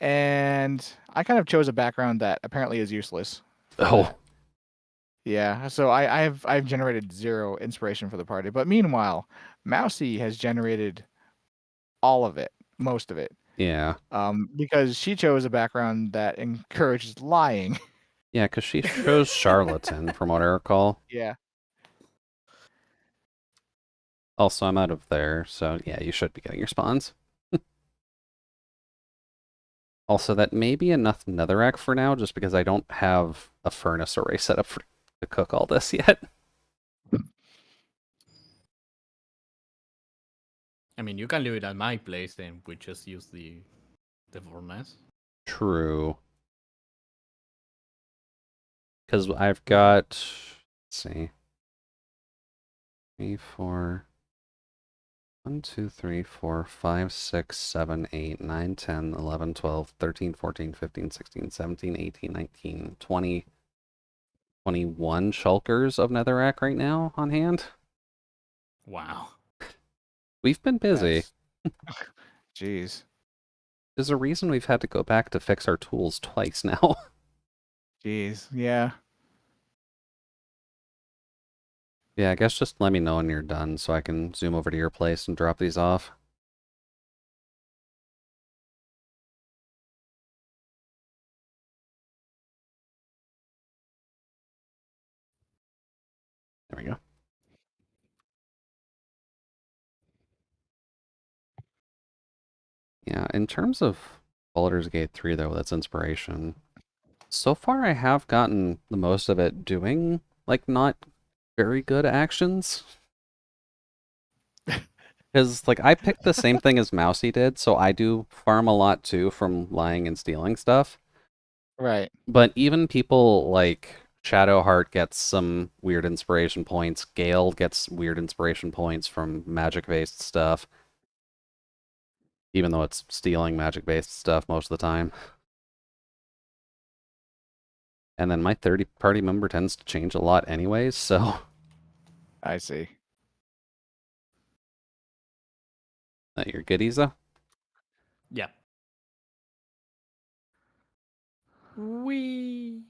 And I kind of chose a background that apparently is useless for Oh, that. Yeah, so I've generated zero inspiration for the party. But meanwhile, Mousy has generated all of it, most of it. yeah. Because she chose a background that encourages lying. Yeah, because she shows charlatan, from what I recall. Yeah. Also, I'm out of there, so yeah, you should be getting your spawns. Also, that may be enough netherrack for now, just because I don't have a furnace array set up to cook all this yet. I mean, you can leave it at my place, then we just use the furnace. True. Because I've got, let's see, 3, 4, 1, 2, 3, 4, 5, 6, 7, 8, 9, 10, 11, 12, 13, 14, 15, 16, 17, 18, 19, 20, 21 shulkers of netherrack right now on hand. Wow. We've been busy. That's jeez. There's a reason we've had to go back to fix our tools twice now. Jeez. Yeah. Yeah, I guess just let me know when you're done so I can zoom over to your place and drop these off. There we go. Yeah, in terms of Baldur's Gate 3, though, that's inspiration. So far, I have gotten the most of it doing, like, not very good actions. Because, like, I picked the same thing as Mousy did, so I do farm a lot, too, from lying and stealing stuff. Right. But even people like Shadowheart gets some weird inspiration points. Gale gets weird inspiration points from magic-based stuff, even though it's stealing magic-based stuff most of the time. And then my 30 party member tends to change a lot anyways, so I see. that your goodies though. Yeah. We.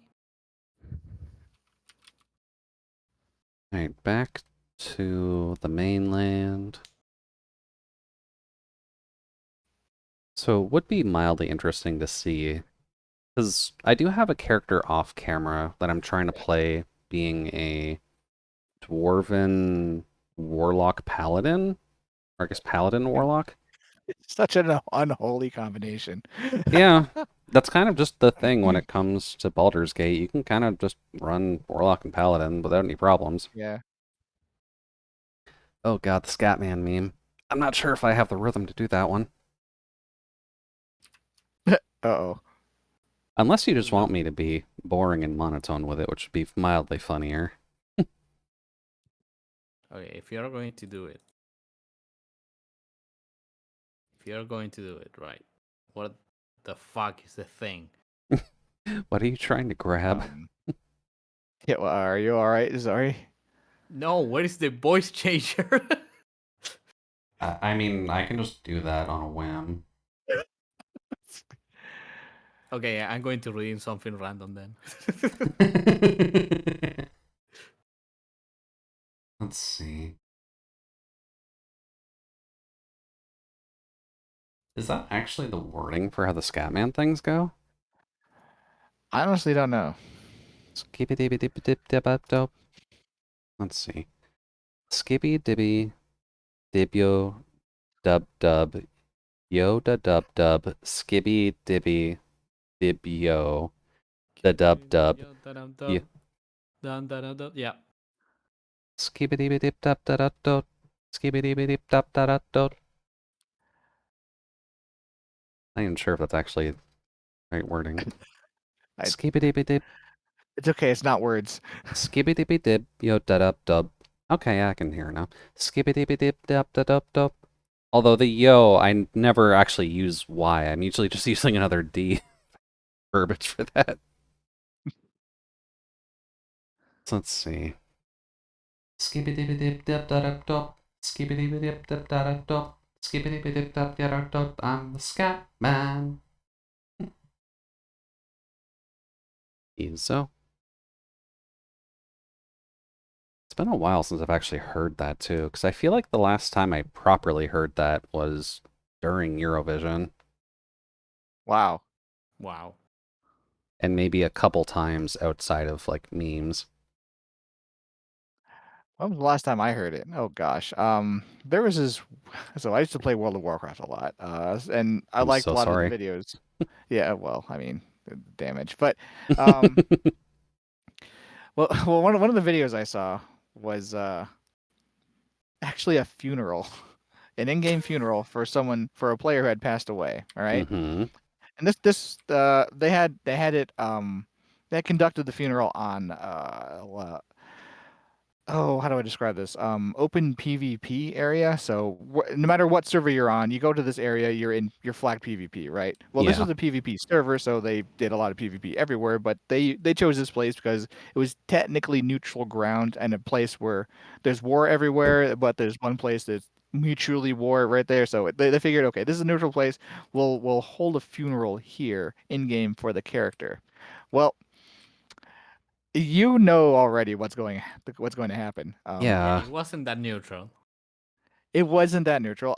Alright, back to the mainland. So it would be mildly interesting to see, because I do have a character off camera that I'm trying to play being a dwarven warlock paladin, or I guess paladin warlock. It's such an unholy combination. Yeah, that's kind of just the thing when it comes to Baldur's Gate. You can kind of just run warlock and paladin without any problems. Yeah. Oh god, the Scatman meme. I'm not sure if I have the rhythm to do that one. Uh-oh. Unless you just No. want me to be boring and monotone with it, which would be mildly funnier. Okay, if you're going to do it, right, what the fuck is the thing? What are you trying to grab? Yeah, well, are you all right? Sorry. No, what is the voice changer? I mean, I can just do that on a whim. Okay, I'm going to read something random then. Let's see. Is that actually the wording for how the Scatman things go? I honestly don't know. Skibby-dibby-dip-dip-dip-dop. Let's see. Skibby dibby dibyo dub dub yo da dub dub skibby dibby dibyo da dub dub yo Yeah. skibby dibby dip dub da da dot skibby dibby dip dub da da dot. Not even sure if that's actually the right wording. I- Skibby dibby dip It's okay. It's not words. skibby dibby dib yo da dub dub. Okay, I can hear now. Skibby dibby dip dub da dub dub. Although the yo, I never actually use Y. I'm usually just using another D verbiage for that. So let's see. Skibbity dip dip da da dop. Skibbity dip dip da da dop. Skibbity dip dip da da dop. I'm the scat man. So it's been a while since I've actually heard that too, because I feel like the last time I properly heard that was during Eurovision, Wow. Wow. and maybe a couple times outside of like memes. When was the last time I heard it? Oh gosh. There was this. So I used to play World of Warcraft a lot, and I I'm liked a so lot of the sorry. videos. Yeah. Well, I mean, the damage, but um, well, one of the videos I saw was actually a funeral, an in-game funeral for a player who had passed away. All right. Mm-hmm. And they had it they had conducted the funeral on oh, how do I describe this? Open PvP area. So no matter what server you're on, you go to this area, you're flagged PvP, right? Well, this Yeah. was a PvP server, so they did a lot of PvP everywhere, but they chose this place because it was technically neutral ground and a place where there's war everywhere, but there's one place that's mutually war right there. So they figured, okay, this is a neutral place. We'll hold a funeral here in game for the character. Well, you know already what's going to happen. Yeah, Yeah. it wasn't that neutral. It wasn't that neutral.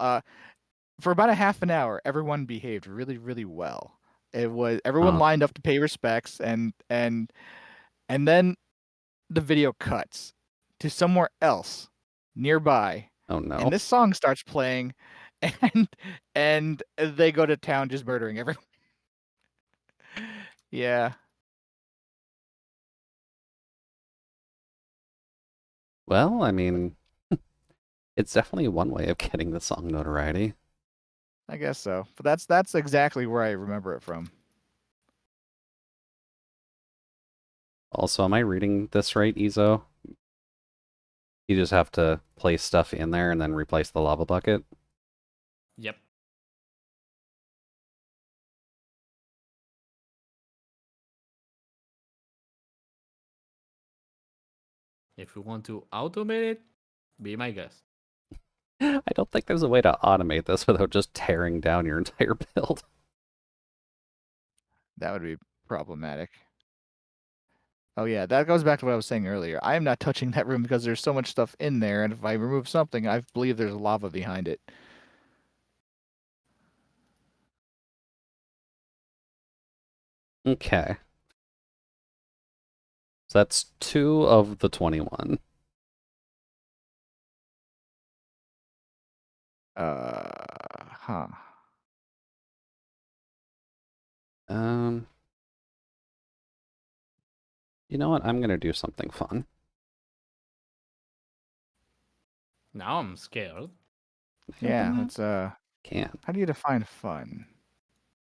For about a half an hour, everyone behaved really, really well. It was everyone Oh, lined up to pay respects, and then the video cuts to somewhere else nearby, oh and no. this song starts playing, and and they go to town just murdering everyone. Yeah, Well, I mean, it's definitely one way of getting the song notoriety. I guess so. But that's exactly where I remember it from. Also, am I reading this right, Izo? You just have to place stuff in there and then replace the lava bucket? Yep. If you want to automate it, be my guest. I don't think there's a way to automate this without just tearing down your entire build. That would be problematic. Oh yeah, that goes back to what I was saying earlier. I am not touching that room because there's so much stuff in there, and if I remove something, I believe there's lava behind it. Okay. So that's 2 of the 21. Huh. Um, you know what? I'm gonna do something fun. Now I'm scared. Can I open Yeah, that? it's Can. how do you define fun?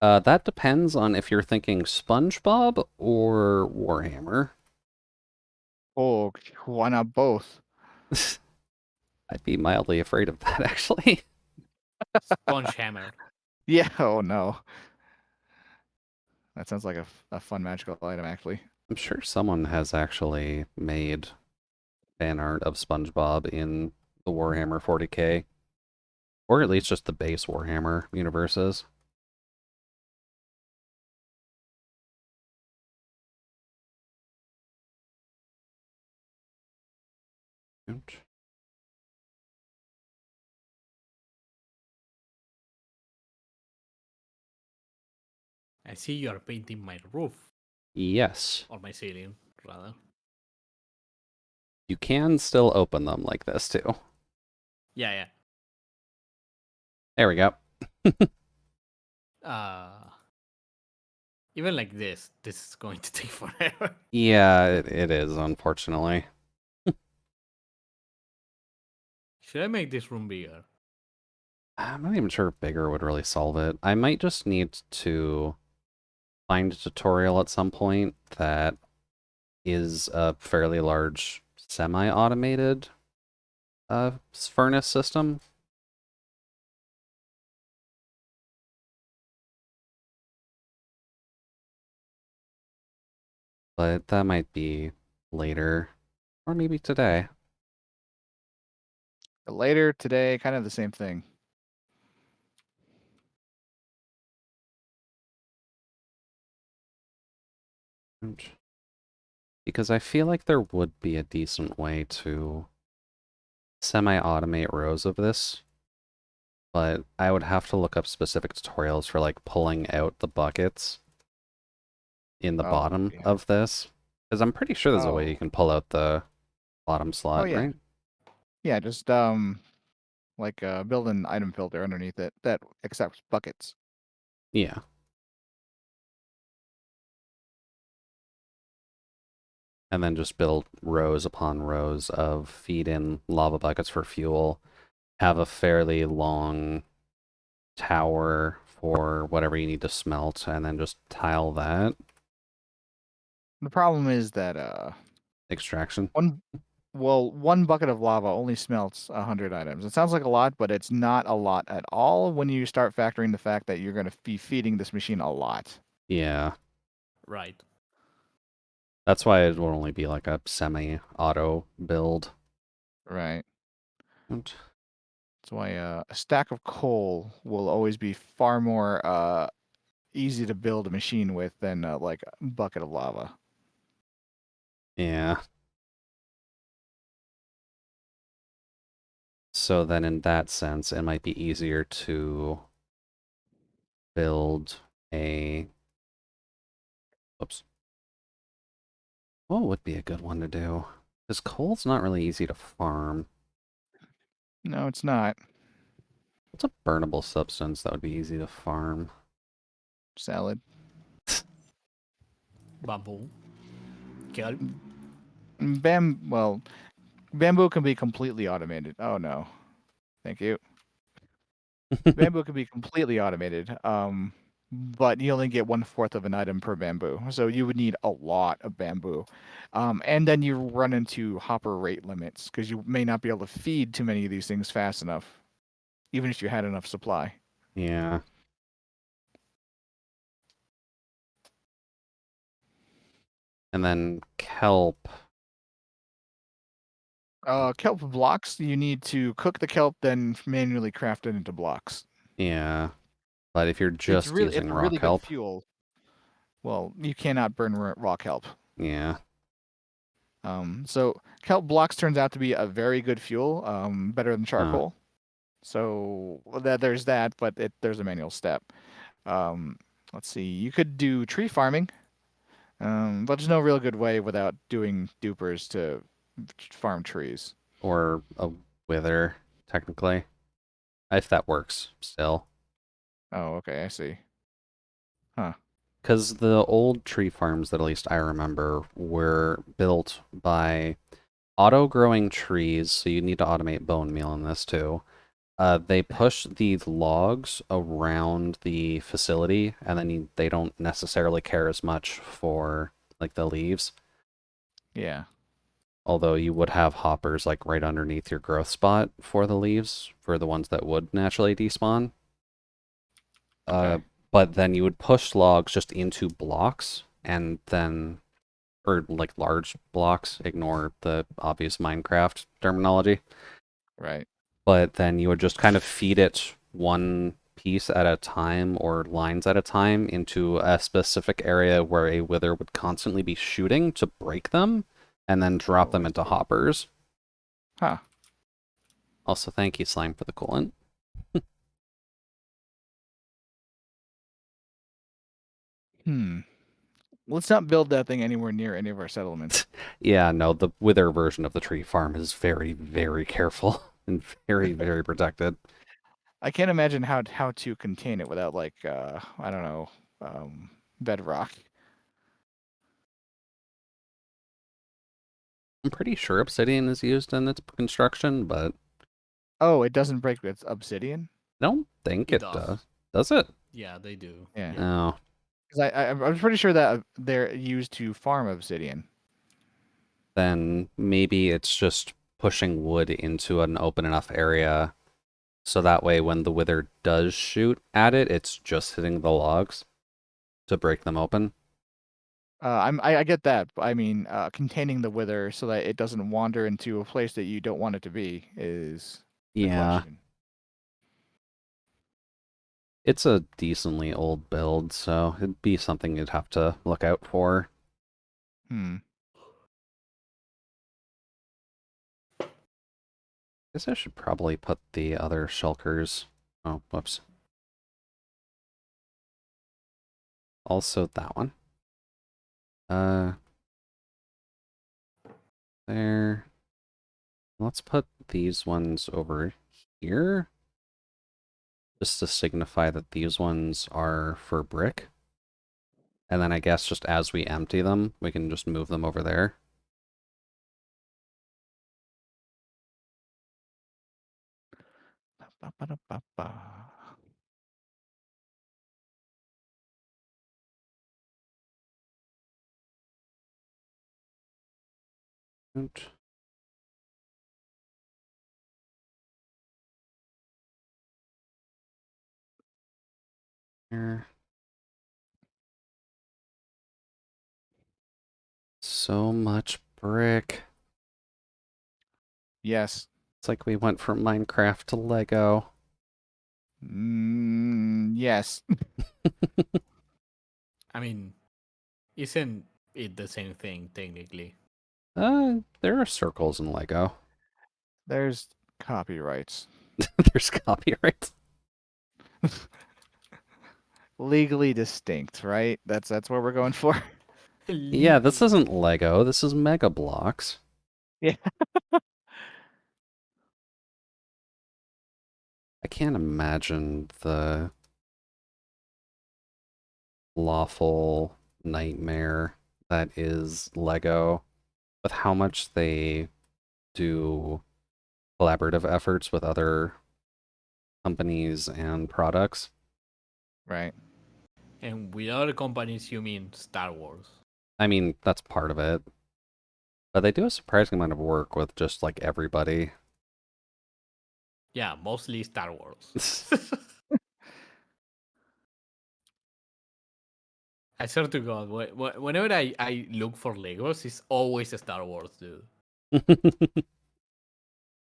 That depends on if you're thinking SpongeBob or Warhammer. Oh, why not both? I'd be mildly afraid of that, actually. Sponge hammer. Yeah, oh no. That sounds like a fun magical item, actually. I'm sure someone has actually made fan art of SpongeBob in the Warhammer 40k, or at least just the base Warhammer universes. I see you are painting my roof, Yes, or my ceiling, rather. you can still open them like this too. Yeah, There we go. yeah. Even like this is going to take forever. Yeah, it is, unfortunately. Should I make this room bigger? I'm not even sure if bigger would really solve it. I might just need to find a tutorial at some point that is a fairly large semi-automated furnace system. But that might be later, or maybe today. Later today, kind of the same thing. Because I feel like there would be a decent way to semi-automate rows of this, but I would have to look up specific tutorials for like pulling out the buckets in the Oh, bottom yeah. of this. Because I'm pretty sure there's a way you Oh. can pull out the bottom Oh slot, yeah. right? Yeah, just like build an item filter underneath it that accepts buckets. Yeah. And then just build rows upon rows of feed-in lava buckets for fuel. Have a fairly long tower for whatever you need to smelt, and then just tile that. The problem is that Extraction. one bucket of lava only smelts 100 items. It sounds like a lot, but it's not a lot at all when you start factoring the fact that you're going to be feeding this machine a lot. Yeah. Right. That's why it will only be like a semi-auto build. Right. And That's why a stack of coal will always be far more easy to build a machine with than like a bucket of lava. yeah. So then in that sense, it might be easier to build a... Oops. What would be a good one to do? Because coal's not really easy to farm. No, it's not. What's a burnable substance that would be easy to farm? Salad. Bamboo. Kelp. Well, bamboo can be completely automated. Oh no, thank you. Bamboo can be completely automated. But you only get 1/4 of an item per bamboo, so you would need a lot of bamboo. And then you run into hopper rate limits because you may not be able to feed too many of these things fast enough, even if you had enough supply. Yeah. And then kelp. Kelp blocks, you need to cook the kelp, then manually craft it into blocks. Yeah. But if you're just It's using a raw really good kelp, fuel. Well, you cannot burn raw kelp. yeah. So kelp blocks turns out to be a very good fuel, better than Huh. charcoal. So there's that, but there's a manual step. Um, let's see, you could do tree farming, but there's no real good way without doing dupers to farm trees. Or a wither, technically. If that works still. Oh, okay, I see. Huh. Because the old tree farms that at least I remember were built by auto-growing trees, so you need to automate bone meal in this too. They push the logs around the facility, and then they don't necessarily care as much for like the leaves. Yeah. Although you would have hoppers like right underneath your growth spot for the leaves, for the ones that would naturally despawn. Uh, Okay. but then you would push logs just into blocks, and then, or like large blocks, ignore the obvious Minecraft terminology. Right. But then you would just kind of feed it one piece at a time or lines at a time into a specific area where a wither would constantly be shooting to break them and then drop Oh, them I into see. hoppers. Huh. Also, thank you, Slime, for the coolant. Hmm. Let's not build that thing anywhere near any of our settlements. Yeah, no, the wither version of the tree farm is very, very careful and very, very protected. I can't imagine how to contain it without like I don't know, bedrock. I'm pretty sure obsidian is used in its construction, but Oh, it doesn't break with obsidian. I don't think It it does. does. Does it? Yeah, they do. Yeah, Yeah. Oh, because I'm pretty sure that they're used to farm obsidian. then maybe it's just pushing wood into an open enough area so that way when the wither does shoot at it, it's just hitting the logs to break them open. I get that. But I mean, containing the wither so that it doesn't wander into a place that you don't want it to be is the Yeah, question. it's a decently old build, so it'd be something you'd have to look out for. Hmm. Guess I should probably put the other shulkers. Oh, whoops. Also that one. Uh, there. Let's put these ones over here, just to signify that these ones are for brick. And then I guess just as we empty them, we can just move them over there. Ba-ba-da-ba-ba. Oot. Here. So much brick. Yes. It's like we went from Minecraft to Lego. Yes. I mean, isn't it the same thing technically? There are circles in Lego. There's copyrights. There's copyrights. Legally distinct, right? That's what we're going for. Yeah, this Legally. isn't Lego. This is Mega Blocks. Yeah. I can't imagine the lawful nightmare that is Lego, with how much they do collaborative efforts with other companies and products. Right. And with other companies, you mean Star Wars? I mean, that's part of it. But they do a surprising amount of work with just like everybody. Yeah, mostly Star Wars. I swear to God, whenever I look for Legos, it's always a Star Wars, dude.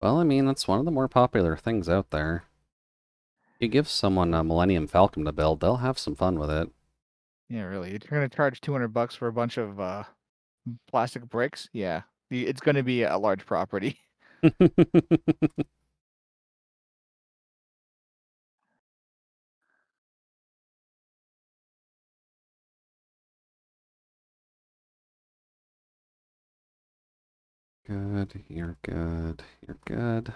Well, I mean, that's one of the more popular things out there. You give someone a Millennium Falcon to build, they'll have some fun with it. Yeah, really. You're gonna charge $200 for a bunch of plastic bricks? Yeah, it's gonna be a large property. Good, you're good, you're good.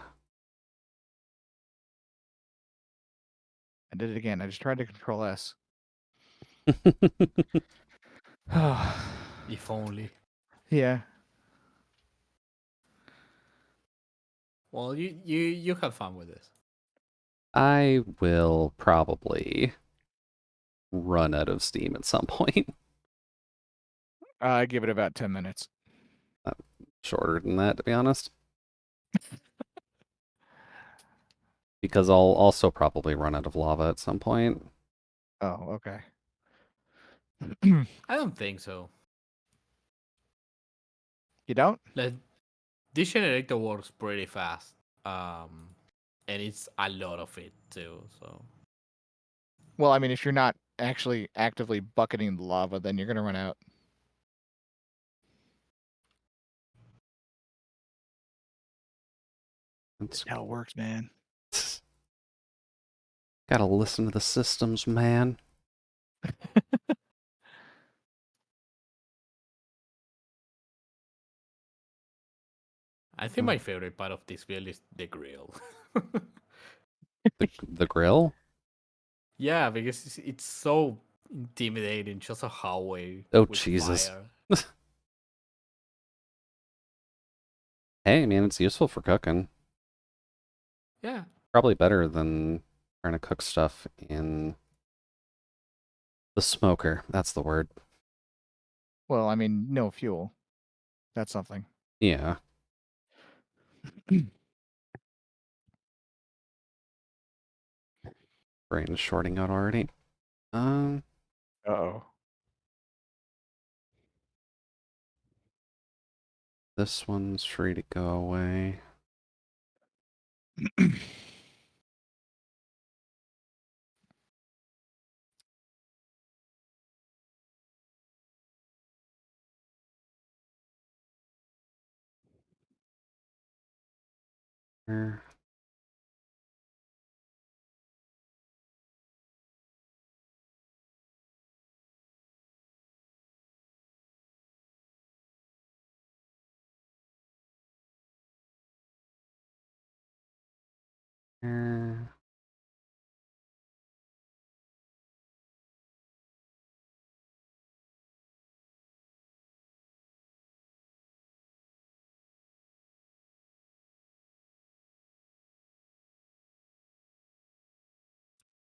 I did it again. I just tried to control S. If only. Yeah. Well, you have fun with this. I will probably run out of steam at some point. I give it about 10 minutes. Shorter than that, to be honest. Because I'll also probably run out of lava at some point. Oh, okay. I don't think so. You don't? Like, this generator works pretty fast. And it's a lot of it too. So Well, I mean, if you're not actually actively bucketing the lava, then you're gonna run out. It's How it works, man. gotta listen to the systems, man. I think my favorite part of this build is the grill. The grill? Yeah, because it's so intimidating, just a hallway Oh, with Jesus. fire. Hey, man, it's useful for cooking. Yeah. Probably better than trying to cook stuff in the smoker. That's the word. Well, I mean, no fuel. That's something. Yeah. Brain is shorting out already. Um, Uh-oh. this one's free to go away. Here. Here.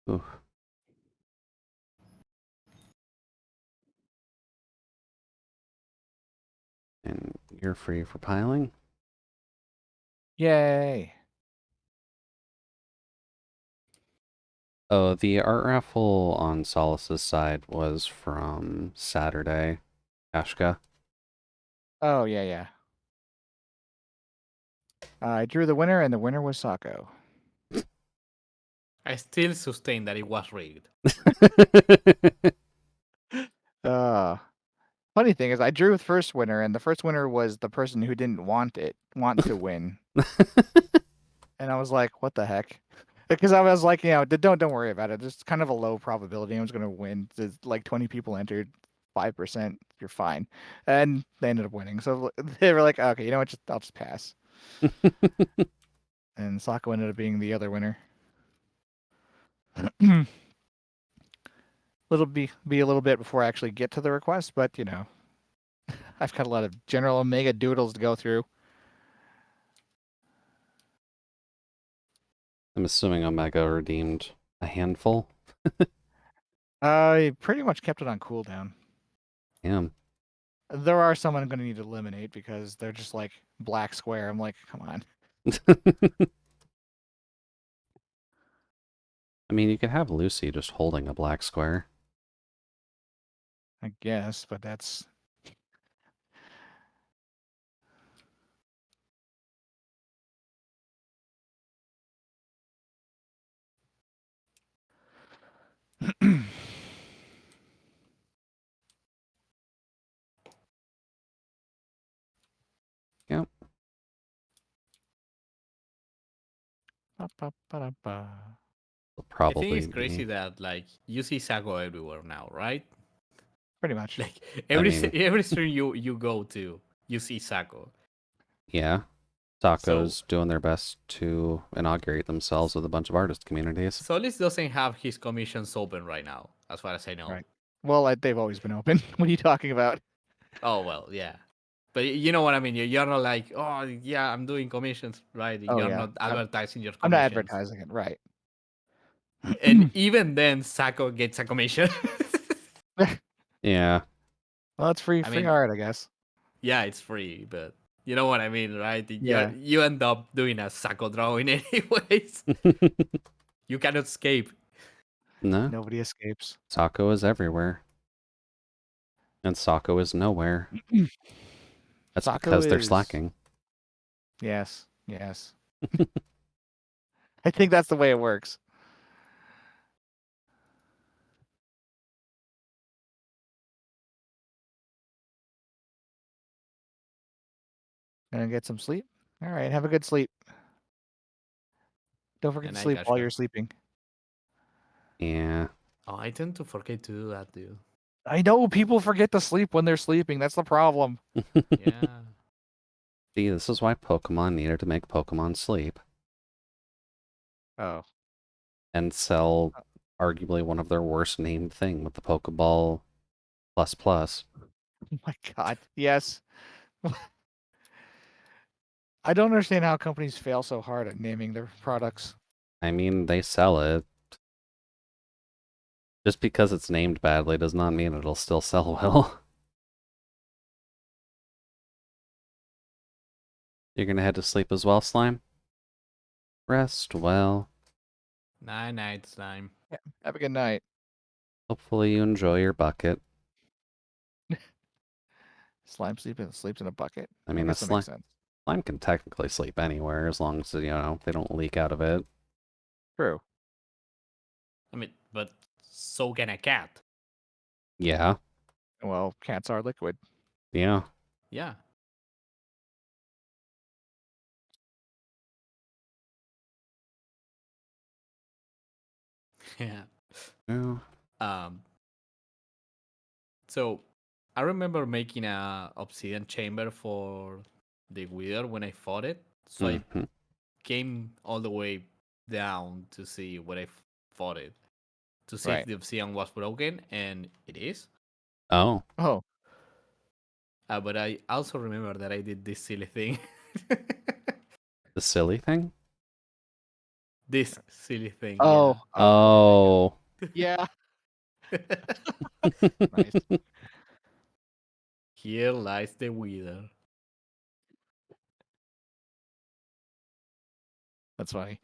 Ooh. And you're free for piling. Yay. Oh, the art raffle on Solace's side was from Saturday. Kashka. Oh, yeah, yeah. I drew the winner, and the winner was Sako. I still sustain that it was rigged. Uh, Funny thing is, I drew the first winner, and the first winner was the person who didn't want to win. And I was like, what the heck? Because I was like, don't worry about it. There's kind of a low probability I was gonna win. There's like 20 people entered, 5%, you're fine. And they ended up winning. So they were like, okay, you know what? I'll just pass. And Sako ended up being the other winner. Be a little bit before I actually get to the request, but I've got a lot of General Omega doodles to go through. I'm assuming Omega redeemed a handful. I pretty much kept it on cooldown. Damn. There are some I'm going to need to eliminate because they're just like black square. I'm like, come on. I mean, you could have Lucy just holding a black square. I guess, but that's Yep. Ba-ba-ba-da-ba. It'll I think probably it's crazy be. that like you see Sago everywhere now, right? Pretty much. Like I mean, every stream you go to, you see Sago. yeah. So Taco's doing their best to inaugurate themselves with a bunch of artist communities. Solis doesn't have his commissions open right now, as far as I know. Right. Well, they've always been open. What are you talking about? Oh well, yeah. But you know what I mean. You're not like, oh yeah, I'm doing commissions, right? Oh You're yeah. not advertising your I'm not commissions. advertising it, right? And even then, Sako gets a commission. Yeah. Well, it's free I free mean, art, I guess. yeah, it's free, but you know what I mean, right? Yeah. You end up doing a Sako drawing anyways. You cannot escape. No. Nobody escapes. Sako is everywhere. And Sako is nowhere. That's Sako because they're is slacking. yes, yes. I think that's the way it works. Gonna get some sleep. All right, have a good sleep. Don't forget And to I sleep while gotcha. you're sleeping. Yeah. Oh, I tend to forget to do that, dude. I know people forget to sleep when they're sleeping. That's the problem. Yeah. See, this is why Pokemon needed to make Pokemon sleep Oh. and sell arguably one of their worst named thing with the Pokeball plus plus. Oh my god. Yes. I don't understand how companies fail so hard at naming their products. I mean, they sell it. Just because it's named badly does not mean it'll still sell well. You're gonna head to sleep as well, Slime? Rest well. Night slime. Yeah. Have a good night. Hopefully you enjoy your bucket. Slime sleeps in a bucket. I I mean, guess that makes sense. slime can technically sleep anywhere as long as, you know, they don't leak out of it. True. I mean, but so can a cat. Yeah. Well, cats are liquid. Yeah. Yeah. Yeah. Yeah. Um. So, I remember making a obsidian chamber for the wither when I fought it. So I Mhm. came all the way down to see where I fought it to see if Right. the obsidian was broken, and it is. Oh, Oh. But I also remember that I did this silly thing. the silly thing? This silly thing, Oh. Oh. Yeah. yeah. Nice. Here lies the wither. That's funny.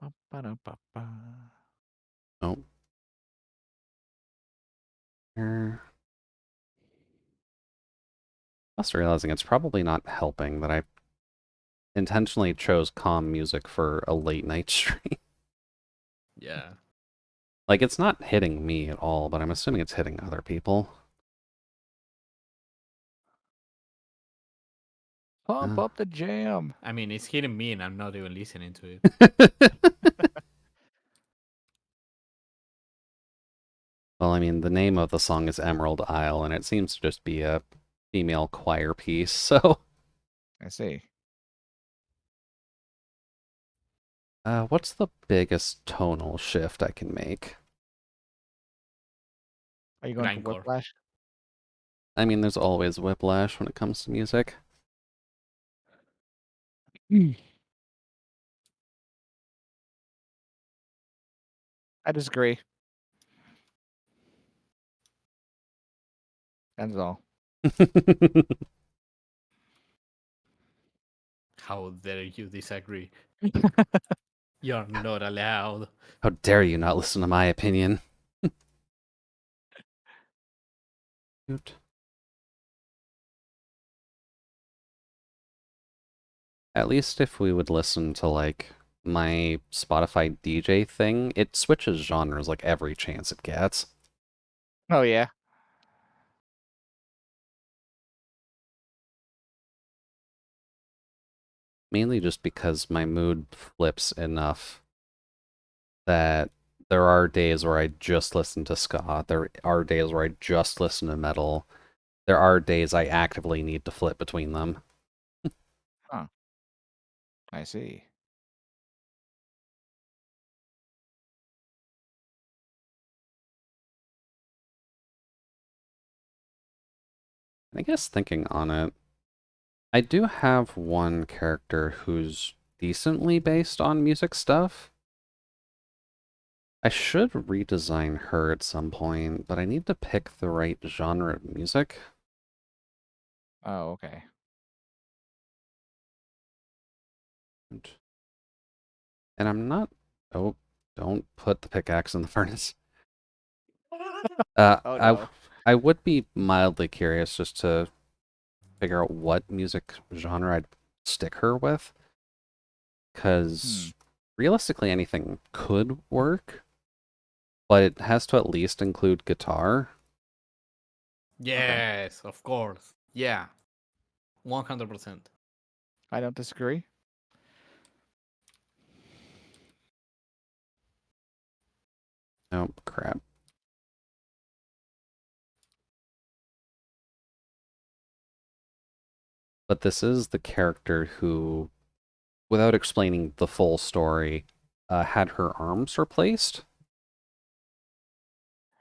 Ba-ba-da-ba-ba. Oh. Er, Plus realizing it's probably not helping that I intentionally chose calm music for a late night stream. Yeah. Like, it's not hitting me at all, but I'm assuming it's hitting other people. Pump up the jam. I mean, it's hitting me and I'm not even listening to it. Well, I mean, the name of the song is Emerald Isle, and it seems to just be a female choir piece, so... I see. What's the biggest tonal shift I can make? Are you going for Grindcore. Whiplash? I mean, there's always whiplash when it comes to music. I disagree. That's all. How dare you disagree? You're not allowed. How dare you not listen to my opinion? Shoot. At least if we would listen to like my Spotify DJ thing, it switches genres like every chance it gets. Oh yeah. Mainly just because my mood flips enough that there are days where I just listen to ska. There are days where I just listen to metal. There are days I actively need to flip between them. Huh. I see. I guess thinking on it, I do have one character who's decently based on music stuff. I should redesign her at some point, but I need to pick the right genre of music. Oh, okay. And I'm not. Oh, don't put the pickaxe in the furnace. Oh I no. I would be mildly curious just to figure out what music genre I'd stick her with, Hmm. because realistically anything could work, but it has to at least include guitar. Okay. Yes, of course. Yeah, 100%. I don't disagree. Oh, crap. But this is the character who, without explaining the full story, had her arms replaced. Oh.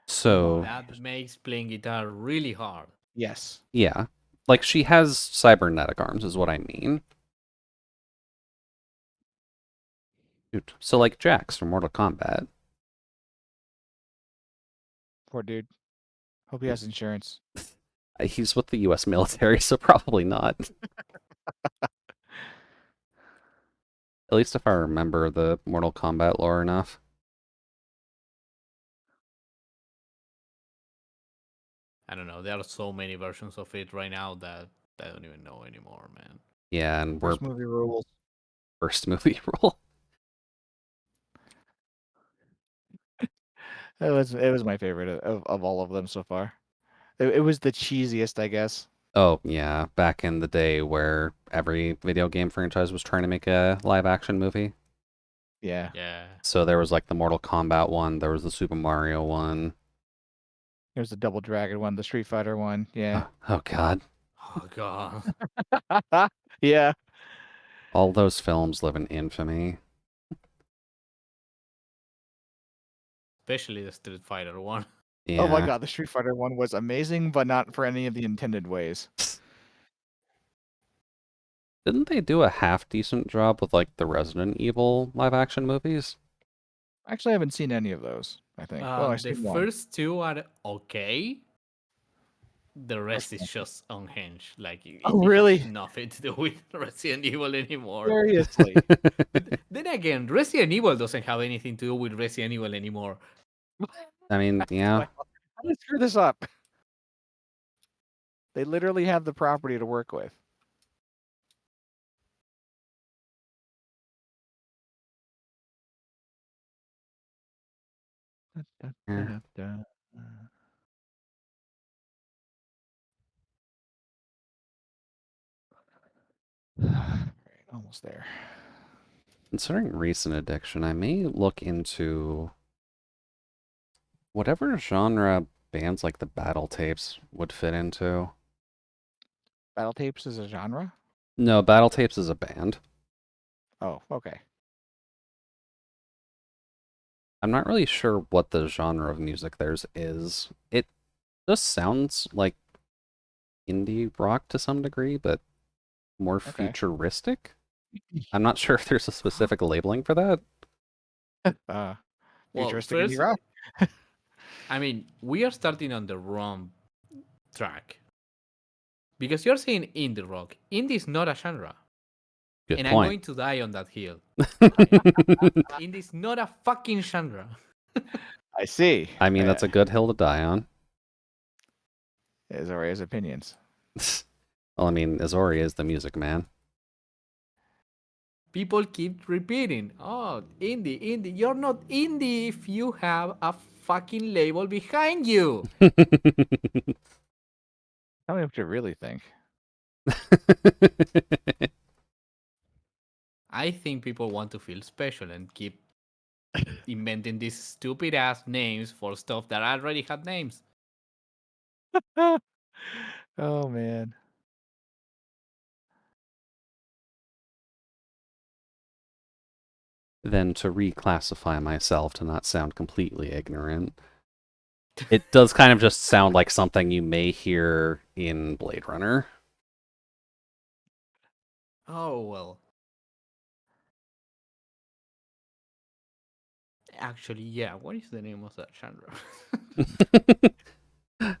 So, That makes playing guitar really hard. Yes. yeah. Like, she has cybernetic arms, is what I mean. Shoot. So, like Jax from Mortal Kombat. Poor dude. Hope he has insurance. He's with the US military, so probably not. At least if I remember the Mortal Kombat lore enough. I don't know. There are so many versions of it right now that I don't even know anymore, man. Yeah, and we're First movie rules. first movie rule. It was my favorite of all of them so far. It was the cheesiest, I guess. Oh, yeah, back in the day where every video game franchise was trying to make a live action movie. Yeah. Yeah. So there was like the Mortal Kombat one, there was the Super Mario one. There's the Double Dragon one, the Street Fighter one. Yeah. Oh God. Oh god. Yeah. All those films live in infamy. Especially the Street Fighter one. Oh my Yeah. god, the Street Fighter one was amazing, but not for any of the intended ways. Didn't they do a half decent job with like the Resident Evil live action movies? Actually, I haven't seen any of those, I think. Well, I've The seen one. first two are okay. The Which rest is one? just unhinged. Like Oh, it has really? nothing to do with Resident Evil anymore. Seriously. But then again, Resident Evil doesn't have anything to do with Resident Evil anymore. I mean, yeah. Well, how did I screw this up? They literally have the property to work with. Da, da, da, Yeah. da, da. Alright, almost there. Considering recent addiction, I may look into whatever genre bands like the Battle Tapes would fit into. Battle tapes is a genre? No, Battle Tapes is a band. Oh, okay. I'm not really sure what the genre of music theirs is. It just sounds like indie rock to some degree, but more Okay. futuristic. I'm not sure if there's a specific labeling for that. Uh, Well, futuristic indie first, rock. I mean, we are starting on the wrong track because you're saying indie rock. Indie is not a genre, Good and I'm point. going to die on that hill. Indie is not a fucking genre. I see. I mean, that's a good hill to die on. Is Aria's opinions. Well, I mean, Azori is the music man. People keep repeating, "Oh, indie, indie." You're not indie if you have a fucking label behind you. Tell me what you really think. I think people want to feel special and keep inventing these stupid ass names for stuff that already had names. Oh man. Then to reclassify myself to not sound completely ignorant, it does kind of just sound like something you may hear in Blade Runner. Oh well. Actually, yeah. What is the name of that genre?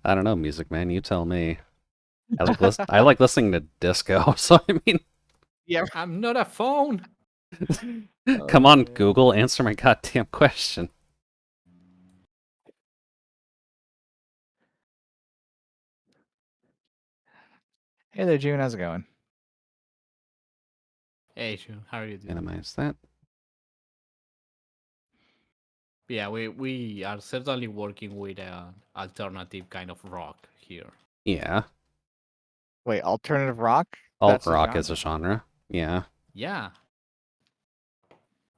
I don't know, music man, you tell me. I like listening to disco, so I mean, Yeah. I'm not a phone. come Oh on, man. Google, answer my goddamn question. Hey there, June. How's it going? Hey, Shun, how are you doing? Minimize that. Yeah, we are certainly working with an alternative kind of rock here. Yeah, Wait, alternative rock? alt That's a rock is a genre. genre. Yeah. Yeah,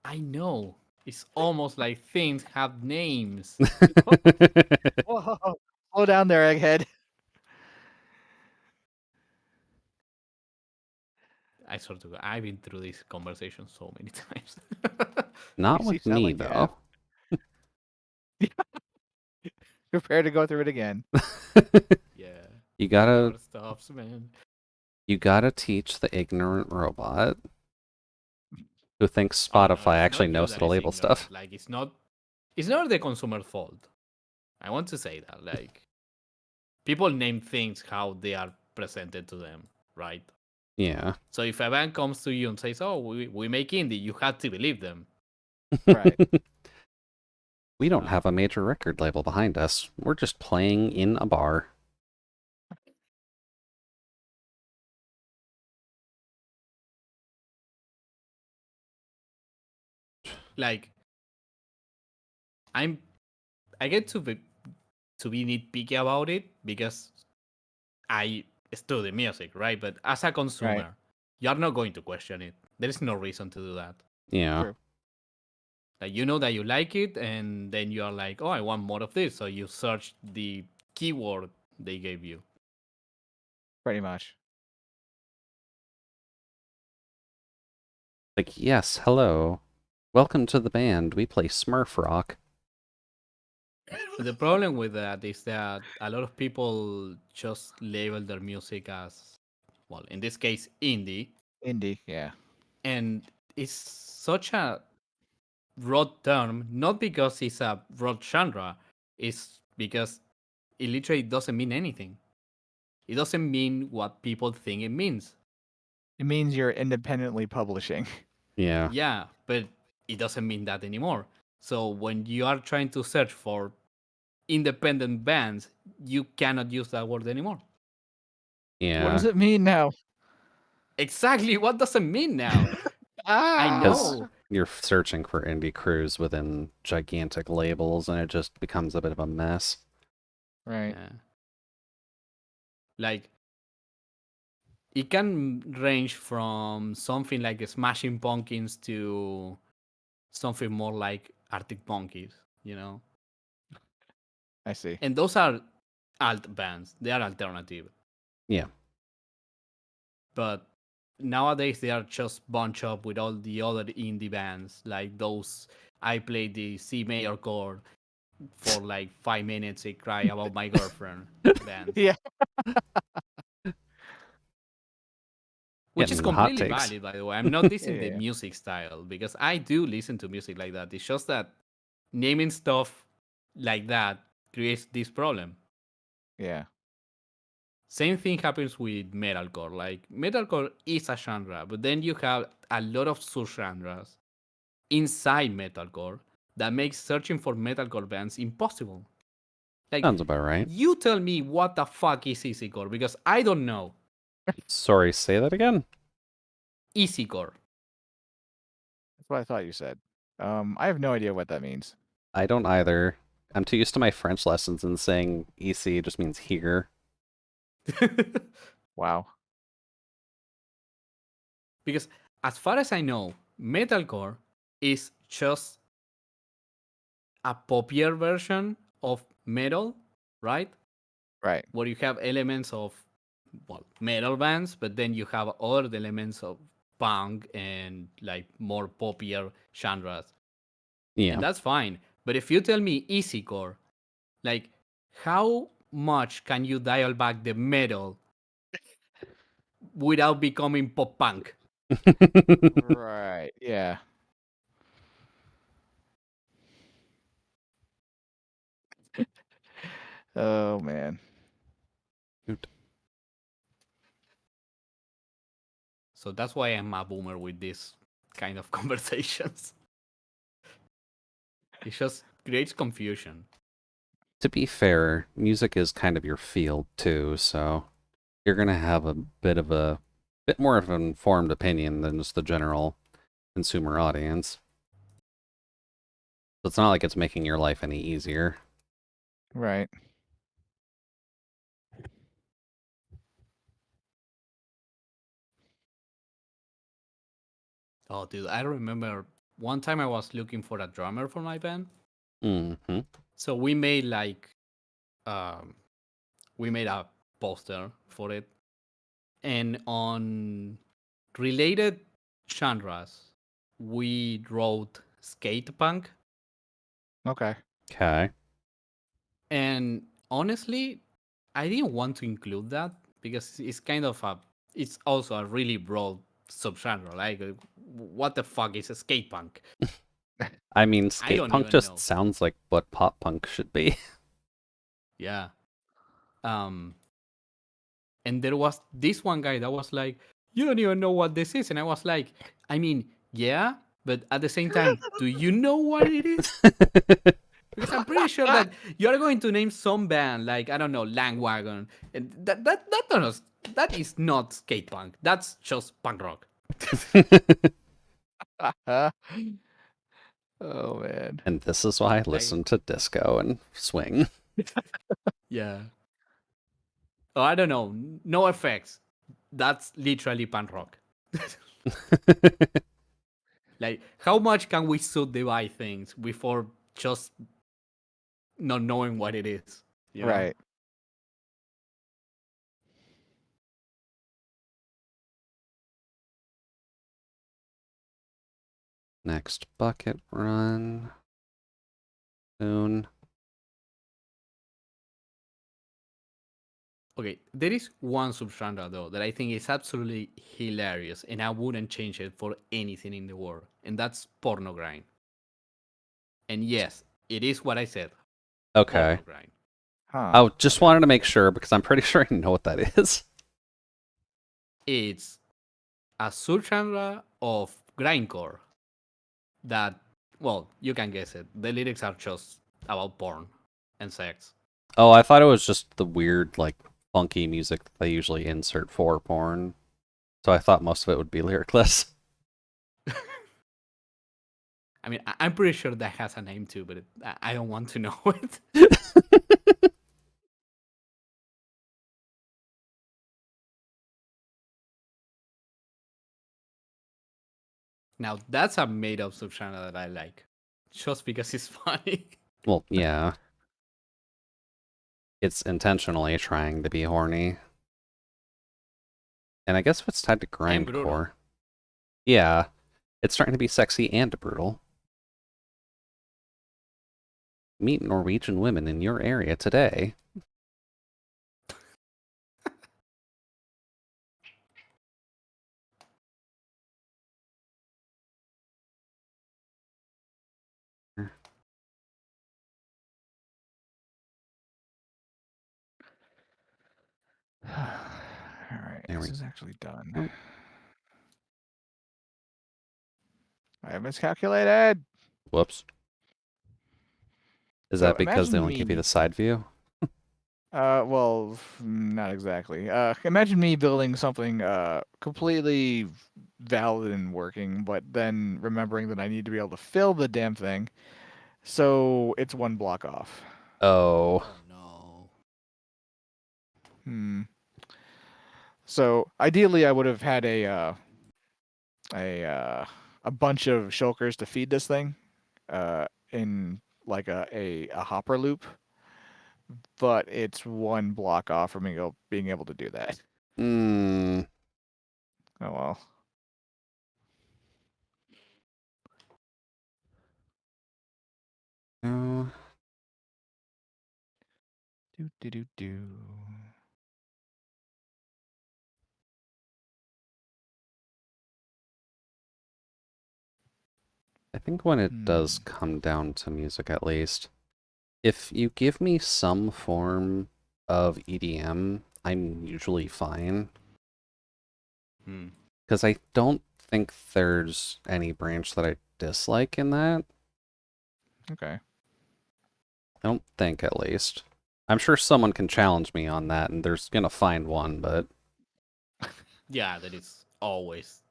I know. It's almost like things have names. Whoa. Slow down there, egghead. I sort of I've been through this conversation so many times. Not You with sound me, like you have. though. Prepare to go through it again. Yeah, You the gotta hard stuffs, man. you gotta teach the ignorant robot who thinks Oh no, Spotify it's actually not you knows how that to is label stuff. ignorant. Like it's not the consumer's fault. I want to say that. Like people name things how they are presented to them, right? Yeah. So if a band comes to you and says, "Oh, we make indie," you have to believe them. Right. We don't have a major record label behind us. We're just playing in a bar. Like I'm, I get to be nitpicky about it because I study music, right? But as a Right. consumer, you're not going to question it. There is no reason to do that. Yeah. True. Like you know that you like it, and then you are like, "Oh, I want more of this." So you search the keyword they gave you. Pretty much. Like, yes, hello. Welcome to the band. We play Smurf rock. But the problem with that is that a lot of people just label their music as, well, in this case, indie, Indie, yeah. and it's such a broad term, not because it's a broad genre, it's because it literally doesn't mean anything. It doesn't mean what people think it means. It means you're independently publishing. Yeah. Yeah, but it doesn't mean that anymore. So when you are trying to search for independent bands, you cannot use that word anymore. What does Yeah. it mean now? Exactly, what does it mean now? I Because know. you're searching for indie crews within gigantic labels and it just becomes a bit of a mess. Right. Yeah. Like it can range from something like Smashing Pumpkins to something more like Arctic Monkeys, you know? I see. And those are alt bands. They are alternative. Yeah. But nowadays they are just bunched up with all the other indie bands, like those I play the C major chord for like 5 minutes. I cry about my girlfriend bands, Yeah. which is Getting the hot completely takes. valid, by the way. I'm not dissing the Yeah. music style because I do listen to music like that. It's just that naming stuff like that creates this problem. Yeah. Same thing happens with metalcore. Like metalcore is a genre, but then you have a lot of subgenres inside metalcore that makes searching for metalcore bands impossible. Like, Sounds about right. you tell me what the fuck is easycore because I don't know. Sorry, say that again? Easycore. That's what I thought you said. I have no idea what that means. I don't either. I'm too used to my French lessons and saying EC just means here. Wow. Because as far as I know, metalcore is just a poppier version of metal, right? Right. Where you have elements of well metal bands, but then you have other elements of punk and like more poppier genres, and Yeah. that's fine. But if you tell me easycore, like how much can you dial back the metal without becoming pop punk? Right. Yeah. Oh man. Shoot. So that's why I'm a boomer with this kind of conversations. It just creates confusion. To be fair, music is kind of your field too, so you're gonna have a bit more of an informed opinion than just the general consumer audience. So it's not like it's making your life any easier. Right. Oh, dude, I remember one time I was looking for a drummer for my band. Mm-hmm. So um, we made a poster for it, and on related genres, we wrote skate punk. Okay. Okay. And honestly, I didn't want to include that because it's also a really broad subgenre. Like, what the fuck is a skate punk? I mean, I skate don't punk even just know. sounds like what pop punk should be. Yeah. Um, and there was this one guy that was like, "You don't even know what this is," and I was like, "I mean, yeah, but at the same time, do you know what it is?" Because I'm pretty sure that you're going to name some band like I don't know Langwagon, and that is not skate punk. That's just punk rock. Oh man. And this is why I Like, listen to disco and swing. yeah. Oh, I don't know. No effects. That's literally punk rock. Like, how much can we subdivide things before just not knowing what it is? You know? Right. Next bucket run. Soon. Okay, there is one subgenre though that I think is absolutely hilarious, and I wouldn't change it for anything in the world, and that's porno grind. And yes, it is what I said, Okay. porno grind. Huh. I just Okay, wanted to make sure because I'm pretty sure I know what that is. it's a subgenre of grindcore that, well, you can guess it. The lyrics are just about porn and sex. Oh, I thought it was just the weird, like, funky music that they usually insert for porn. So I thought most of it would be lyricless. I mean, I'm pretty sure that has a name too, but I don't want to know it. Now, that's a made up subgenre that I like, just because it's funny. Well, yeah. It's intentionally trying to be horny. And I guess if it's tied to And brutal. grindcore, yeah, it's trying to be sexy and brutal. Meet Norwegian women in your area today. All right, There this we is actually done. go. I miscalculated. Whoops. Is So that because they imagine only give you me. the side view? Well, not exactly. Imagine me building something completely valid and working, but then remembering that I need to be able to fill the damn thing, so it's one block off. Oh. Oh no. Hmm. So ideally, I would have had a a bunch of shulkers to feed this thing, in like a hopper loop, but it's one block off from being able to do that. Hmm. Oh well. No. Do do do do. I think when it does Hmm. come down to music, at least, if you give me some form of EDM, I'm usually fine. Hmm. Because I don't think there's any branch that I dislike in that. Okay. I don't think, at least. I'm sure someone can challenge me on that, and there's gonna find one, but Yeah, that is always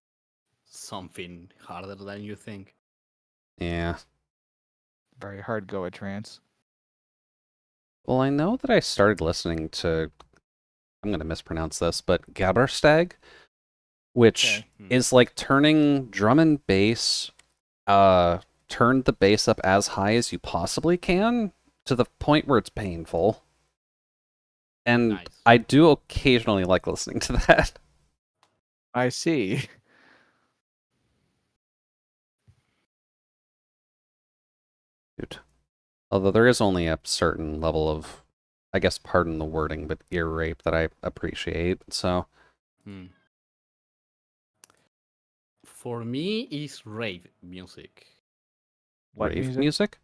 something harder than you think. yeah. Very hard go at trance. Well, I know that I started listening to, I'm gonna mispronounce this, but Gabberstag, which Okay. Hmm. is like turning drum and bass, turn the bass up as high as you possibly can to the point where it's painful. And Nice. I do occasionally like listening to that. I see. Dude. Although there is only a certain level of, I guess, pardon the wording, but ear rape that I appreciate. So, Hmm. For me, is rave music. What rave music? music?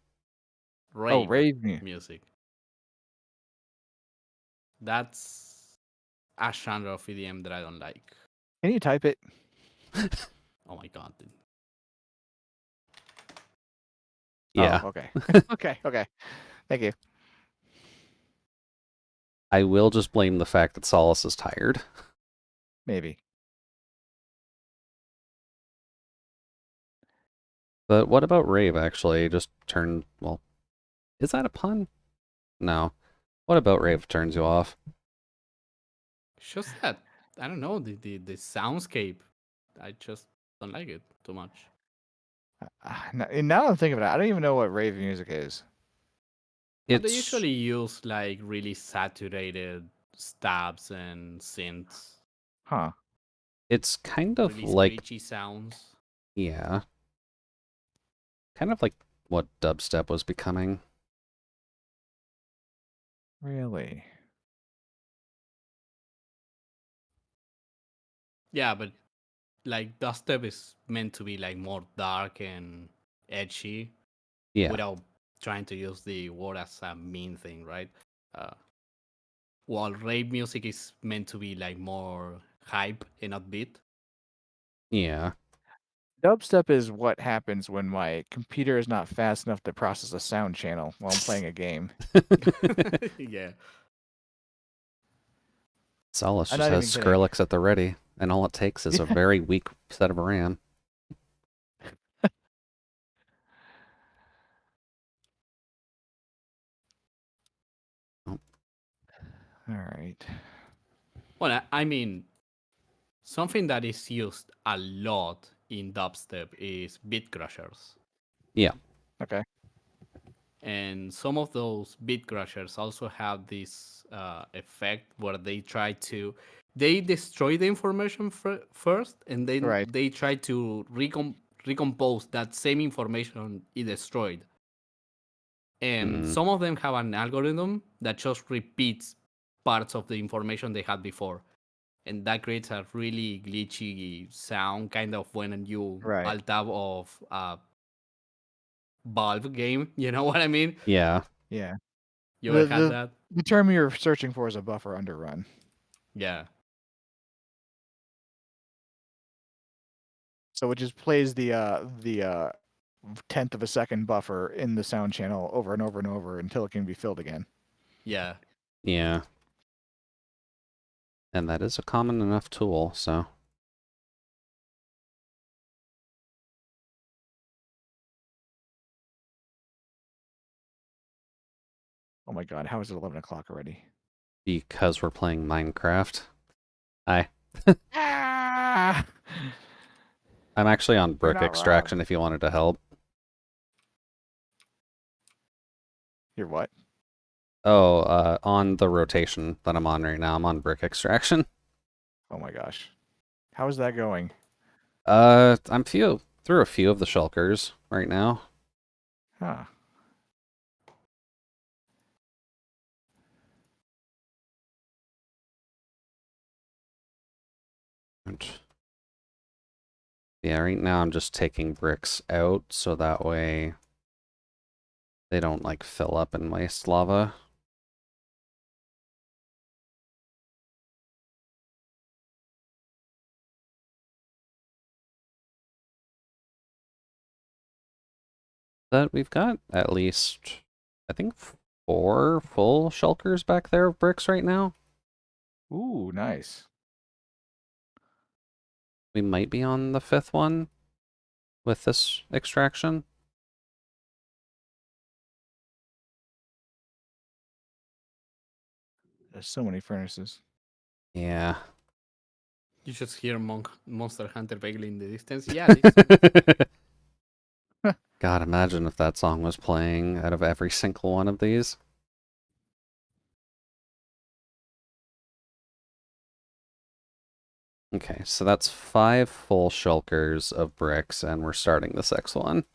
Oh, Rave rave music. music. That's a genre of EDM that I don't like. Can you type it? Oh my god. Oh, Yeah. okay. Okay, okay. Thank you. I will just blame the fact that Solace is tired. Maybe. But what about rave, actually? Just turn, well, is that a pun? No. What about rave turns you off? It's just that I don't know the soundscape. I just don't like it too much. Now I'm thinking about it, I don't even know what rave music is. They It's, usually use like really saturated stabs and synths, Huh. it's kind of really like, screechy sounds. yeah, kind of like what dubstep was becoming. Really? Yeah, but like dubstep is meant to be like more dark and edgy Yeah, without trying to use the word as a mean thing, right? Uh, while rave music is meant to be like more hype and upbeat. yeah. Dubstep is what happens when my computer is not fast enough to process a sound channel while I'm playing a game. Yeah. Solace I'm just not has even kidding. Skrillex at the ready, and all it takes is a Yeah. very weak set of RAM. Oh, All right. Well, I mean, something that is used a lot in dubstep is beat crushers. yeah, Okay. And some of those beat crushers also have this effect where they destroy the information first, and then Right. they try to recompose that same information it destroyed. And Mm. some of them have an algorithm that just repeats parts of the information they had before. And that creates a really glitchy sound, kind of when you Right. alt tab of a Valve game. You know what I mean? Yeah. Yeah. You ever The had the that? the term you're searching for is a buffer underrun. Yeah. So it just plays the tenth of a second buffer in the sound channel over and over and over until it can be filled again. Yeah. Yeah. And that is a common enough tool, so. Oh my god, how is it 11 o'clock already? Because we're playing Minecraft. Hi. Ah! I'm actually on You're brick not wrong. extraction if you wanted to help. You're what? Oh, on the rotation that I'm on right now, I'm on brick extraction. Oh my gosh. How is that going? I'm through a few of the shulkers right now. Huh. And yeah, right now I'm just taking bricks out so that way they don't like fill up and waste lava. But we've got at least, I think, 4 full shulkers back there of bricks right now. Ooh, nice. We might be on the 5th one with this extraction. There's so many furnaces. Yeah. You just hear Monster Hunter vaguely in the distance. Yeah, this song is playing. God, imagine if that song was playing out of every single one of these. Okay, so that's 5 full shulkers of bricks, and we're starting the 6th one.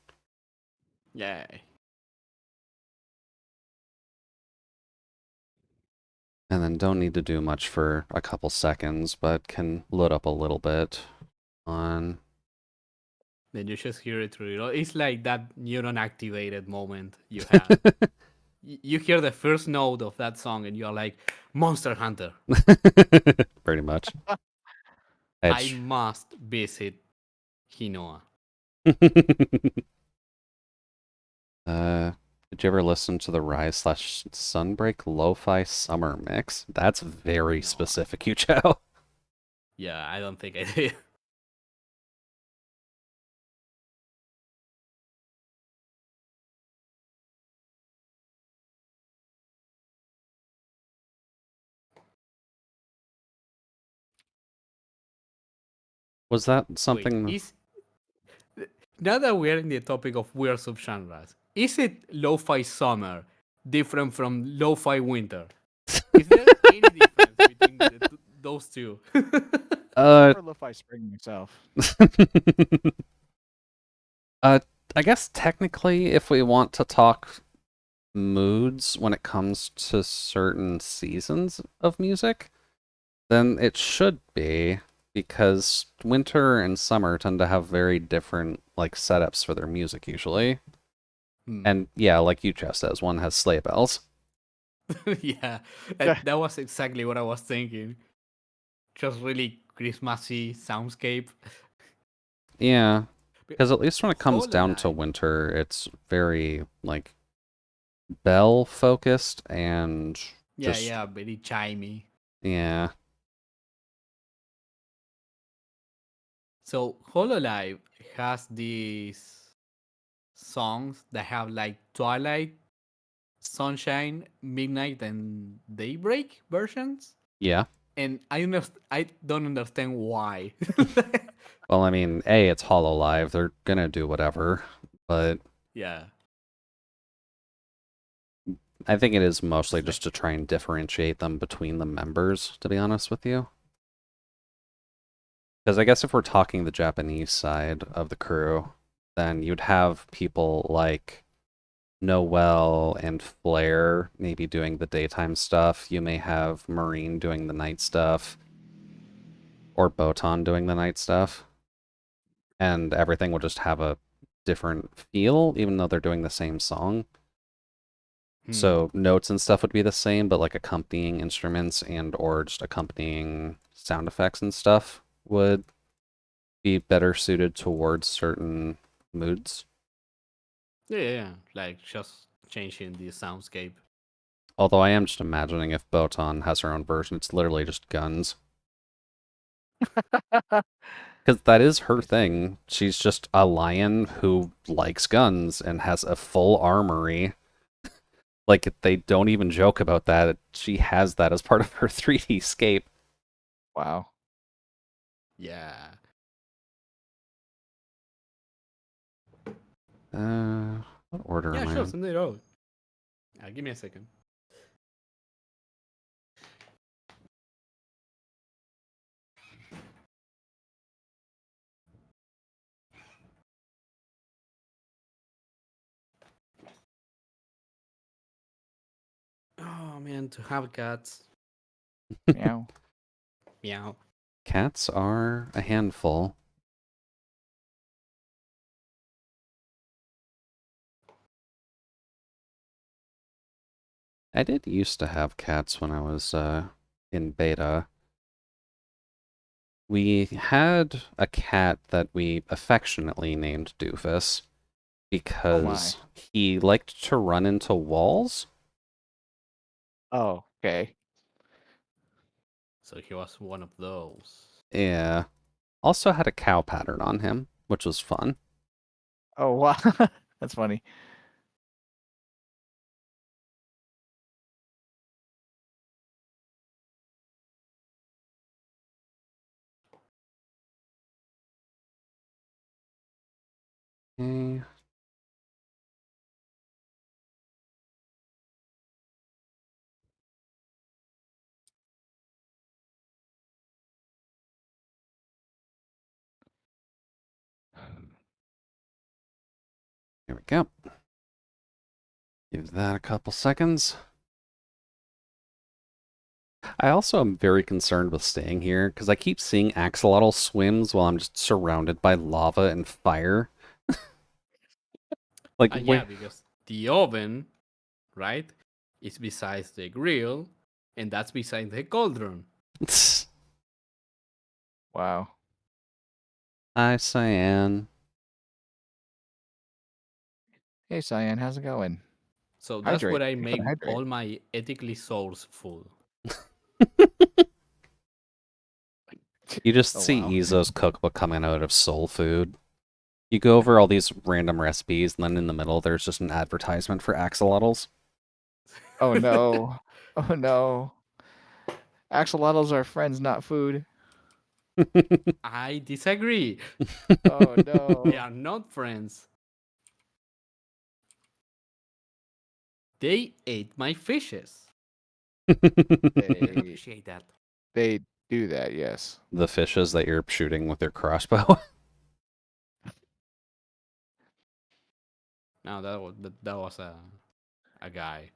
Yeah. And then don't need to do much for a couple seconds, but can load up a little bit on... Then you just hear it through it. It's like that neuron activated moment you had. You hear the first note of that song and you're like, Monster Hunter. Pretty much. I Edge. must visit Hinoa. Did you ever listen to the Rise/Sunbreak Lo-Fi Summer Mix? That's very No. specific, you Chow. Yeah, I don't think I did. Was that Wait, something... is now that we're in the topic of weird subgenres, is it lo-fi summer different from lo-fi winter? Is there any difference between those two? Uh, For Lo-Fi Spring myself. uh, I guess technically, if we want to talk moods when it comes to certain seasons of music, then it should be, because winter and summer tend to have very different like setups for their music usually. And yeah, like Yucha says, one has sleigh bells. Yeah, that was exactly what I was thinking. Just really Christmassy soundscape. Yeah, because at least when it comes down to Hololive. winter, it's very like bell focused and Yeah, just yeah, very chimey. yeah. So Hololive has these songs that have like Twilight, Sunshine, Midnight, and Daybreak versions. Yeah. And I don't understand why. Well, I mean, A, it's Hollow Live. They're gonna do whatever, but Yeah. I think it is mostly It's like, just to try and differentiate them between the members, to be honest with you. Because I guess if we're talking the Japanese side of the crew, then you'd have people like Noel and Flair maybe doing the daytime stuff. You may have Marine doing the night stuff, or Botan doing the night stuff. And everything will just have a different feel, even though they're doing the same song. Hmm. So notes and stuff would be the same, but like accompanying instruments and or just accompanying sound effects and stuff would be better suited towards certain moods. Yeah, like just changing the soundscape. Although I am just imagining if Botan has her own version, it's literally just guns. Because that is her thing. She's just a lion who likes guns and has a full armory. Like, they don't even joke about that. She has that as part of her 3D scape. Wow. Yeah. What order Yeah, am I sure, in? send it out. Give me a second. Oh man, to have cats. Meow. Meow. Cats are a handful. I did used to have cats when I was in beta. We had a cat that we affectionately named Doofus Oh my. because he liked to run into walls. Oh, okay. So he was one of those. Yeah. Also had a cow pattern on him, which was fun. Oh wow. That's funny. Okay. Here we go. Give that a couple seconds. I also am very concerned with staying here because I keep seeing axolotl swims while I'm just surrounded by lava and fire. Like, Yeah, where? because the oven, right, is besides the grill, and that's beside the cauldron. Wow. Hi, Cyan. Hey Cyan, how's it going? So that's Hydrate. where I You gotta make hydrate. all my ethically sourced food. You just Oh see wow. Izo's cookbook coming out of Soul Food. You go over all these random recipes, and then in the middle, there's just an advertisement for axolotls. Oh no. Oh no. Axolotls are friends, not food. I disagree. Oh They no. are not friends. They ate my fishes. I don't They appreciate that. they do that, yes. The fishes that you're shooting with your crossbow. No, that was a guy.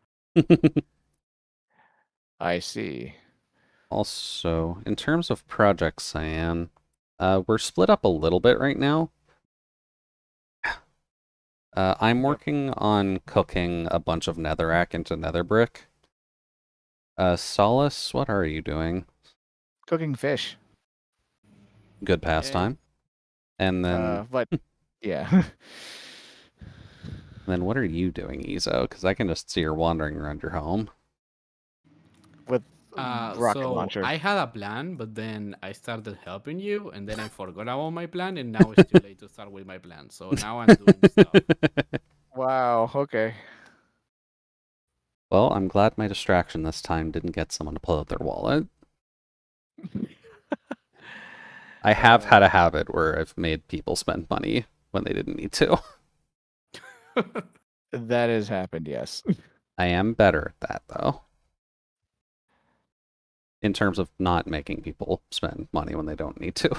I see. Also, in terms of projects, Cyan, we're split up a little bit right now. I'm Yep. working on cooking a bunch of netherrack into nether brick. Solace, what are you doing? Cooking fish. Good Yay. pastime. And But yeah. then what are you doing, Izo? Because I can just see her wandering around your home. With rocket So launcher. I had a plan, but then I started helping you, and then I forgot about my plan, and now it's too late to start with my plan. So now I'm doing stuff. Wow, okay. Well, I'm glad my distraction this time didn't get someone to pull out their wallet. I have Uh had a habit where I've made people spend money when they didn't need to. that has happened, yes. I am better at that, though, in terms of not making people spend money when they don't need to.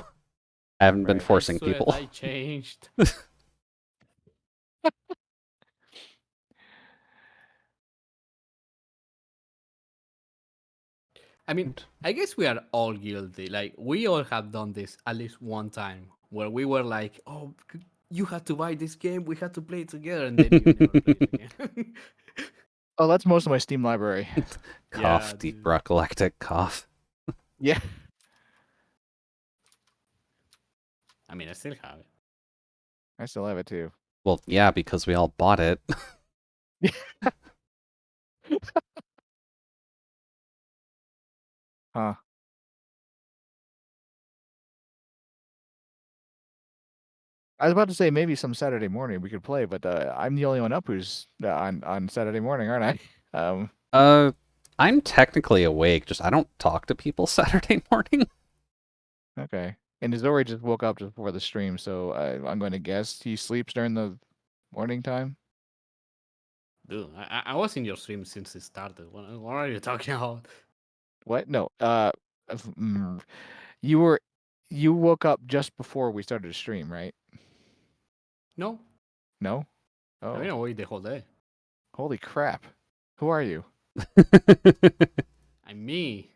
I haven't been Right. I forcing swear people. I changed. I mean, I guess we are all guilty. Like, we all have done this at least one time where we were like, oh, you had to buy this game, we had to play it together, and then you never play it again. Oh, that's most of my Steam library. Yeah, Cough, deep dude. recollected cough. Yeah. I mean, I still have it. I still have it too. Well, yeah, because we all bought it. Huh. I was about to say maybe some Saturday morning we could play, but I'm the only one up who's on Saturday morning, aren't I? Uh, I'm technically awake, just I don't talk to people Saturday morning. Okay. And Zori just woke up just before the stream, so I'm going to guess he sleeps during the morning time. Dude, I was in your stream since it started. What are you talking about? What? No. You were you woke up just before we started the stream, right? No, No? I Oh. mean, I wait the whole day. Holy crap. Who are you? I'm me.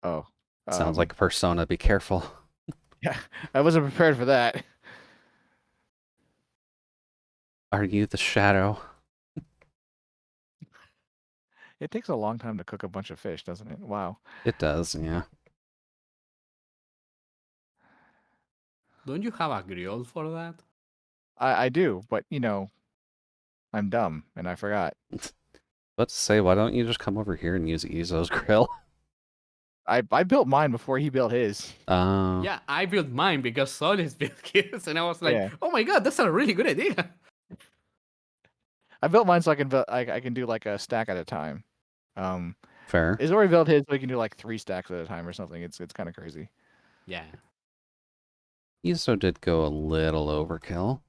Oh. Sounds like a persona. Be careful. Yeah. I wasn't prepared for that. Are you the shadow? It takes a long time to cook a bunch of fish, doesn't it? Wow. It does, yeah. Don't you have a grill for that? I do, but I'm dumb and I forgot. Let's say, why don't you just come over here and use Izo's grill? I built mine before he built his. Yeah, I built mine because Solis built his, and I was like, Yeah. oh my god, that's a really good idea. I built mine so I can I can do like a stack at a time. Um Fair. Izori built his so he can do like 3 stacks at a time or something. It's kind of crazy. Yeah. Izo did go a little overkill.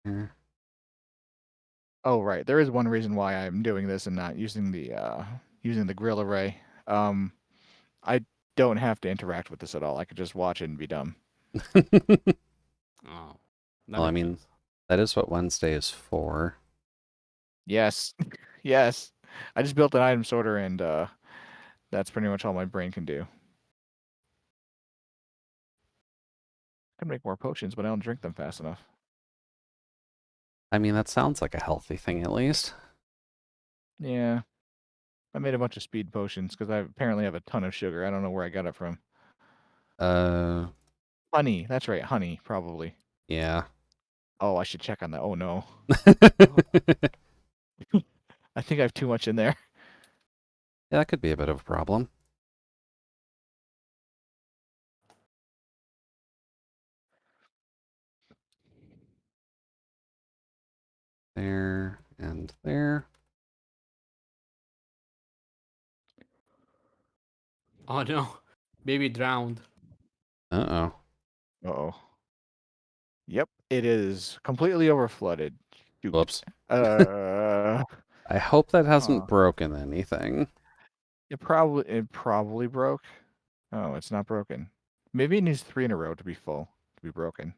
Here. Oh right, there is one reason why I'm doing this and not using the grill array. I don't have to interact with this at all. I could just watch it and be dumb. Oh, that Well, I makes mean, sense. that is what Wednesday is for. Yes. Yes. I just built an item sorter and that's pretty much all my brain can do. I can make more potions, but I don't drink them fast enough. I mean, that sounds like a healthy thing at least. Yeah. I made a bunch of speed potions because I apparently have a ton of sugar. I don't know where I got it from. Uh, Honey. That's right. Honey, probably. yeah. Oh, I should check on that. Oh, no. Yeah, I think I have too much in there. that could be a bit of a problem. There and there. Oh no, baby drowned. Uh-oh. Uh-oh. Yep, it is completely overflooded. Shoot. Whoops. Uh, I hope that huh. hasn't broken anything. It probably broke. Oh, it's not broken. Maybe it needs 3 in a row to be full, to be broken.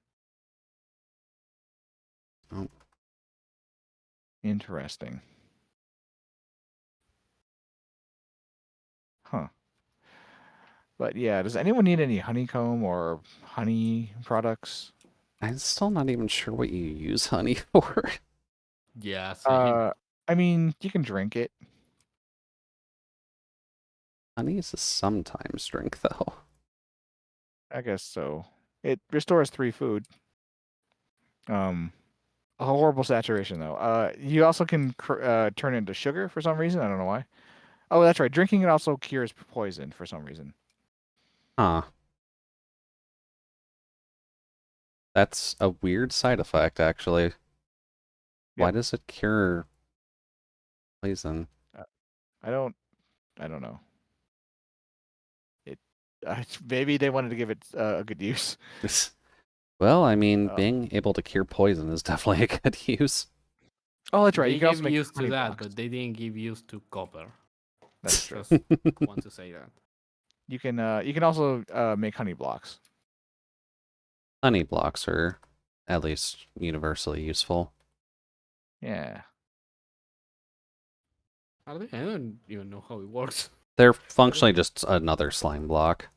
Oh. Interesting. Huh. But yeah, does anyone need any honeycomb or honey products? I'm still not even sure what you use honey for. Yeah, same. I mean, you can drink it. Honey is a sometimes drink, though. I guess so. It restores 3 food. A horrible saturation though. You also can turn it into sugar for some reason. I don't know why. Oh, that's right. Drinking it also cures poison for some reason. Huh. That's a weird side effect, actually. Why Yep. does it cure poison? Uh, I don't. I don't know. It. Maybe they wanted to give it a good use. Well, I mean, Uh, being able to cure poison is definitely a good use. oh, that's right. They You can also gave make use to honey that, blocks. but they didn't give use to copper. That's true. Just want to say that. You can also make honey blocks. Honey blocks are at least universally useful. Yeah. Are they? I don't even know how it works. They're functionally just another slime block.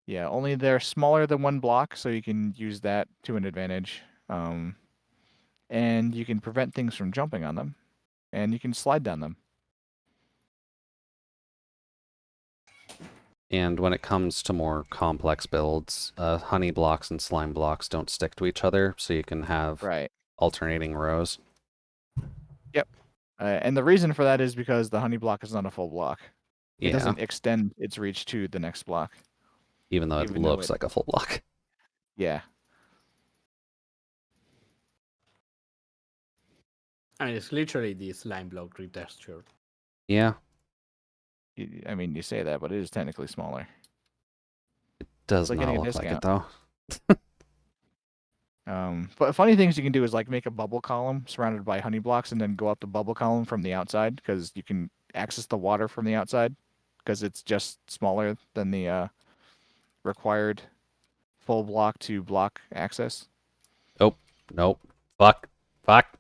Yeah, only they're smaller than one block, so you can use that to an advantage. And you can prevent things from jumping on them, and you can slide down them. And when it comes to more complex builds, honey blocks and slime blocks don't stick to each other, so you can have Right. alternating rows. Yep. And the reason for that is because the honey block is not a full block. It Yeah, doesn't extend its reach to the next block. even though it Even though looks like a full block. Yeah. I mean, it's literally the slime block retextured. Yeah, I mean, you say that, but it is technically smaller. does It's like not getting a look like it discount. though. But funny things you can do is like make a bubble column surrounded by honey blocks and then go up the bubble column from the outside because you can access the water from the outside because it's just smaller than the required full block to block access. Nope, nope. Fuck. Fuck.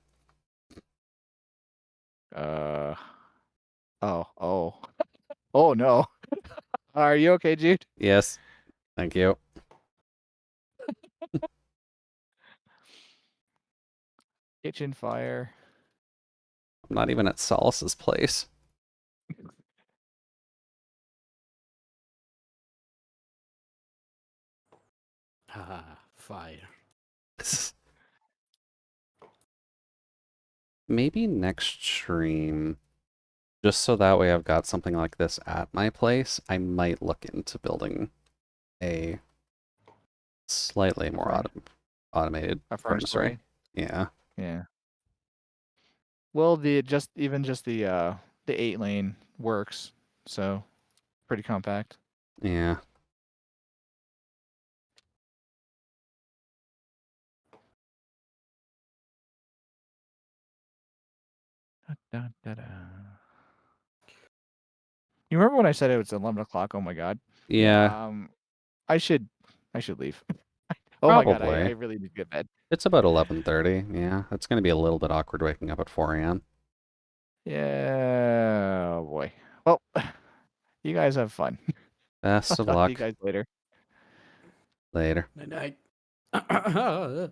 Uh oh. Oh no. Are you okay, Jude? Yes. Thank you. Kitchen fire. I'm not even at Solace's place. Haha, fire. Maybe next stream, just so that way I've got something like this at my place, I might look into building a slightly more automated A furnace furnace array. blade. Yeah. Yeah. Well, the 8-lane works, so pretty compact. Yeah. Da, da, da. You remember when I said it was 11 o'clock? Oh my god. Yeah. Yeah. I should leave. Oh my god, I Probably. really need to get bed. It's about 11:30. Yeah. It's going to be a little bit awkward waking up at 4 a.m. Yeah, oh boy. Well, you guys have fun. I'll Best of talk to you luck. guys later. Later. Night night.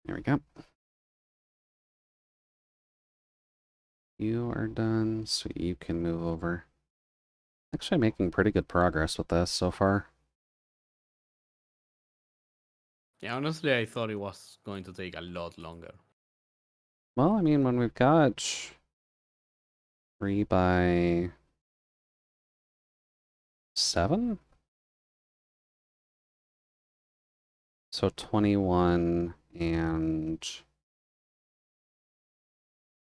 Here we go. You are done, so you can move over. Actually making pretty good progress with this so far. Yeah, honestly, I thought it was going to take a lot longer. Well, I mean, when we've got 3 by 7? So 21 and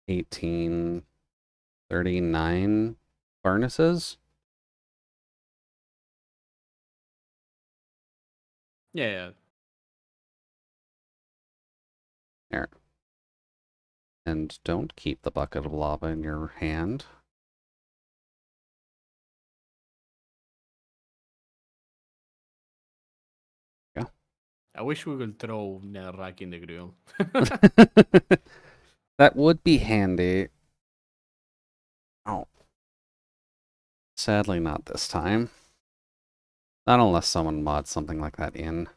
18, 39 furnaces? Yeah, There. And don't keep the bucket of lava in your hand. Yeah. I wish we could throw netherrack in the grill. That would be handy. Oh. Sadly, not this time. Not unless someone mods something like that in.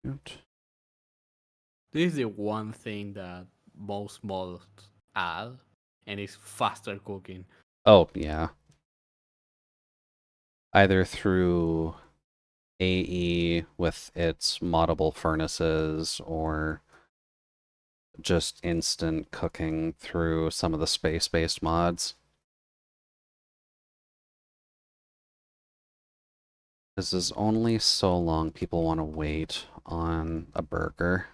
Good. This is the one thing that most mods add, and it's faster cooking. Oh, yeah. Either through AE with its moddable furnaces or just instant cooking through some of the space-based mods. This is only so long people want to wait on a burger.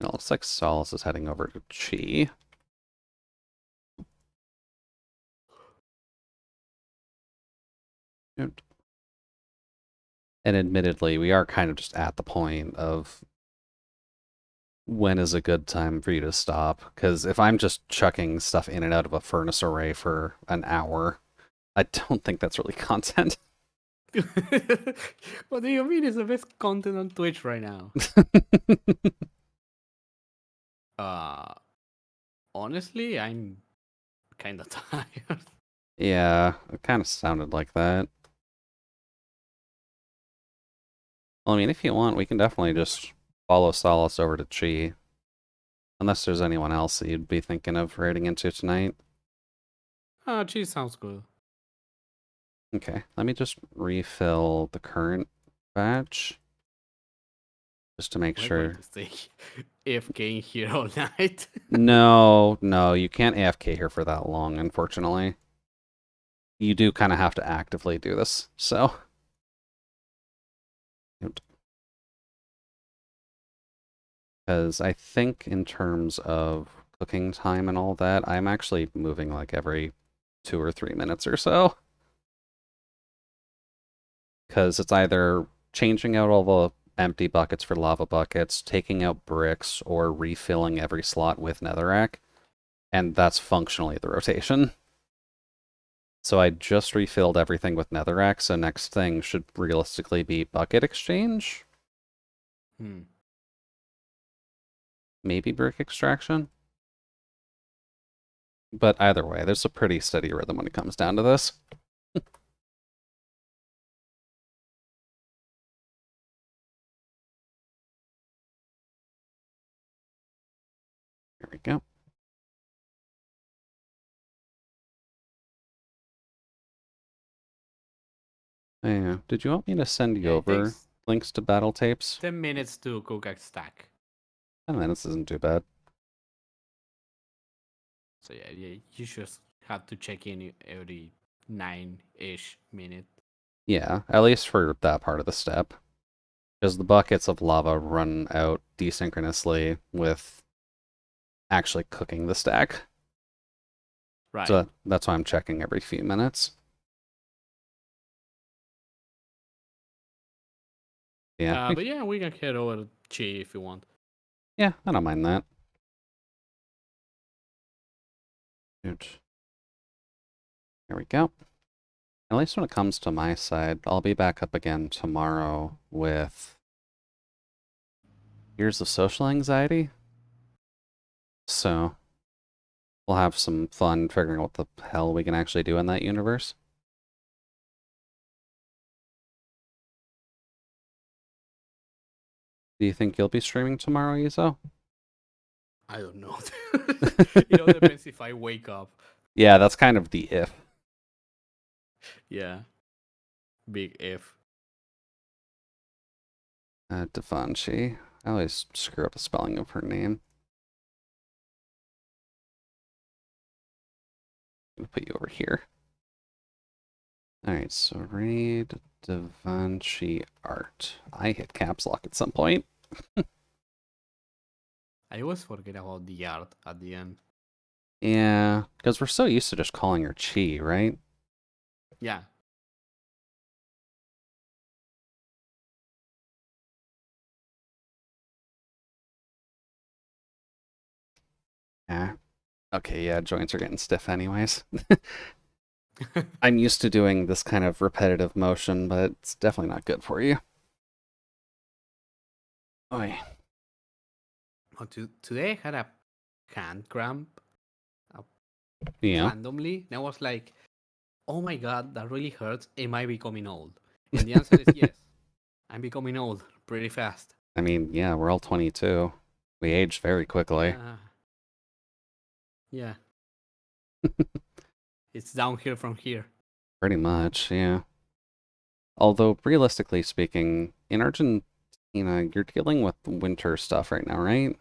It looks like Solace is heading over to Chi. Good. And admittedly, we are kind of just at the point of when is a good time for you to stop. Because if I'm just chucking stuff in and out of a furnace array for an hour, I don't think that's really content. What do you mean is the best content on Twitch right now? Uh, honestly, I'm kind of tired. Yeah, it kind of sounded like that. Well, I mean, if you want, we can definitely just follow Solace over to Chi. Unless there's anyone else that you'd be thinking of raiding into tonight. Cheese sounds good. Okay, let me just refill the current batch. Just to make We're going sure. to stay AFK here all night. No, no, you can't AFK here for that long, unfortunately. You do kind of have to actively do this, so. Because I think in terms of cooking time and all that, I'm actually moving like every 2 or 3 minutes or so. Because it's either changing out all the empty buckets for lava buckets, taking out bricks, or refilling every slot with netherrack. And that's functionally the rotation. So I just refilled everything with netherrack, so next thing should realistically be bucket exchange. Maybe brick extraction. But either way, there's a pretty steady rhythm when it comes down to this. Here we go. Yeah. Did you want me to send you Yeah, it over takes links to battle tapes? 10 minutes to cook a stack. 10 minutes isn't too bad. So yeah, you just have to check in every 9-ish minute. Yeah, at least for that part of the step. Because the buckets of lava run out desynchronously with actually cooking the stack. Right. So that's why I'm checking every few minutes. Yeah. But yeah, we can head over to Chi if you want. Yeah, I don't mind that. Good. Here we go. At least when it comes to my side, I'll be back up again tomorrow with Years of Social Anxiety. So we'll have some fun figuring out what the hell we can actually do in that universe. Do you think you'll be streaming tomorrow, Iso? I don't know. It all depends if I wake up. Yeah, that's kind of the if. Yeah. Big if. Devanshi. I always screw up the spelling of her name. I'm gonna put you over here. Alright, so raid Devanshi art. I hit caps lock at some point. I always forget about the art at the end. Yeah, because we're so used to just calling her Chi, right? Yeah. Yeah. Okay, yeah, joints are getting stiff anyways. I'm used to doing this kind of repetitive motion, but it's definitely not good for you. Oi. Oh, today I had a hand cramp Yeah. randomly, and I was like, oh my god, that really hurts. Am I becoming old? And the answer is yes. I'm becoming old pretty fast. I mean, yeah, we're all 22. We age very quickly. Yeah. It's downhill from here. Pretty much, yeah. Although, realistically speaking, in Argentina, you're dealing with winter stuff right now, right?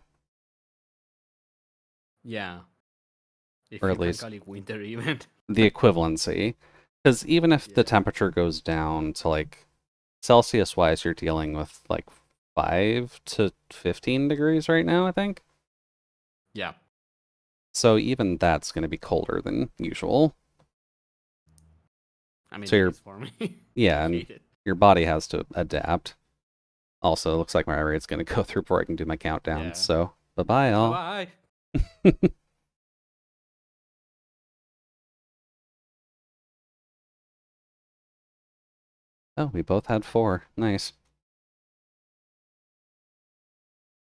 Yeah. If Or you at can least call it winter even. the equivalency. Because even if the Yeah. temperature goes down to like Celsius wise, you're dealing with like 5 to 15 degrees right now, I think. Yeah. So even that's going to be colder than usual. I mean, So it you're, is for me. I yeah, and hate it. your body has to adapt. Also, it looks like my rate's gonna go through before I can do my countdown. Yeah. So bye-bye all. Bye. Oh, we both had 4. Nice.